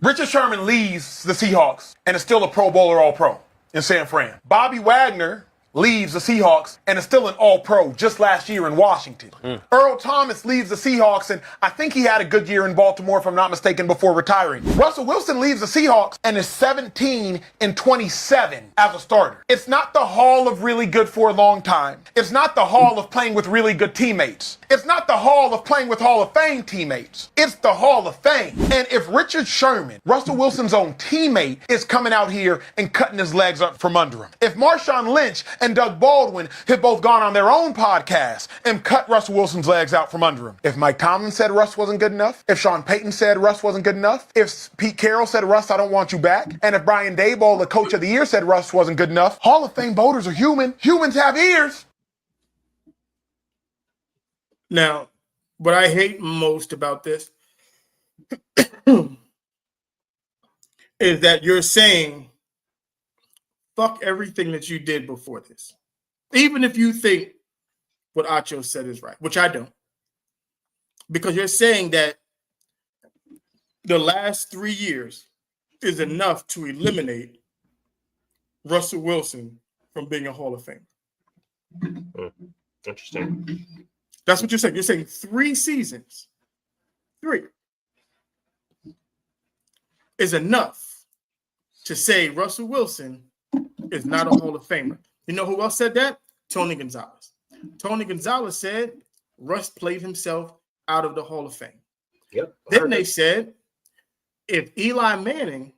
Richard Sherman leaves the Seahawks, and is still a Pro Bowler All-Pro in San Fran. Bobby Wagner leaves the Seahawks and is still an All-Pro just last year in Washington. Earl Thomas leaves the Seahawks, and I think he had a good year in Baltimore, if I'm not mistaken, before retiring. Russell Wilson leaves the Seahawks and is 17-27 as a starter. It's not the Hall of really good for a long time. It's not the Hall of playing with really good teammates. It's not the Hall of playing with Hall of Fame teammates. It's the Hall of Fame. And if Richard Sherman, Russell Wilson's own teammate, is coming out here and cutting his legs up from under him, if Marshawn Lynch and Doug Baldwin have both gone on their own podcasts and cut Russell Wilson's legs out from under him, if Mike Tomlin said Russ wasn't good enough, if Sean Payton said Russ wasn't good enough, if Pete Carroll said, Russ, I don't want you back, and if Brian Daboll, the coach of the year, said Russ wasn't good enough, Hall of Fame voters are human. Humans have ears. Now, what I hate most about this, is that you're saying, fuck everything that you did before this. Even if you think what Acho said is right, which I don't. Because you're saying that the last 3 years is enough to eliminate Russell Wilson from being a Hall of Fame. Interesting. That's what you're saying. You're saying 3 seasons, 3, is enough to say Russell Wilson is not a Hall of Famer. You know who else said that? Tony Gonzalez. Tony Gonzalez said Russ played himself out of the Hall of Fame. Yep. Then they said if Eli Manning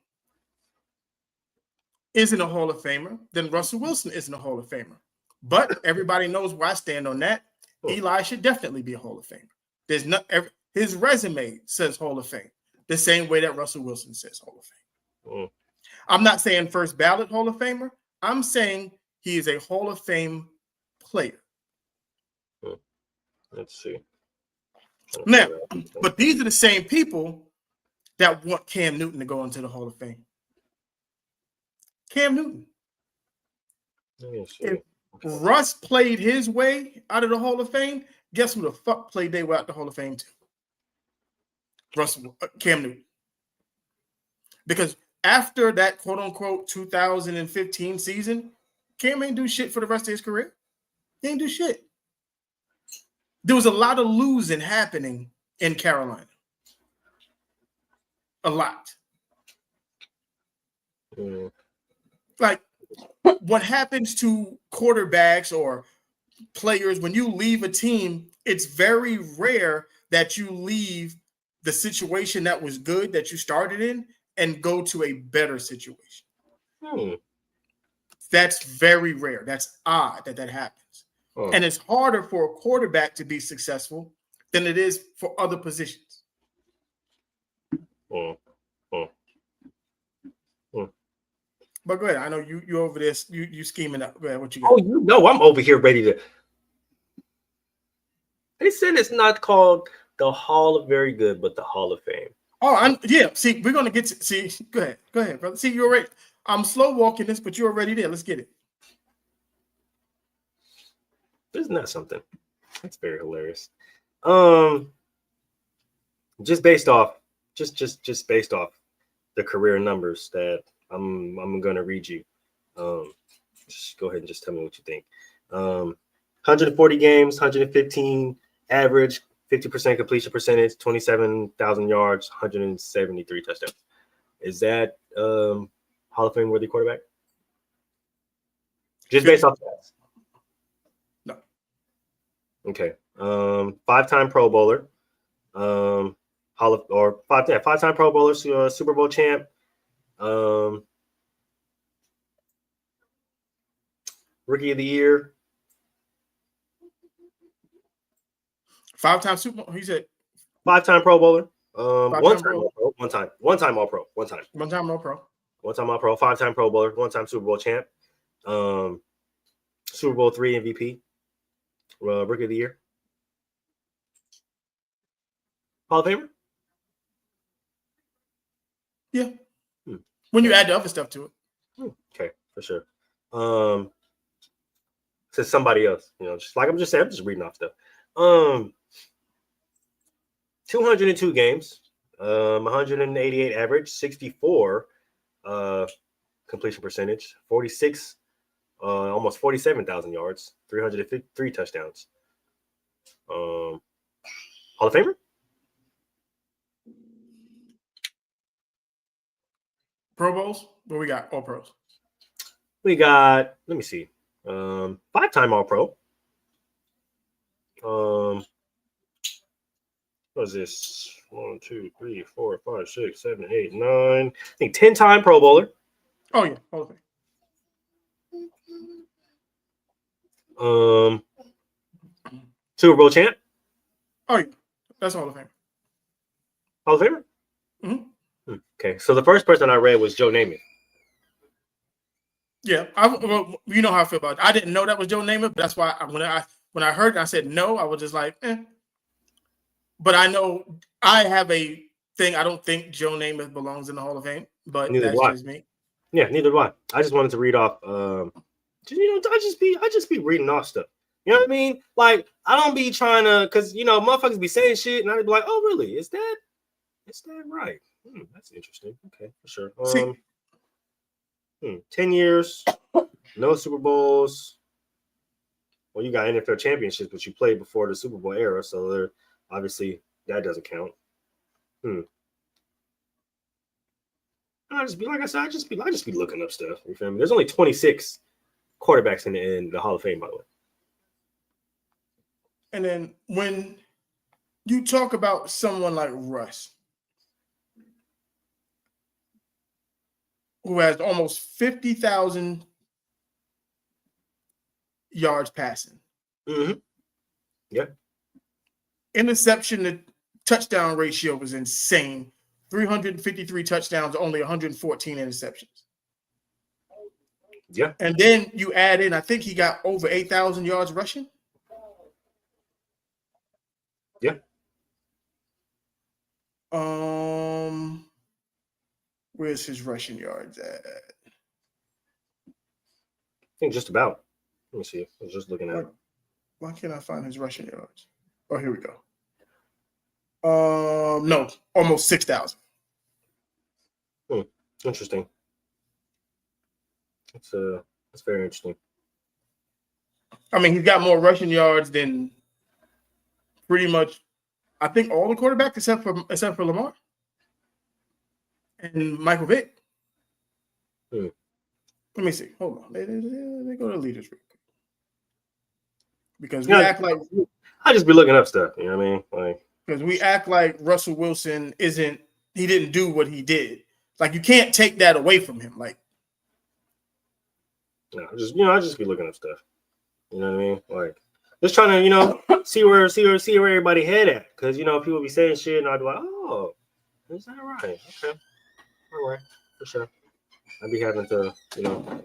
isn't a Hall of Famer, then Russell Wilson isn't a Hall of Famer. But everybody knows where I stand on that. Eli should definitely be a Hall of Famer. There's not his resume says Hall of Fame, the same way that Russell Wilson says Hall of Fame. I'm not saying first ballot Hall of Famer. I'm saying he is a Hall of Fame player. Let's see. Now, but these are the same people that want Cam Newton to go into the Hall of Fame. Cam Newton. If Russ played his way out of the Hall of Fame, guess who the fuck played their way out the Hall of Fame to? Cam Newton. Because after that quote-unquote 2015 season, Cam ain't do shit for the rest of his career. He ain't do shit. There was a lot of losing happening in Carolina. A lot. Like, what happens to quarterbacks or players when you leave a team, it's very rare that you leave the situation that was good that you started in and go to a better situation. That's very rare. That's odd that happens. And it's harder for a quarterback to be successful than it is for other positions. But go ahead. I know you over this. You scheming up. Go ahead. What you got? Oh, you know I'm over here ready to. They said it's not called the Hall of Very Good, but the Hall of Fame. Oh, yeah. See, we're gonna get to see. Go ahead, brother. See, you're right. I'm slow walking this, but you're already there. Let's get it. Isn't that something? That's very hilarious. Just based off the career numbers that I'm gonna read you. Just go ahead and just tell me what you think. 140 games, 115 average, 50% completion percentage, 27,000 yards, 173 touchdowns. Is that Hall of Fame worthy quarterback? Just based off that. No. Okay. 5-time Pro Bowler. Five-time Pro Bowler, Super Bowl champ. Rookie of the Year. 5-time Super Bowl. He said 5-time Pro Bowler. One time Pro. All-Pro. One-time All-Pro. One-time All-Pro. 5-time Pro Bowler. 1-time Super Bowl champ. Super Bowl III MVP. Rookie of the Year. Hall of Famer? Yeah. When you add the other stuff to it. Okay, for sure. To somebody else, just like I'm just saying, I'm just reading off stuff. 202 games, 188 average, 64 completion percentage, 46, almost 47,000 yards, 353 touchdowns. Hall of Famer? Pro Bowls? What we got? All pros. We got, let me see. 5-time All-Pro. What is this? 1, 2, 3, 4, 5, 6, 7, 8, 9. I think 10-time Pro Bowler. Oh yeah, Hall of Fame. Super Bowl champ. Oh yeah, that's Hall of Fame. Hall of Famer. Mm-hmm. Okay, so the first person I read was Joe Namath. Yeah, you know how I feel about it. I didn't know that was Joe Namath, but that's why when I heard it, I said no. I was just like, eh. But I know I have a thing. I don't think Joe Namath belongs in the Hall of Fame, but Neither that's do I. just me. Yeah, neither do I. I just wanted to read off. I just be reading off stuff. You know what I mean? Like I don't be trying to, cause motherfuckers be saying shit, and I'd be like, oh really? Is that right? That's interesting. Okay, for sure. 10 years, no Super Bowls. Well, you got NFL championships, but you played before the Super Bowl era, so they're obviously that doesn't count. I just be like I said, I just be looking up stuff. You feel me? There's only 26 quarterbacks in the Hall of Fame, by the way. And then when you talk about someone like Russ, who has almost 50,000 yards passing. Mm-hmm. Yeah. Interception to touchdown ratio was insane. 353 touchdowns, only 114 interceptions. Yeah. And then you add in, I think he got over 8,000 yards rushing. Yeah. Where's his rushing yards at? I think just about. Let me see. I was just looking at it. Why can't I find his rushing yards? Oh, here we go. No, almost 6,000. Interesting. That's very interesting. I mean, he's got more rushing yards than pretty much, I think, all the quarterbacks except for Lamar and Michael Vick. Let me see. Hold on. They go to leaders real quick. Because we act like I just be looking up stuff. You know what I mean? Like, because we act like Russell Wilson he didn't do what he did. Like, you can't take that away from him. Like, no, I just be looking up stuff. You know what I mean? Like, just trying to, see where everybody head at. Because, people be saying shit, and I'd be like, oh, is that right? Okay. All right. For sure. I'd be having to,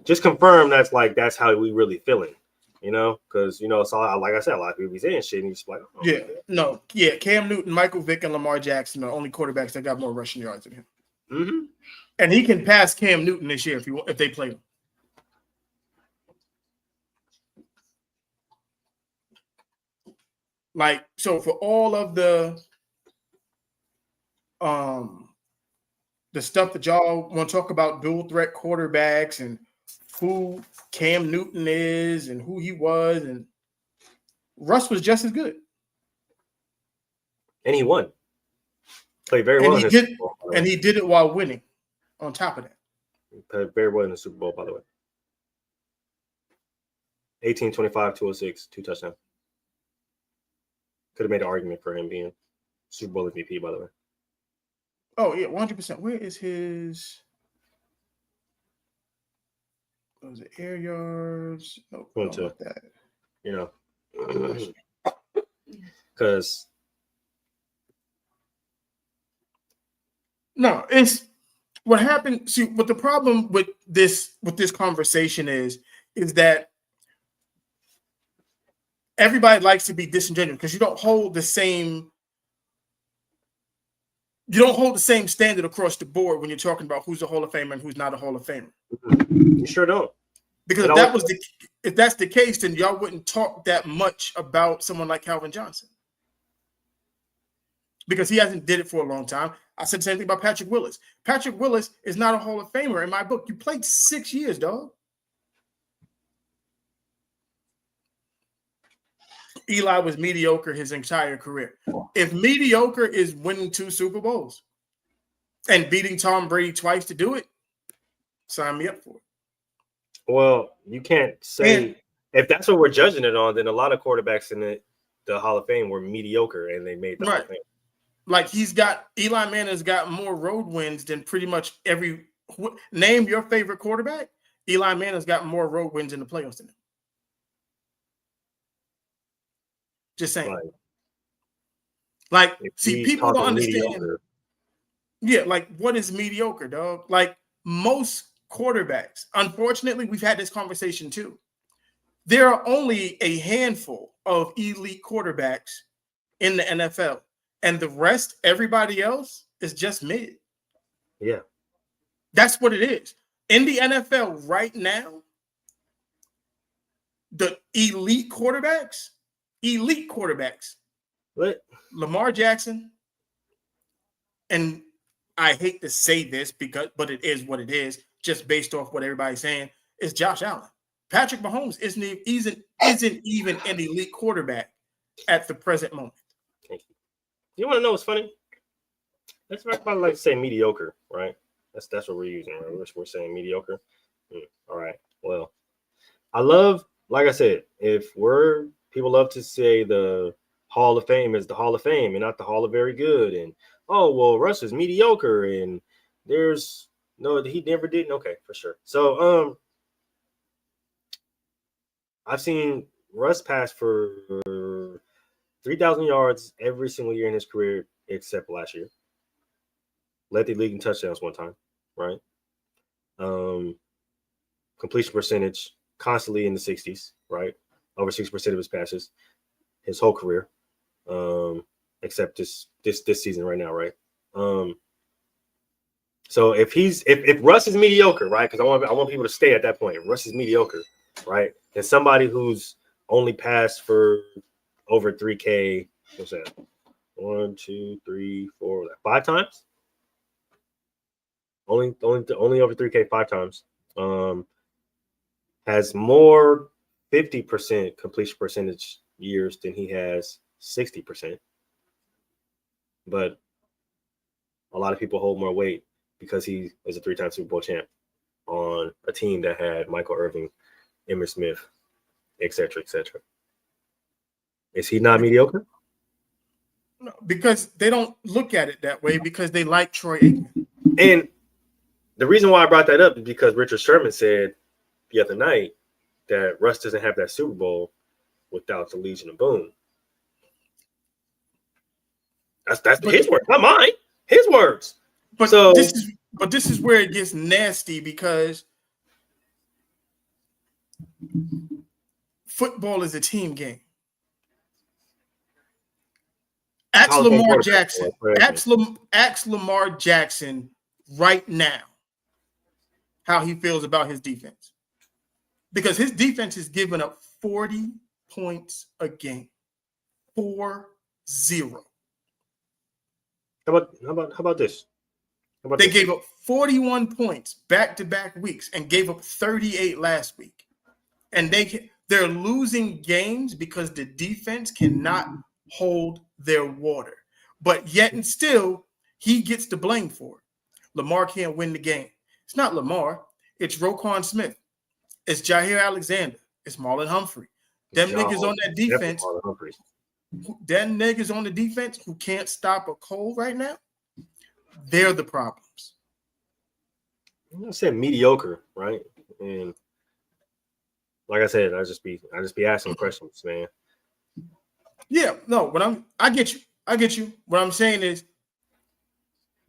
just confirm that's how we really feeling. Because, so like I said, a lot of people be saying shit, and you just like, oh, yeah. No. Yeah, Cam Newton, Michael Vick, and Lamar Jackson are the only quarterbacks that got more rushing yards than him. Mm-hmm. And he can pass Cam Newton this year if they play him. Like, so for all of the stuff that y'all want to talk about, dual threat quarterbacks and who Cam Newton is and who he was, and Russ was just as good. And he won. Played very well. He did it while winning. On top of that, he played very well in the Super Bowl, by the way. 18, 25, 206, 2 touchdowns. Could have made an argument for him being Super Bowl MVP, by the way. Oh, yeah, 100%. Where is his was it air yards? No, not that. Because no, it's what happened. See, what the problem with this conversation is that everybody likes to be disingenuous because you don't hold the same standard across the board when you're talking about who's a Hall of Famer and who's not a Hall of Famer. You sure don't. Because if that's the case, then y'all wouldn't talk that much about someone like Calvin Johnson. Because he hasn't did it for a long time. I said the same thing about Patrick Willis. Patrick Willis is not a Hall of Famer in my book. You played 6 years, dog. Eli was mediocre his entire career. If mediocre is winning 2 Super Bowls and beating Tom Brady twice to do it, sign me up for it. Well, you can't say if that's what we're judging it on, then a lot of quarterbacks in the Hall of Fame were mediocre and they made the Hall of Fame. Like Eli Manning's got more road wins than pretty much name your favorite quarterback. Eli Manning's got more road wins in the playoffs than him. Just saying. Like see, people don't understand. Mediocre. Yeah, like what is mediocre, dog? Like most quarterbacks, unfortunately, we've had this conversation too. There are only a handful of elite quarterbacks in the NFL, and the rest, everybody else, is just mid. Yeah. That's what it is. In the NFL right now, the elite quarterbacks, What? Lamar Jackson, and I hate to say this but it is what it is, just based off what everybody's saying, is Josh Allen. Patrick Mahomes isn't even an elite quarterback at the present moment. Thank you. You want to know what's funny? That's what I like to say mediocre, right? That's what we're using, right? We're saying mediocre. All right. Well, I love, like I said, people love to say the Hall of Fame is the Hall of Fame and not the Hall of Very Good. And Russ is mediocre and he never did. Okay, for sure. So I've seen Russ pass for 3,000 yards every single year in his career except last year. Led the league in touchdowns one time, right? Completion percentage constantly in the 60s, right? Over 60% of his passes his whole career, except this season right now, right? So if Russ is mediocre, right? Because I want people to stay at that point. If Russ is mediocre, right? And somebody who's only passed for over 3K, what's that? 1, 2, 3, 4, 5 times. Only over 3K 5 times. Has more 50% completion percentage years than he has 60%. But a lot of people hold more weight because he is a 3-time Super Bowl champ on a team that had Michael Irvin, Emmitt Smith, etc., etc. Is he not mediocre? No, because they don't look at it that way because they like Troy Aikman. And the reason why I brought that up is because Richard Sherman said the other night that Russ doesn't have that Super Bowl without the Legion of Boom. That's his words, not mine. His words. But this is where it gets nasty because football is a team game. Ask Lamar Jackson right now how he feels about his defense. Because his defense is giving up 40 points a game. 4-0. How about this? They gave up 41 points back-to-back weeks and gave up 38 last week. And they're losing games because the defense cannot hold their water. But yet and still, he gets the blame for it. Lamar can't win the game. It's not Lamar. It's Roquan Smith. It's Jair Alexander. It's Marlon Humphrey. Them niggas on that defense. Them niggas on the defense who can't stop a cold right now. They're the problems. I said mediocre, right? And like I said, I just be asking questions, man. Yeah, no, I get you. What I'm saying is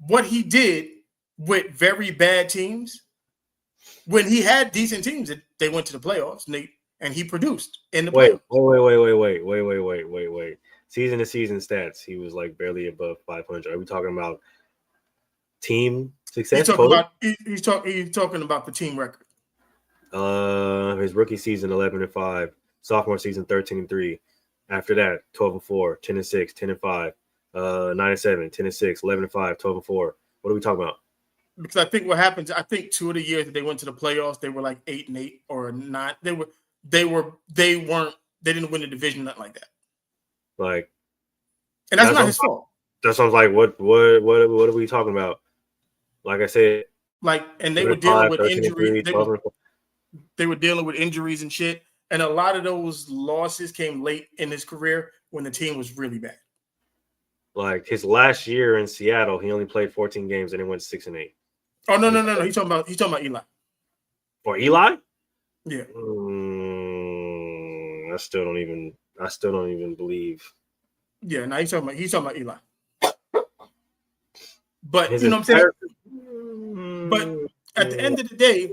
what he did with very bad teams, when he had decent teams, they went to the playoffs, and he produced in the playoffs. Wait. Season to season stats, he was like barely above 500. Are we talking about team success? He's talking about the team record. His rookie season 11-5, sophomore season 13-3. After that, 12-4, 10-6, 10-5, 9-7, 10-6, 11-5, 12-4. What are we talking about? Because I think what happens, I think 2 of the years that they went to the playoffs, they were like 8-8 or 9. They didn't win the division, nothing like that. Like, and that's not his fault. That sounds like what are we talking about? Like I said, and they were dealing with injuries. They were dealing with injuries and shit. And a lot of those losses came late in his career when the team was really bad. Like his last year in Seattle, he only played 14 games and it went 6-8. Oh no! He's talking about Eli. Or Eli? Yeah. I still don't even believe. Yeah, no, he's talking about Eli. But you know what I'm saying? But at the end of the day,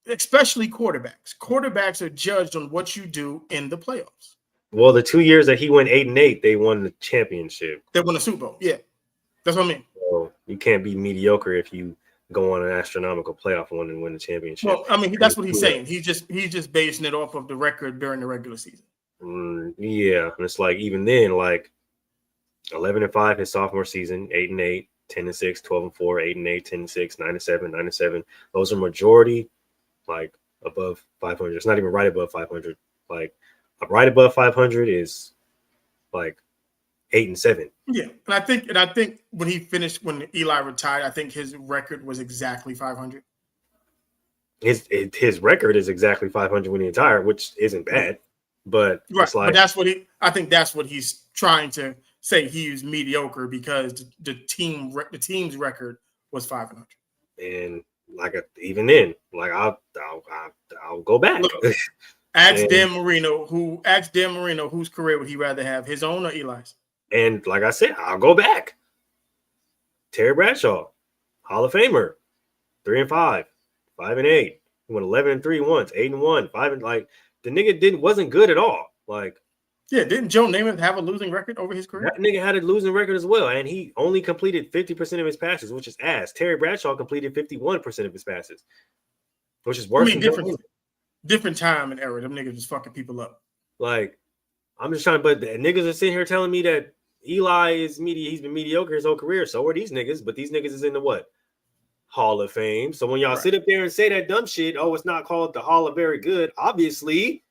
especially quarterbacks are judged on what you do in the playoffs. Well, the 2 years that he went 8-8, they won the championship. They won the Super Bowl. Yeah, that's what I mean. So you can't be mediocre if you go on an astronomical playoff run and win the championship. Well, I mean, that's what he's saying. He's just basing it off of the record during the regular season. Yeah, and it's like even then, like 11-5 his sophomore season, 8-8, 10-6, 12-4, 8-8, 10-6, 9-7, 9-7. Those are majority like above 500. It's not even right above 500. Like right above 500 is like 8-7. Yeah, and I think when Eli retired, I think his record was exactly 500. His record is exactly 500 when he retired, which isn't bad. But right, it's like, but I think that's what he's trying to say. He was mediocre because the team's record was 500. And like even then, like I'll go back. Look, ask Dan Marino whose career would he rather have, his own or Eli's? And like I said, I'll go back. Terry Bradshaw, Hall of Famer, 3-5, 5-8. He went 11-3 once, 8-1, 5 and like the nigga wasn't good at all. Like, yeah, didn't Joe Namath have a losing record over his career? That nigga had a losing record as well, and he only completed 50% of his passes, which is ass. Terry Bradshaw completed 51% of his passes, which is worse. I mean, different time and era. Them niggas was fucking people up. Like, I'm just trying, but the niggas are sitting here telling me that Eli is he's been mediocre his whole career. So are these niggas, but these niggas is in the what? Hall of Fame. So when y'all sit up there and say that dumb shit, oh, it's not called the Hall of Very Good, obviously.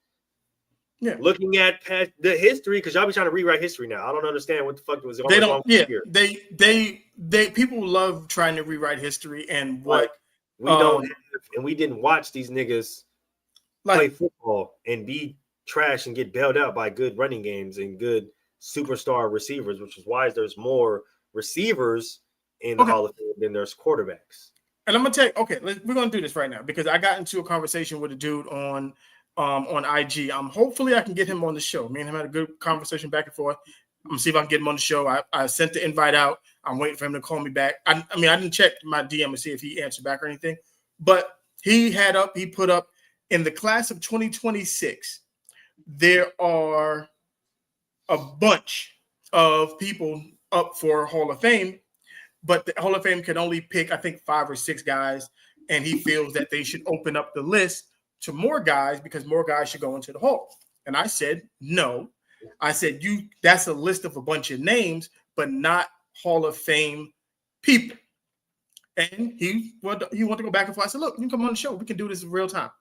Yeah. Looking at the history, because y'all be trying to rewrite history now. I don't understand what the fuck was going on. They people love trying to rewrite history and what we don't have, and we didn't watch these niggas play football and be trash and get bailed out by good running games and good superstar receivers, which is why there's more receivers in the Hall of Fame than there's quarterbacks. And I'm gonna tell you, we're gonna do this right now because I got into a conversation with a dude on IG. Hopefully I can get him on the show. Me and him had a good conversation back and forth. I'm gonna see if I can get him on the show. I sent the invite out. I'm waiting for him to call me back. I didn't check my DM to see if he answered back or anything, but he put up in the class of 2026. There are a bunch of people up for Hall of Fame, but the Hall of Fame can only pick, I think, 5 or 6 guys, and he feels that they should open up the list to more guys because more guys should go into the Hall. And I said, no. I said, that's a list of a bunch of names, but not Hall of Fame people. And he wanted to go back and forth. I said, look, you can come on the show. We can do this in real time.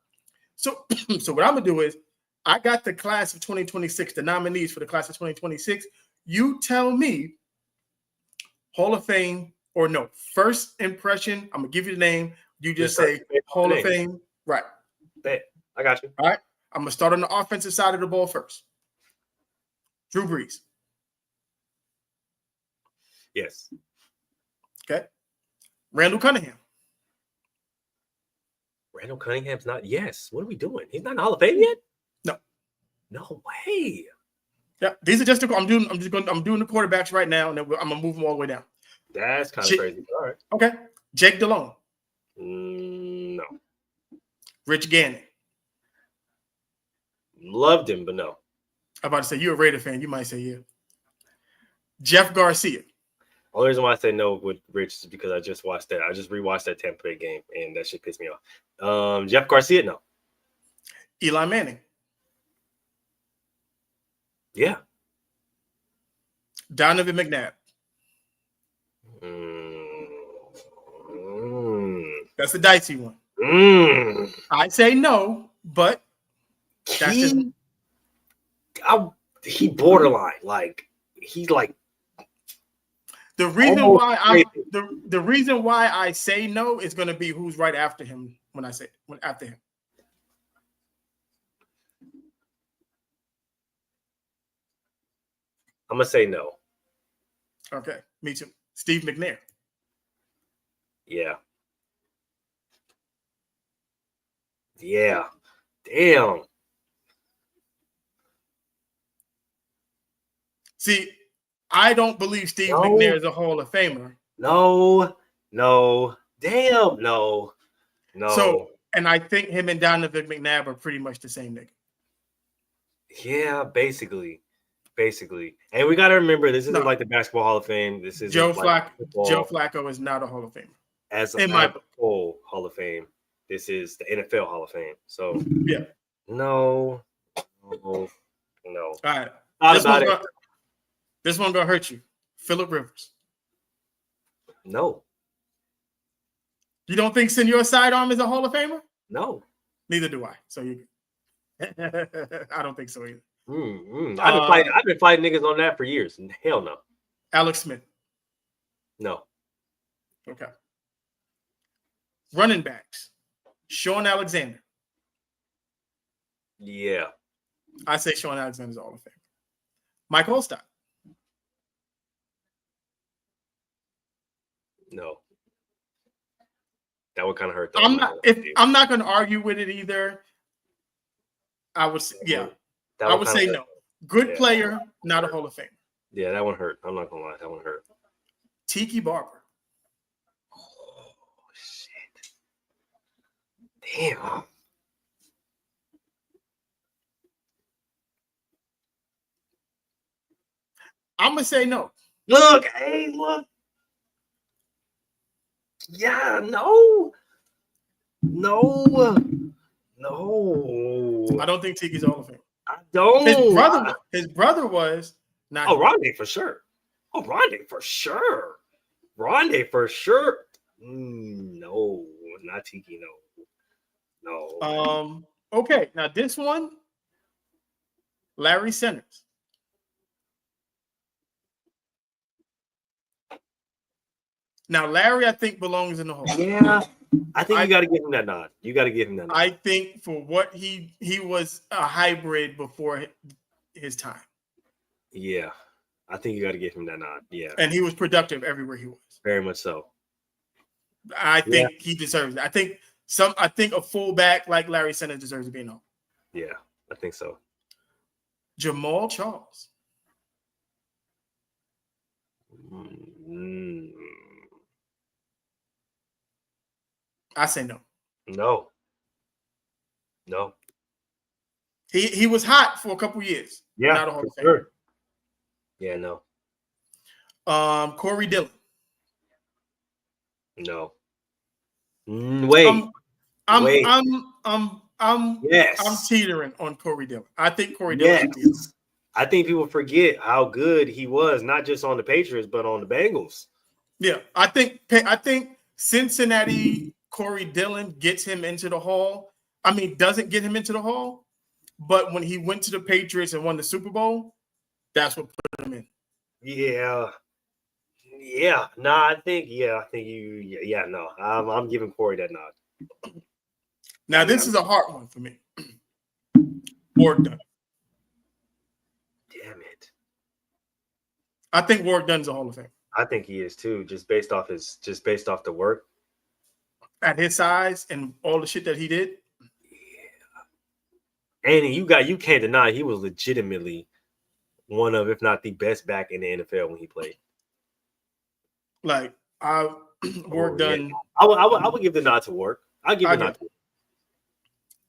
So what I'm going to do is I got the class of 2026, the nominees for the class of 2026. You tell me Hall of Fame or no. First impression, I'm going to give you the name. You just say Hall of Fame. Right. Bet. I got you. All right. I'm going to start on the offensive side of the ball first. Drew Brees. Yes. Okay. Randall Cunningham. Randall Cunningham's not. Yes. What are we doing? He's not in the Hall of Fame yet? No. No way. Yeah. These are just I'm doing the quarterbacks right now, and then I'm gonna move them all the way down. That's kind of crazy. All right. Okay. Jake Delhomme. No. Rich Gannon. Loved him, but no. I'm about to say you're a Raider fan. You might say yeah. Jeff Garcia. Only reason why I say no with Rich is because I just watched that. I just rewatched that Tampa Bay game, and that shit pissed me off. Jeff Garcia, no. Eli Manning. Yeah. Donovan McNabb. That's the dicey one. I say no, but that's he borderline. Like he's like the reason why the reason why I say no is going to be who's right after him when I say after him. I'm gonna say no. Okay, me too. Steve McNair. Yeah. Yeah. Damn. See, I don't believe Steve McNair is a Hall of Famer. No. Damn, no. So, and I think him and Donovan McNabb are pretty much the same nigga. Yeah, basically. And we got to remember, this isn't like the Basketball Hall of Fame. This is Joe like Flacco is not a Hall of Famer. As in my my book. whole Hall of Fame. This is the NFL Hall of Fame. So yeah. No. All right. Not This one gonna hurt you. Phillip Rivers. No. You don't think Senor Sidearm is a Hall of Famer? No. Neither do I. So you I don't think so either. I've been fighting niggas on that for years. Hell no. Alex Smith. No. Okay. Running backs. Sean Alexander. Yeah. I say Sean Alexander's Hall of Fame. Mike Holstock. No. That would kind of hurt. I'm not going to argue with it either. I would say, I would say no. Good player, not a Hall of Fame. Yeah, that one hurt. I'm not gonna lie, that one hurt. Tiki Barber. Oh shit! Damn. I'm gonna say no. Look. Yeah, no. I don't think Tiki's Hall of Fame. I don't. His brother was not. Rondé for sure. Rondé for sure. No, not Tiki. No. Okay. Now this one, Larry Centers. Now Larry, I think belongs in the Hall. Yeah. I think you got to give him that nod. I think for what he was a hybrid before his time. Yeah, I think you got to give him that nod. Yeah, and he was productive everywhere he was. Very much so. I think he deserves it. I think a fullback like Larry Centers deserves to be in. Yeah, I think so. Jamal Charles. I say no. No. He was hot for a couple years. Yeah, not a Hall of Fame. Sure. Yeah, no. Corey Dillon. No. Wait. I'm teetering on Corey Dillon. I think Corey Dillon. Yes. I think people forget how good he was, not just on the Patriots, but on the Bengals. Yeah, I think Cincinnati Corey Dillon gets him into the Hall. I mean, doesn't get him into the Hall, but when he went to the Patriots and won the Super Bowl, that's what put him in. Yeah. No, I think you. Yeah, no. I'm giving Corey that nod. Now this is a hard one for me. Warrick Dunn. Damn it. I think Warrick Dunn's a Hall of Fame. I think he is too, just based off the work. At his size and all the shit that he did. Yeah. And you can't deny he was legitimately one of, if not the best back in the NFL when he played. Like Warrick Dunn. I would give the nod to Warrick. I'll give the nod to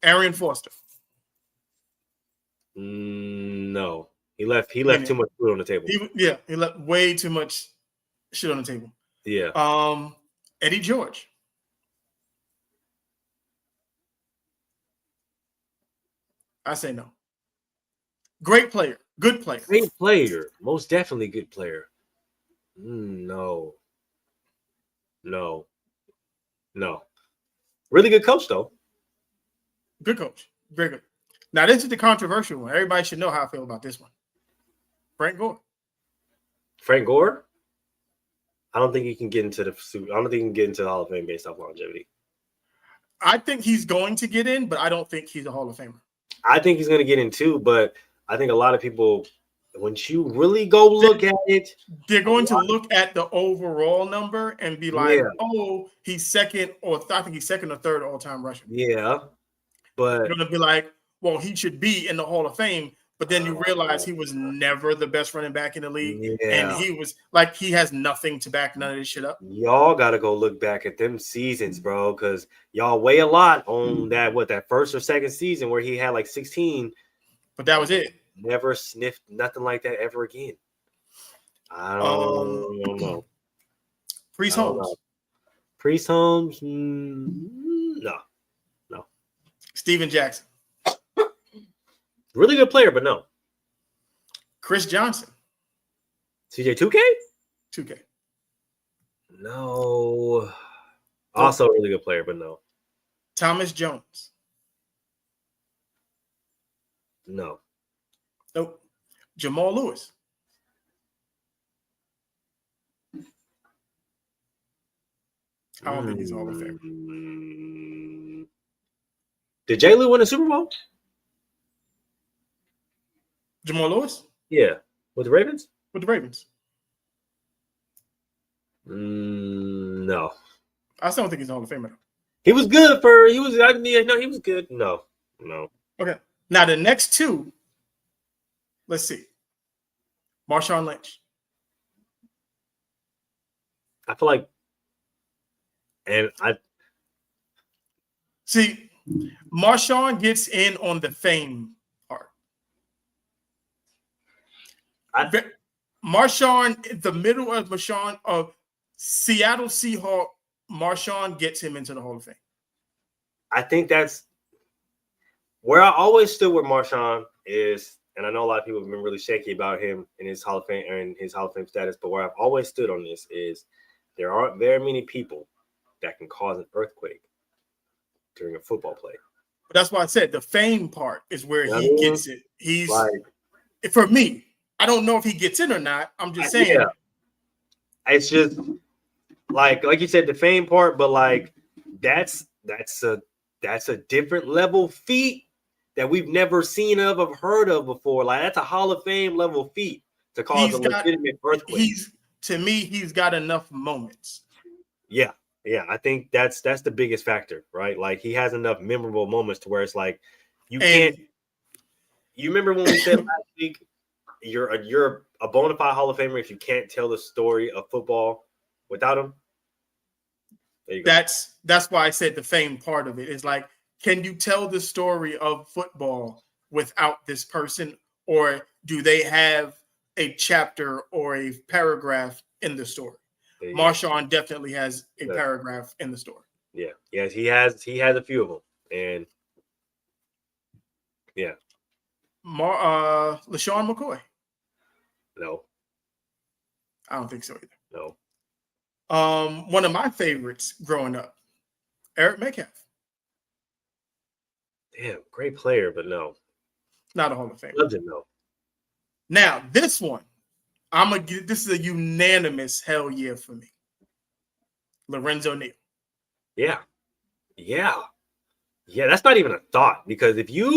Arian Foster. No. He left too much food on the table. He left way too much shit on the table. Yeah. Eddie George. I say no. Great player. Good player. Great player. Most definitely good player. No. Really good coach, though. Good coach. Very good. Now, this is the controversial one. Everybody should know how I feel about this one. Frank Gore. Frank Gore? I don't think he can get into the Hall of Fame based off longevity. I think he's going to get in, but I don't think he's a Hall of Famer. I think he's going to get in too, but I think a lot of people, when you really go look at it, they're going to look at the overall number and be like, "Oh, he's second, or I think he's second or third all-time rusher." Yeah, but they're going to be like, "Well, he should be in the Hall of Fame." But then you realize he was never the best running back in the league, and he was like, he has nothing to back none of this shit up. Y'all got to go look back at them seasons, bro, because y'all weigh a lot on that first or second season where he had like 16. But that was it. Never sniffed nothing like that ever again. I don't know. Priest Holmes. Priest Holmes? No. Steven Jackson. Really good player, but no. Chris Johnson. CJ 2K? 2K. No. Also a really good player, but no. Thomas Jones. No. Nope. Jamal Lewis. I don't think he's Hall of Famer. Did J. Lou win a Super Bowl? Jamal Lewis? Yeah. With the Ravens? With the Ravens. No. I still don't think he's a Hall of Famer. He was good he was good. No. Okay. Now the next two, let's see. Marshawn Lynch. I feel like, and I see, Marshawn gets in on the fame part. Marshawn, the middle of Marshawn of Seattle Seahawks, Marshawn gets him into the Hall of Fame. I think that's where I always stood with Marshawn is, and I know a lot of people have been really shaky about him in his Hall of Fame and his Hall of Fame status, but where I've always stood on this is there aren't very many people that can cause an earthquake during a football play. But that's why I said the fame part is where he gets it. He's for me. I don't know if he gets in or not. I'm just saying. Yeah. It's just like you said, the fame part, but like that's a different level feat that we've never seen of or heard of before. Like that's a Hall of Fame level feat to cause a legitimate earthquake. To me, he's got enough moments. Yeah. I think that's the biggest factor, right? Like he has enough memorable moments to where it's like you can't. You remember when we said last week, you're a bona fide Hall of Famer if you can't tell the story of football without him. There you go. That's why I said the fame part of it is like, can you tell the story of football without this person, or do they have a chapter or a paragraph in the story? Marshawn definitely has a paragraph in the story. Yeah. Yes, he has a few of them. And yeah. LaShawn McCoy. No. I don't think so either. No. One of my favorites growing up, Eric Metcalf. Damn, great player, but no. Not a Hall of Famer. Legend, no. Now, this one, this is a unanimous hell yeah for me. Lorenzo Neal. Yeah. That's not even a thought, because if you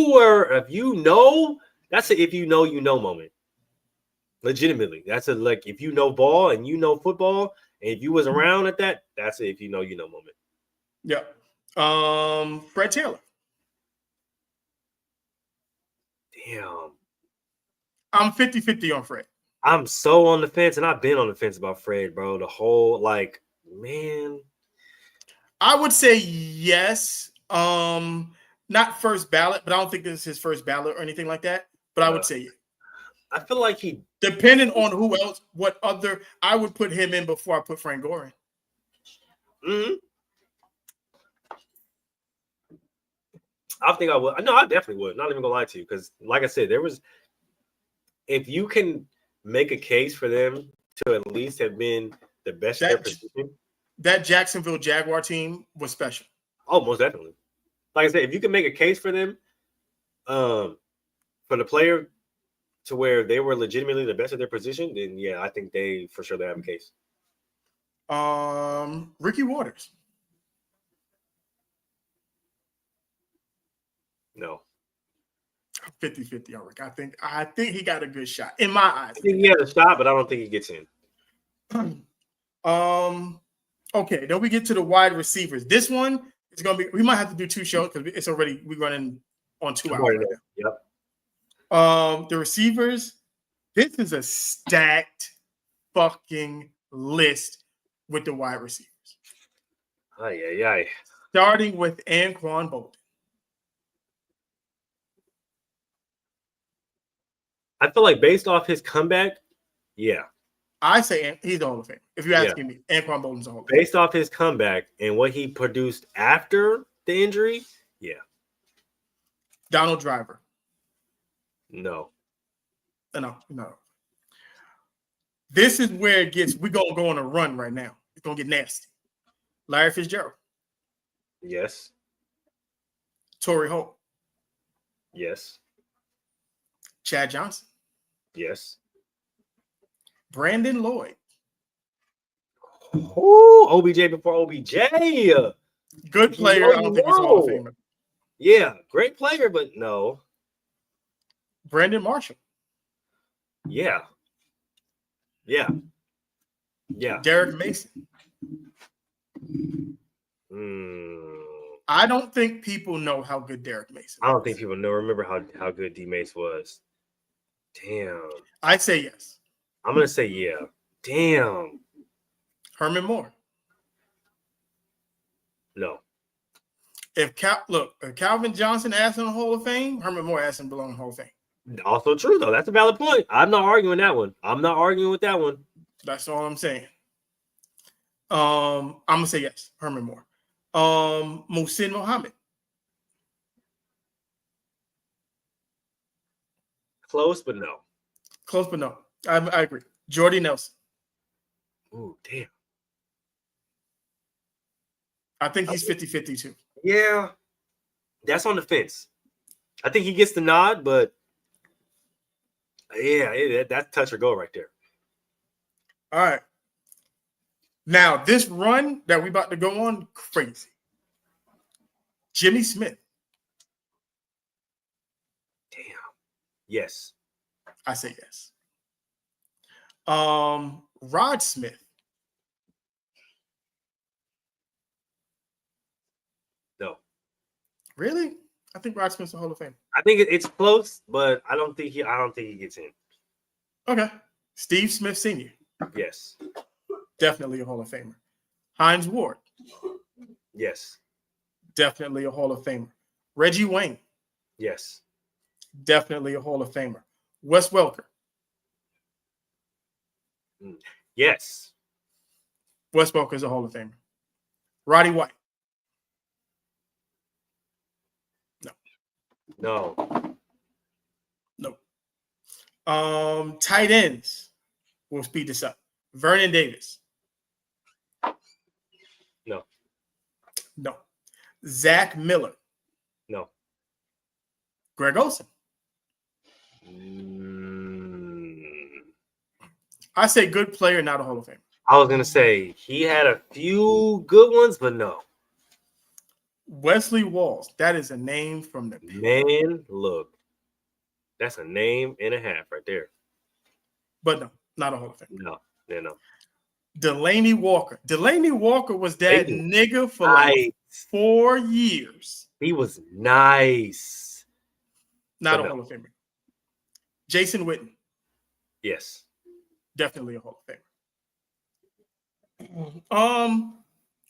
know moment. Legitimately. That's if you know ball and you know football, and if you was around at that, that's it. If you know moment. Yeah. Fred Taylor. Damn. I'm 50-50 on Fred. I'm so on the fence, and I've been on the fence about Fred, bro. The whole man. I would say yes. Not first ballot, but I don't think this is his first ballot or anything like that. But I would say yes. I feel like he, depending on who else, what other, I would put him in before I put Frank Gore in. Mm-hmm. I think I would. No, I definitely would. Not even gonna lie to you, because like I said, if you can make a case for them to at least have been the best at their position. That Jacksonville Jaguar team was special. Oh, most definitely. Like I said, if you can make a case for them, for the player to where they were legitimately the best at their position, then yeah, I think they have a case. Ricky Waters. No. 50-50 on Rick. I think he got a good shot in my eyes. I think he has a shot, but I don't think he gets in. Okay, then we get to the wide receivers. This one is gonna be, we might have to do two shows because we're running on 2 hours right now. Yep. The receivers, this is a stacked fucking list with the wide receivers. Aye. Starting with Anquan Bolden. I feel like based off his comeback, yeah. I say he's the Hall of Fame. If you're asking me, Anquan Bolden's the Hall of Fame. Based off his comeback and what he produced after the injury, yeah. Donald Driver. No. No. This is where it gets. We're gonna go on a run right now. It's gonna get nasty. Larry Fitzgerald. Yes. Torrey Holt. Yes. Chad Johnson. Yes. Brandon Lloyd. Oh, OBJ before OBJ. Good player. I don't think he's a Hall of Famer. Yeah, great player, but no. Brandon Marshall. Yeah. Derek Mason. I don't think people know how good Derek Mason I don't think people remember how good D Mace was. Damn. I say yes. I'm gonna say yeah. Damn. Herman Moore. No. If Calvin Johnson asked in the Hall of Fame, Herman Moore asked him to belong in the Hall of Fame. Also true though. That's a valid point. I'm not arguing that one. I'm not arguing with that one. That's all I'm saying. I'm gonna say yes, Herman Moore. Muhsin Muhammad. Close, but no. Close, but no. I agree. Jordy Nelson. Ooh, damn. I think he's 50-50 too. Yeah. That's on the fence. I think he gets the nod, but yeah, that's touch or go right there. All right. Now, this run that we about to go on, crazy. Jimmy Smith. Damn. Yes. I say yes. Rod Smith. No. Really? I think Rod Smith's a Hall of Fame. I think it's close, but I don't think he gets in. Okay. Steve Smith Sr. Yes. Definitely a Hall of Famer. Hines Ward. Yes. Definitely a Hall of Famer. Reggie Wayne. Yes. Definitely a Hall of Famer. Wes Welker. Yes. Wes Welker is a Hall of Famer. Roddy White. No. Tight ends. We'll speed this up. Vernon Davis. No. Zach Miller. No. Greg Olsen. I say good player, not a Hall of Famer. I was gonna say he had a few good ones, but no. Wesley Walls. That is a name from the man. Look, that's a name and a half right there. But no, not a Hall of Famer. No. Delaney Walker. Delaney Walker was that nigga for like 4 years. He was nice. Not a Hall of Famer. Jason Witten. Yes. Definitely a Hall of Famer.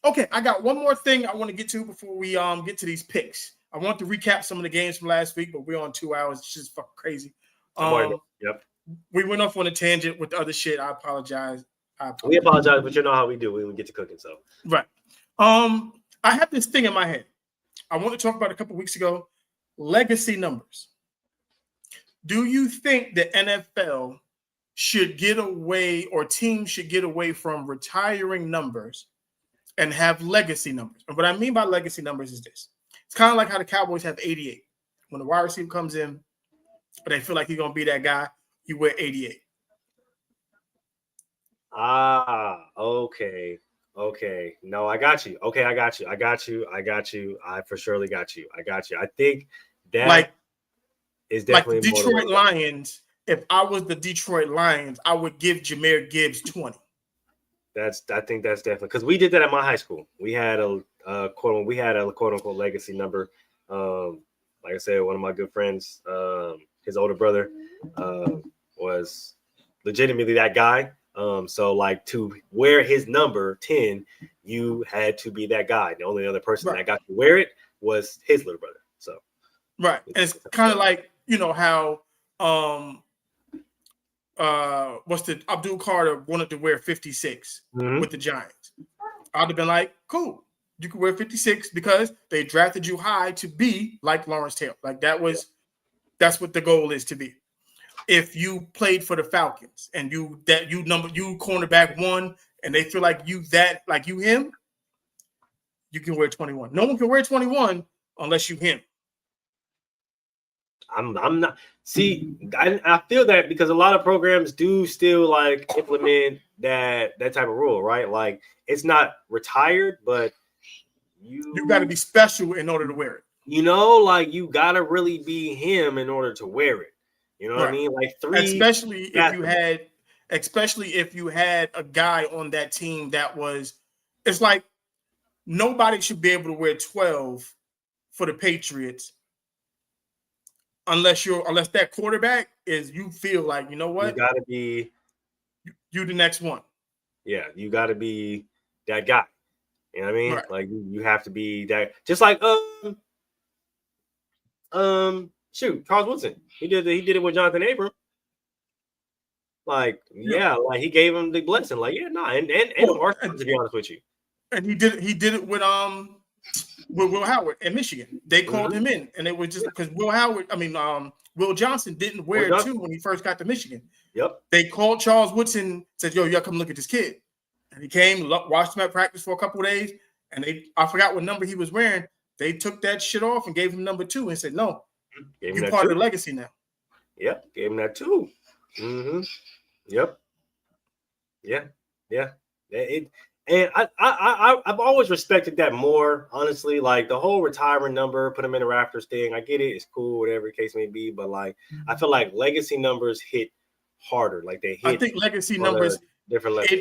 Okay, I got one more thing I want to get to before we get to these picks. I want to recap some of the games from last week, but we're on 2 hours. It's just fucking crazy. Yep. We went off on a tangent with the other shit. I apologize. We apologize, but you know how we do. We get to cooking, so right. I have this thing in my head. I want to talk about a couple weeks ago. Legacy numbers. Do you think the NFL should get away, or teams should get away from retiring numbers and have legacy numbers? And what I mean by legacy numbers is this. It's kind of like how the Cowboys have 88. When the wide receiver comes in, but they feel like he's going to be that guy, you wear 88. Okay. No, I got you. Okay, I got you. I for surely got you. I got you. I think that is definitely like the Detroit Lions. If I was the Detroit Lions, I would give Jahmyr Gibbs 20. I think that's definitely, because we did that at my high school. We had a quote unquote legacy number. Like I said, one of my good friends, his older brother, was legitimately that guy. So like to wear his number 10, you had to be that guy. The only other person that got to wear it was his little brother. So right, and it's kind of like, you know, how what's the Abdul Carter wanted to wear 56 Mhm. with the Giants. I'd have been like, cool, you can wear 56 because they drafted you high to be like Lawrence Taylor. Like that's what the goal is to be. If you played for the Falcons and you cornerback 1 and they feel like you him, you can wear 21. No one can wear 21 unless you him. I'm not. See, I feel that because a lot of programs do still like implement that type of rule, right? Like it's not retired, but you got to be special in order to wear it. You know, like you got to really be him in order to wear it. You know what I mean? Like especially if you had a guy on that team that was, it's like nobody should be able to wear 12 for the Patriots unless that quarterback is, you feel like, you know what? You got to be you the next one. Yeah, you got to be that guy. You know what I mean? Right. Like you have to be that. Just like Charles Woodson. He did it with Jonathan Abram. Like, like he gave him the blessing. Like, and to be honest with you. And he did it with Will Howard in Michigan. They called him in, and it was just because Will Johnson didn't wear 2 when he first got to Michigan. Yep. They called Charles Woodson, said, "Yo, you gotta come look at this kid." And he came, watched him at practice for a couple of days, and I forgot what number he was wearing. They took that shit off and gave him number 2 and said, "No, you're part of the legacy now." Yep, gave him that 2. Yep. Yeah. And I've always respected that more, honestly. Like the whole retirement number, put him in the rafters thing. I get it; it's cool, whatever the case may be. But like, I feel like legacy numbers hit harder. Like they hit. I think legacy numbers different level.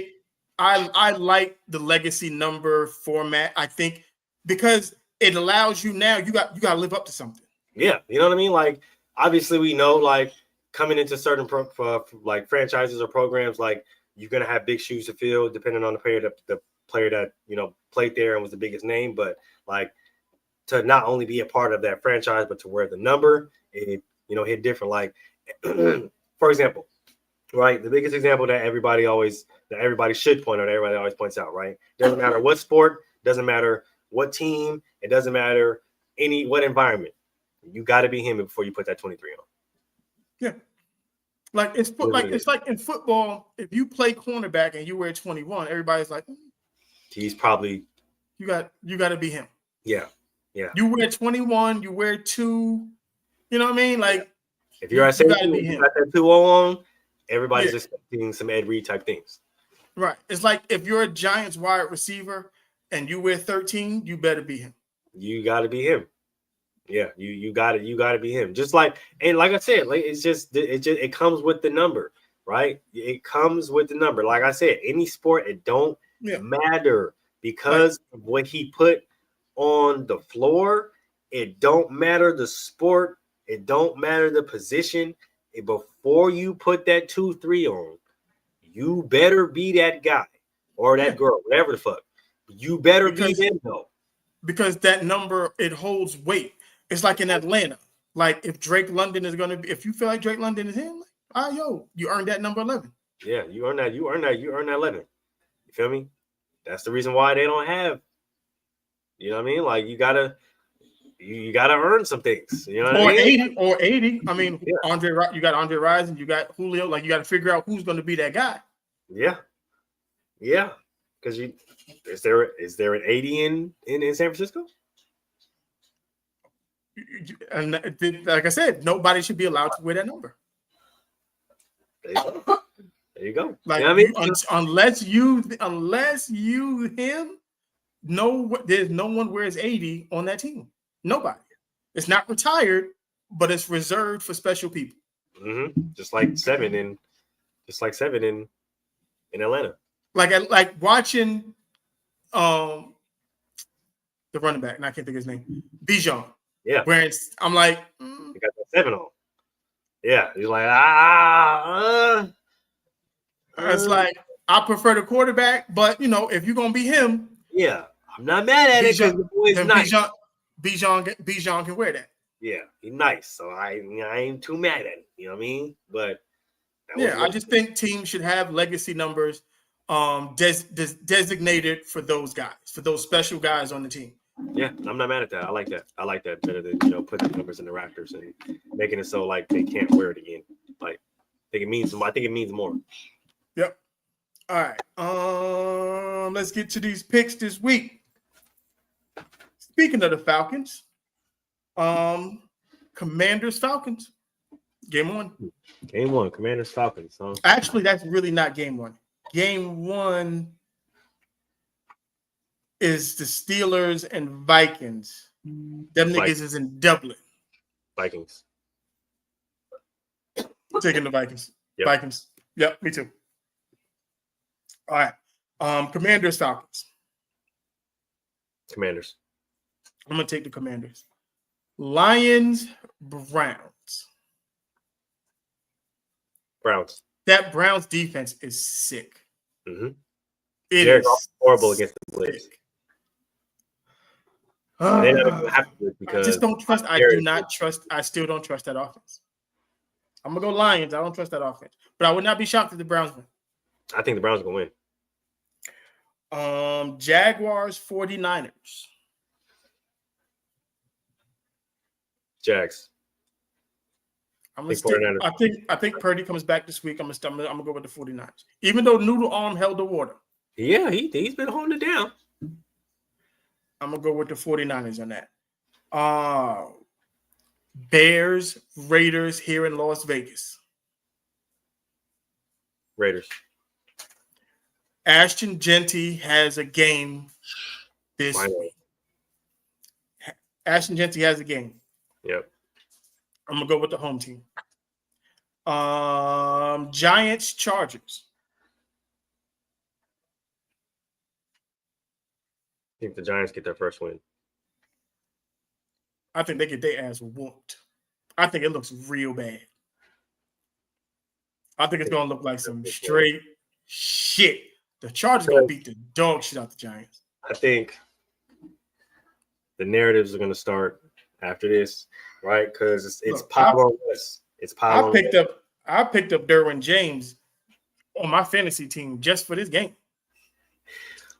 I like the legacy number format. I think because it allows you now. You got to live up to something. Yeah, you know what I mean. Like obviously, we know like coming into certain like franchises or programs, like you're gonna have big shoes to fill, depending on the player that played there and was the biggest name. But like to not only be a part of that franchise, but to wear the number, it hit different. Like for example, right, the biggest example that everybody should point out, everybody always points out, right? Doesn't matter what sport, doesn't matter what team, it doesn't matter what environment. You got to be him before you put that 23 on. Yeah. Like it's like in football, if you play cornerback and you wear 21, everybody's like, he's probably you got to be him. Yeah. You wear 21, you wear 2, you know what I mean? Like if you're at you got that 2 on, everybody's expecting some Ed Reed type things. Right. It's like if you're a Giants wide receiver and you wear 13, you better be him. You got to be him. Yeah, you got to be him. Just like, and like I said, like it comes with the number, right? It comes with the number. Like I said, any sport, it don't matter because of what he put on the floor. It don't matter the sport. It don't matter the position. Before you put that 2-3 on, you better be that guy or that girl, whatever the fuck. You better be them though. Because that number, it holds weight. It's like in Atlanta. Like if Drake London is going to be, if you feel like Drake London is him, like, you earned that number 11. Yeah, you earn that. You earn that 11. You feel me? That's the reason why they don't have. You know what I mean? Like you gotta earn some things. You know what I mean? 80. I mean, you got Andre Rison, you got Julio. Like you got to figure out who's going to be that guy. Yeah. Because is there an 80 in San Francisco? And like I said, nobody should be allowed to wear that number. There you go. Like you know what I mean? unless you him, there's no one wears 80 on that team. Nobody. It's not retired, but it's reserved for special people. Just like 7 in Atlanta. Like watching the running back, and I can't think of his name, Bijan. Yeah. Where I'm like, you got that 7 on. Yeah. He's like, It's like, I prefer the quarterback, but if you're gonna be him, I'm not mad at it because the boy's nice. Bijan can wear that. Yeah, he's nice. So I ain't too mad at it. You know what I mean? But Yeah, I just think teams should have legacy numbers designated for those guys, for those special guys on the team. Yeah, I'm not mad at that. I like that. I like that better than putting the numbers in the rafters and making it so like they can't wear it again. Like I think it means more. Yep. All right. Let's get to these picks this week. Speaking of the Falcons, Commanders Falcons, game one. Game one, Commanders Falcons. Huh? Actually, that's really not game one. Game one is the Steelers and Vikings. Them niggas is in Dublin. Vikings. Taking the Vikings. Yep. Vikings. Yep, me too. All right. Commanders Falcons. Commanders. I'm gonna take the Commanders. Lions Browns. Browns. That Browns defense is sick. Mm-hmm. It They're is horrible against the Blitz. I because just don't trust. I do not trust. I still don't trust that offense. I'm gonna go Lions. I don't trust that offense, but I would not be shocked if the Browns win. I think the Browns are gonna win. Jaguars 49ers. Jags. I'm gonna stick, I think Purdy comes back this week. I'm gonna go with the 49ers. Even though Noodle Arm held the water. Yeah, he's been holding it down. I'm gonna go with the 49ers on that. Bears, Raiders here in Las Vegas. Raiders. Ashton Genty has a game this week. Ashton Genty has a game. Yep. I'm gonna go with the home team. Giants, Chargers. I think the Giants get their first win. I think they get their ass whooped. I think it looks real bad. I think it's gonna look like some straight shit. The Chargers gonna beat the dog shit out the Giants. I think the narratives are gonna start after this, right? Because it's pile on us. It's pile on us. I picked up Derwin James on my fantasy team just for this game.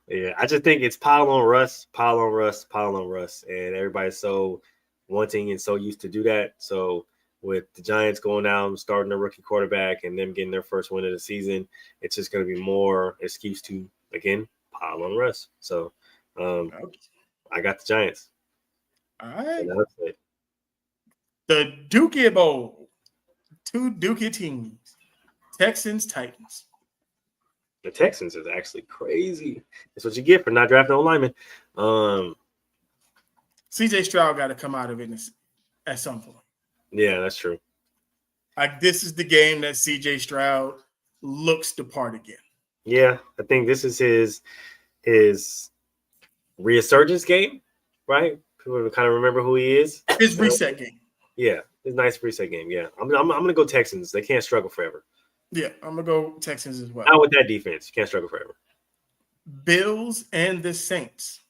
Yeah, I just think it's pile on Russ, pile on Russ, pile on Russ, and everybody's so wanting and so used to do that. So with the Giants going out and starting a rookie quarterback and them getting their first win of the season, it's just going to be more excuse to, again, pile on Russ. So I got the Giants. All right. The Dookie Bowl. 2 Dookie teams. Texans, Titans. The Texans is actually crazy. That's what you get for not drafting no lineman. CJ Stroud got to come out of it at some point. Yeah, that's true. Like, this is the game that CJ Stroud looks the part again. Yeah, I think this is his resurgence game, right? People kind of remember who he is. His reset game. Yeah, his nice reset game. Yeah, I'm gonna go Texans. They can't struggle forever. Yeah, I'm gonna go Texans as well. Not with that defense, you can't struggle forever. Bills and the Saints.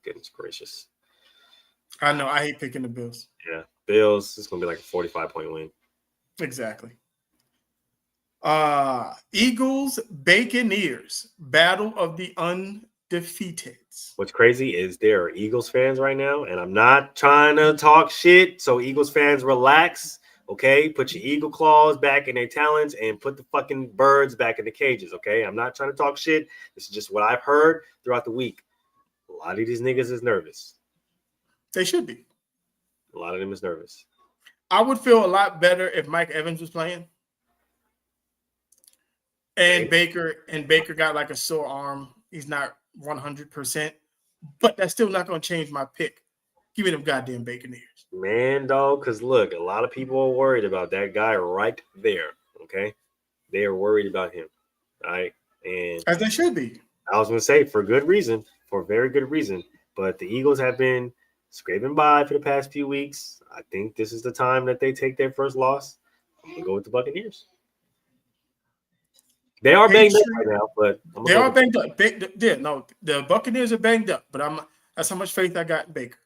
Goodness gracious. I know. I hate picking the Bills. Yeah, Bills. It's gonna be like a 45-point win. Exactly. Eagles, Buccaneers, battle of the undefeated. What's crazy is there are Eagles fans right now, and I'm not trying to talk shit. So Eagles fans, relax. Okay, put your eagle claws back in their talons and put the fucking birds back in the cages. Okay, I'm not trying to talk shit. This is just what I've heard throughout the week. A lot of these niggas is nervous. They should be. A lot of them is nervous. I would feel a lot better if Mike Evans was playing, and Baker got like a sore arm. He's not 100%, but that's still not going to change my pick. Give me them goddamn Buccaneers. Man, dog, because look, a lot of people are worried about that guy right there, okay? They are worried about him, right? And as they should be. I was going to say, for good reason, for very good reason, but the Eagles have been scraping by for the past few weeks. I think this is the time that they take their first loss. I'm going to go with the Buccaneers. They are banged up right now, but they are banged up. The Buccaneers are banged up, but that's how much faith I got in Baker.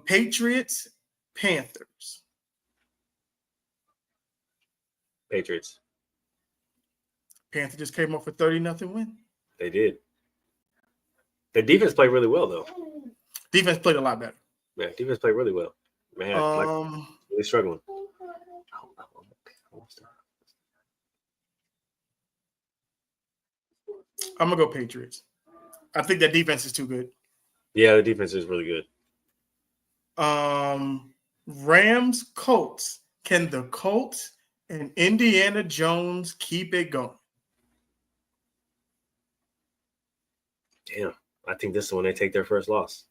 Patriots, Panthers. Patriots. Panthers just came off a 30-0 win. They did. Their defense played really well, though. Defense played a lot better. Yeah, defense played really well. Man, really struggling. I'm gonna go Patriots. I think that defense is too good. Yeah, the defense is really good. Rams, Colts. Can the Colts and Indiana Jones keep it going? Damn, I think this is when they take their first loss.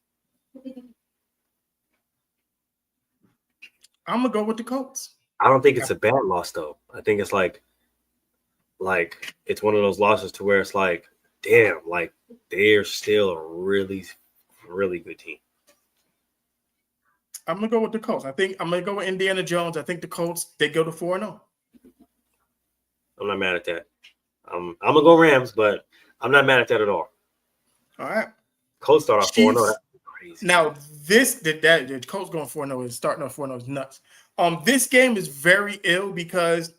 I'm gonna go with the Colts. I don't think it's a bad loss though. I think it's like it's one of those losses to where it's like, damn, like they're still a really, really good team. I'm gonna go with the Colts. I think I'm gonna go with Indiana Jones. I think the Colts, they go to 4-0. I'm not mad at that. I'm gonna go Rams, but I'm not mad at that at all. All right. Colts start off 4-0. That's crazy. Now the Colts going 4-0 is starting off 4-0 is nuts. This game is very ill because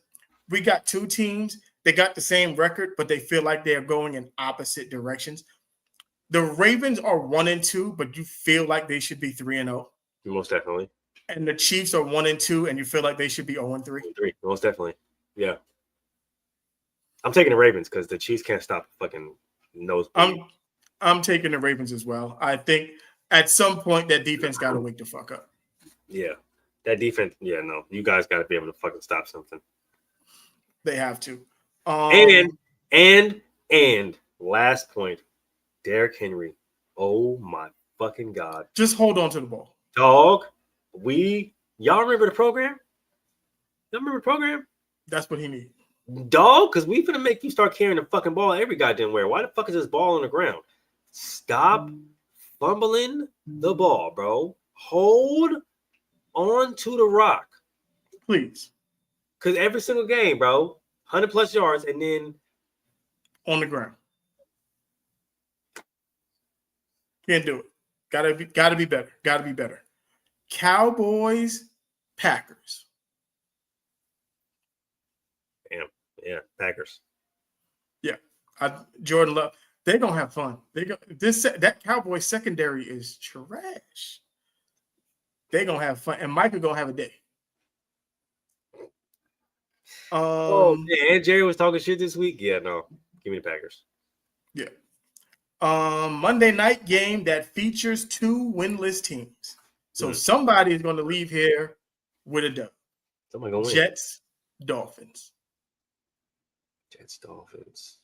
we got two teams. They got the same record, but they feel like they are going in opposite directions. The Ravens are 1-2, but you feel like they should be 3-0. Most definitely. And the Chiefs are 1-2, and you feel like they should be 0-3. 3, most definitely. Yeah. I'm taking the Ravens because the Chiefs can't stop fucking nose. I'm taking the Ravens as well. I think at some point that defense got to wake the fuck up. Yeah. That defense, yeah, no. You guys got to be able to fucking stop something. They have to. And last point, Derrick Henry. Oh my fucking God. Just hold on to the ball. Dog, y'all remember the program? Y'all remember the program? That's what he needs. Dog, because we finna make you start carrying the fucking ball every goddamn where. Why the fuck is this ball on the ground? Stop fumbling the ball, bro. Hold on to the rock. Please. Because every single game, bro, 100 plus yards and then on the ground. Can't do it. Gotta be better. Gotta be better. Cowboys, Packers. Damn. Yeah, Packers. Yeah. Jordan Love. They're gonna have fun. That Cowboys secondary is trash. They're gonna have fun. And Micah gonna have a day. And Jerry was talking shit this week. Yeah, no. Give me the Packers. Yeah. Monday night game that features two winless teams. So somebody is going to leave here with a dub. Somebody gonna win. Jets, Dolphins. Jets, Dolphins.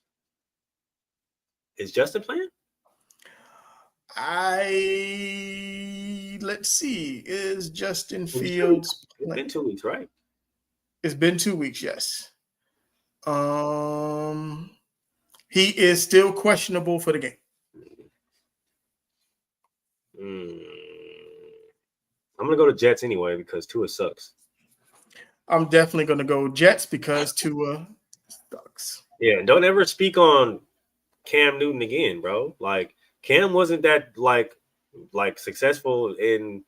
Is Justin playing? Let's see. Is Justin Fields playing? It's been 2 weeks, right? It's been 2 weeks, yes. He is still questionable for the game. I'm gonna go to Jets anyway because Tua sucks. I'm definitely gonna go Jets because Tua sucks. Yeah, and don't ever speak on Cam Newton again, bro. Like Cam wasn't that like successful in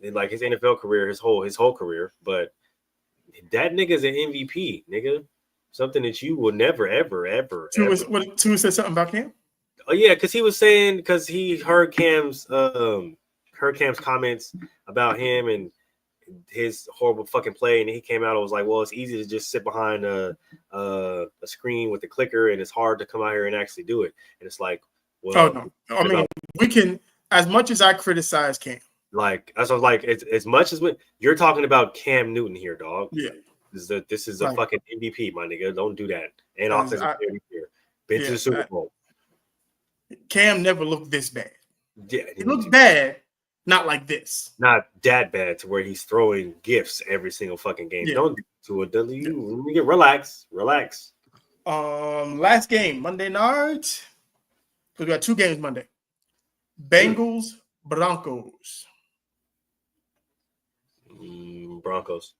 like his NFL career, his whole career, but that nigga's an MVP, nigga. Something that you will never, ever. Tua said something about Cam? Oh yeah, because he was saying because he heard Cam's comments about him and his horrible fucking play, and he came out and was like, "Well, it's easy to just sit behind a screen with the clicker, and it's hard to come out here and actually do it." And it's like, well, no. I mean, we can, as much as I criticize Cam, like as I was like, it's as much as you're talking about Cam Newton here, dog. Yeah. This is a fucking MVP, my nigga. Don't do that. And offensive player here. Been to the Super Bowl. Cam never looked this bad. Yeah, he looked bad, not like this. Not that bad to where he's throwing gifts every single fucking game. Yeah. Don't do it. You relax. Last game, Monday night. We got 2 games Monday. Bengals, Broncos. Broncos.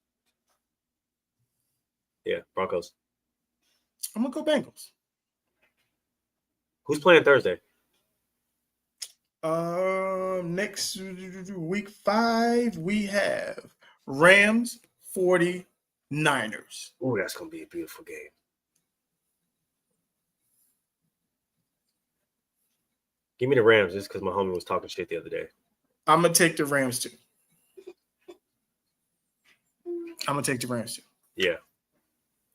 Yeah, Broncos. I'm gonna go Bengals. Who's playing Thursday? Next week 5 we have Rams 49ers. Niners. Ooh, that's gonna be a beautiful game. Give me the Rams just because my homie was talking shit the other day. I'm gonna take the Rams too. Yeah.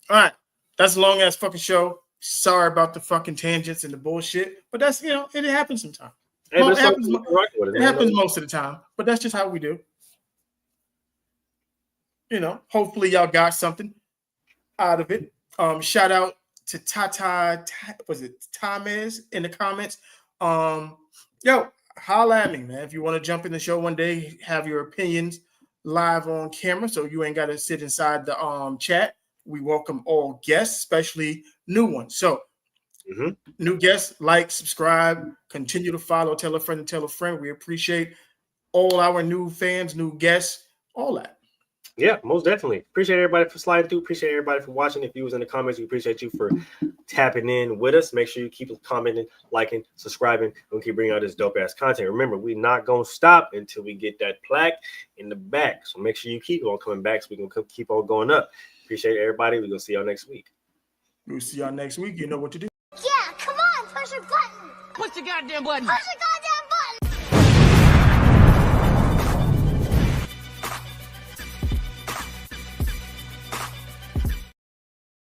All right. That's a long ass fucking show. Sorry about the fucking tangents and the bullshit, but that's it happens sometimes. Hey, It happens it most of the time, but that's just how we do. Hopefully y'all got something out of it. Shout out to was it Tamez in the comments? Yo, holla at me, man. If you want to jump in the show one day, have your opinions live on camera, so you ain't got to sit inside the chat. We welcome all guests, especially new ones. So, new guests, like, subscribe, continue to follow, tell a friend and tell a friend. We appreciate all our new fans, new guests, all that. Yeah, most definitely. Appreciate everybody for sliding through. Appreciate everybody for watching. If you was in the comments, we appreciate you for tapping in with us. Make sure you keep commenting, liking, subscribing. We'll keep bringing out this dope ass content. Remember, we're not gonna stop until we get that plaque in the back. So make sure you keep on coming back so we can keep on going up. Appreciate everybody. We're gonna see y'all next week. We'll see y'all next week. You know what to do. Yeah, come on, push your button. Push the goddamn button. Push the goddamn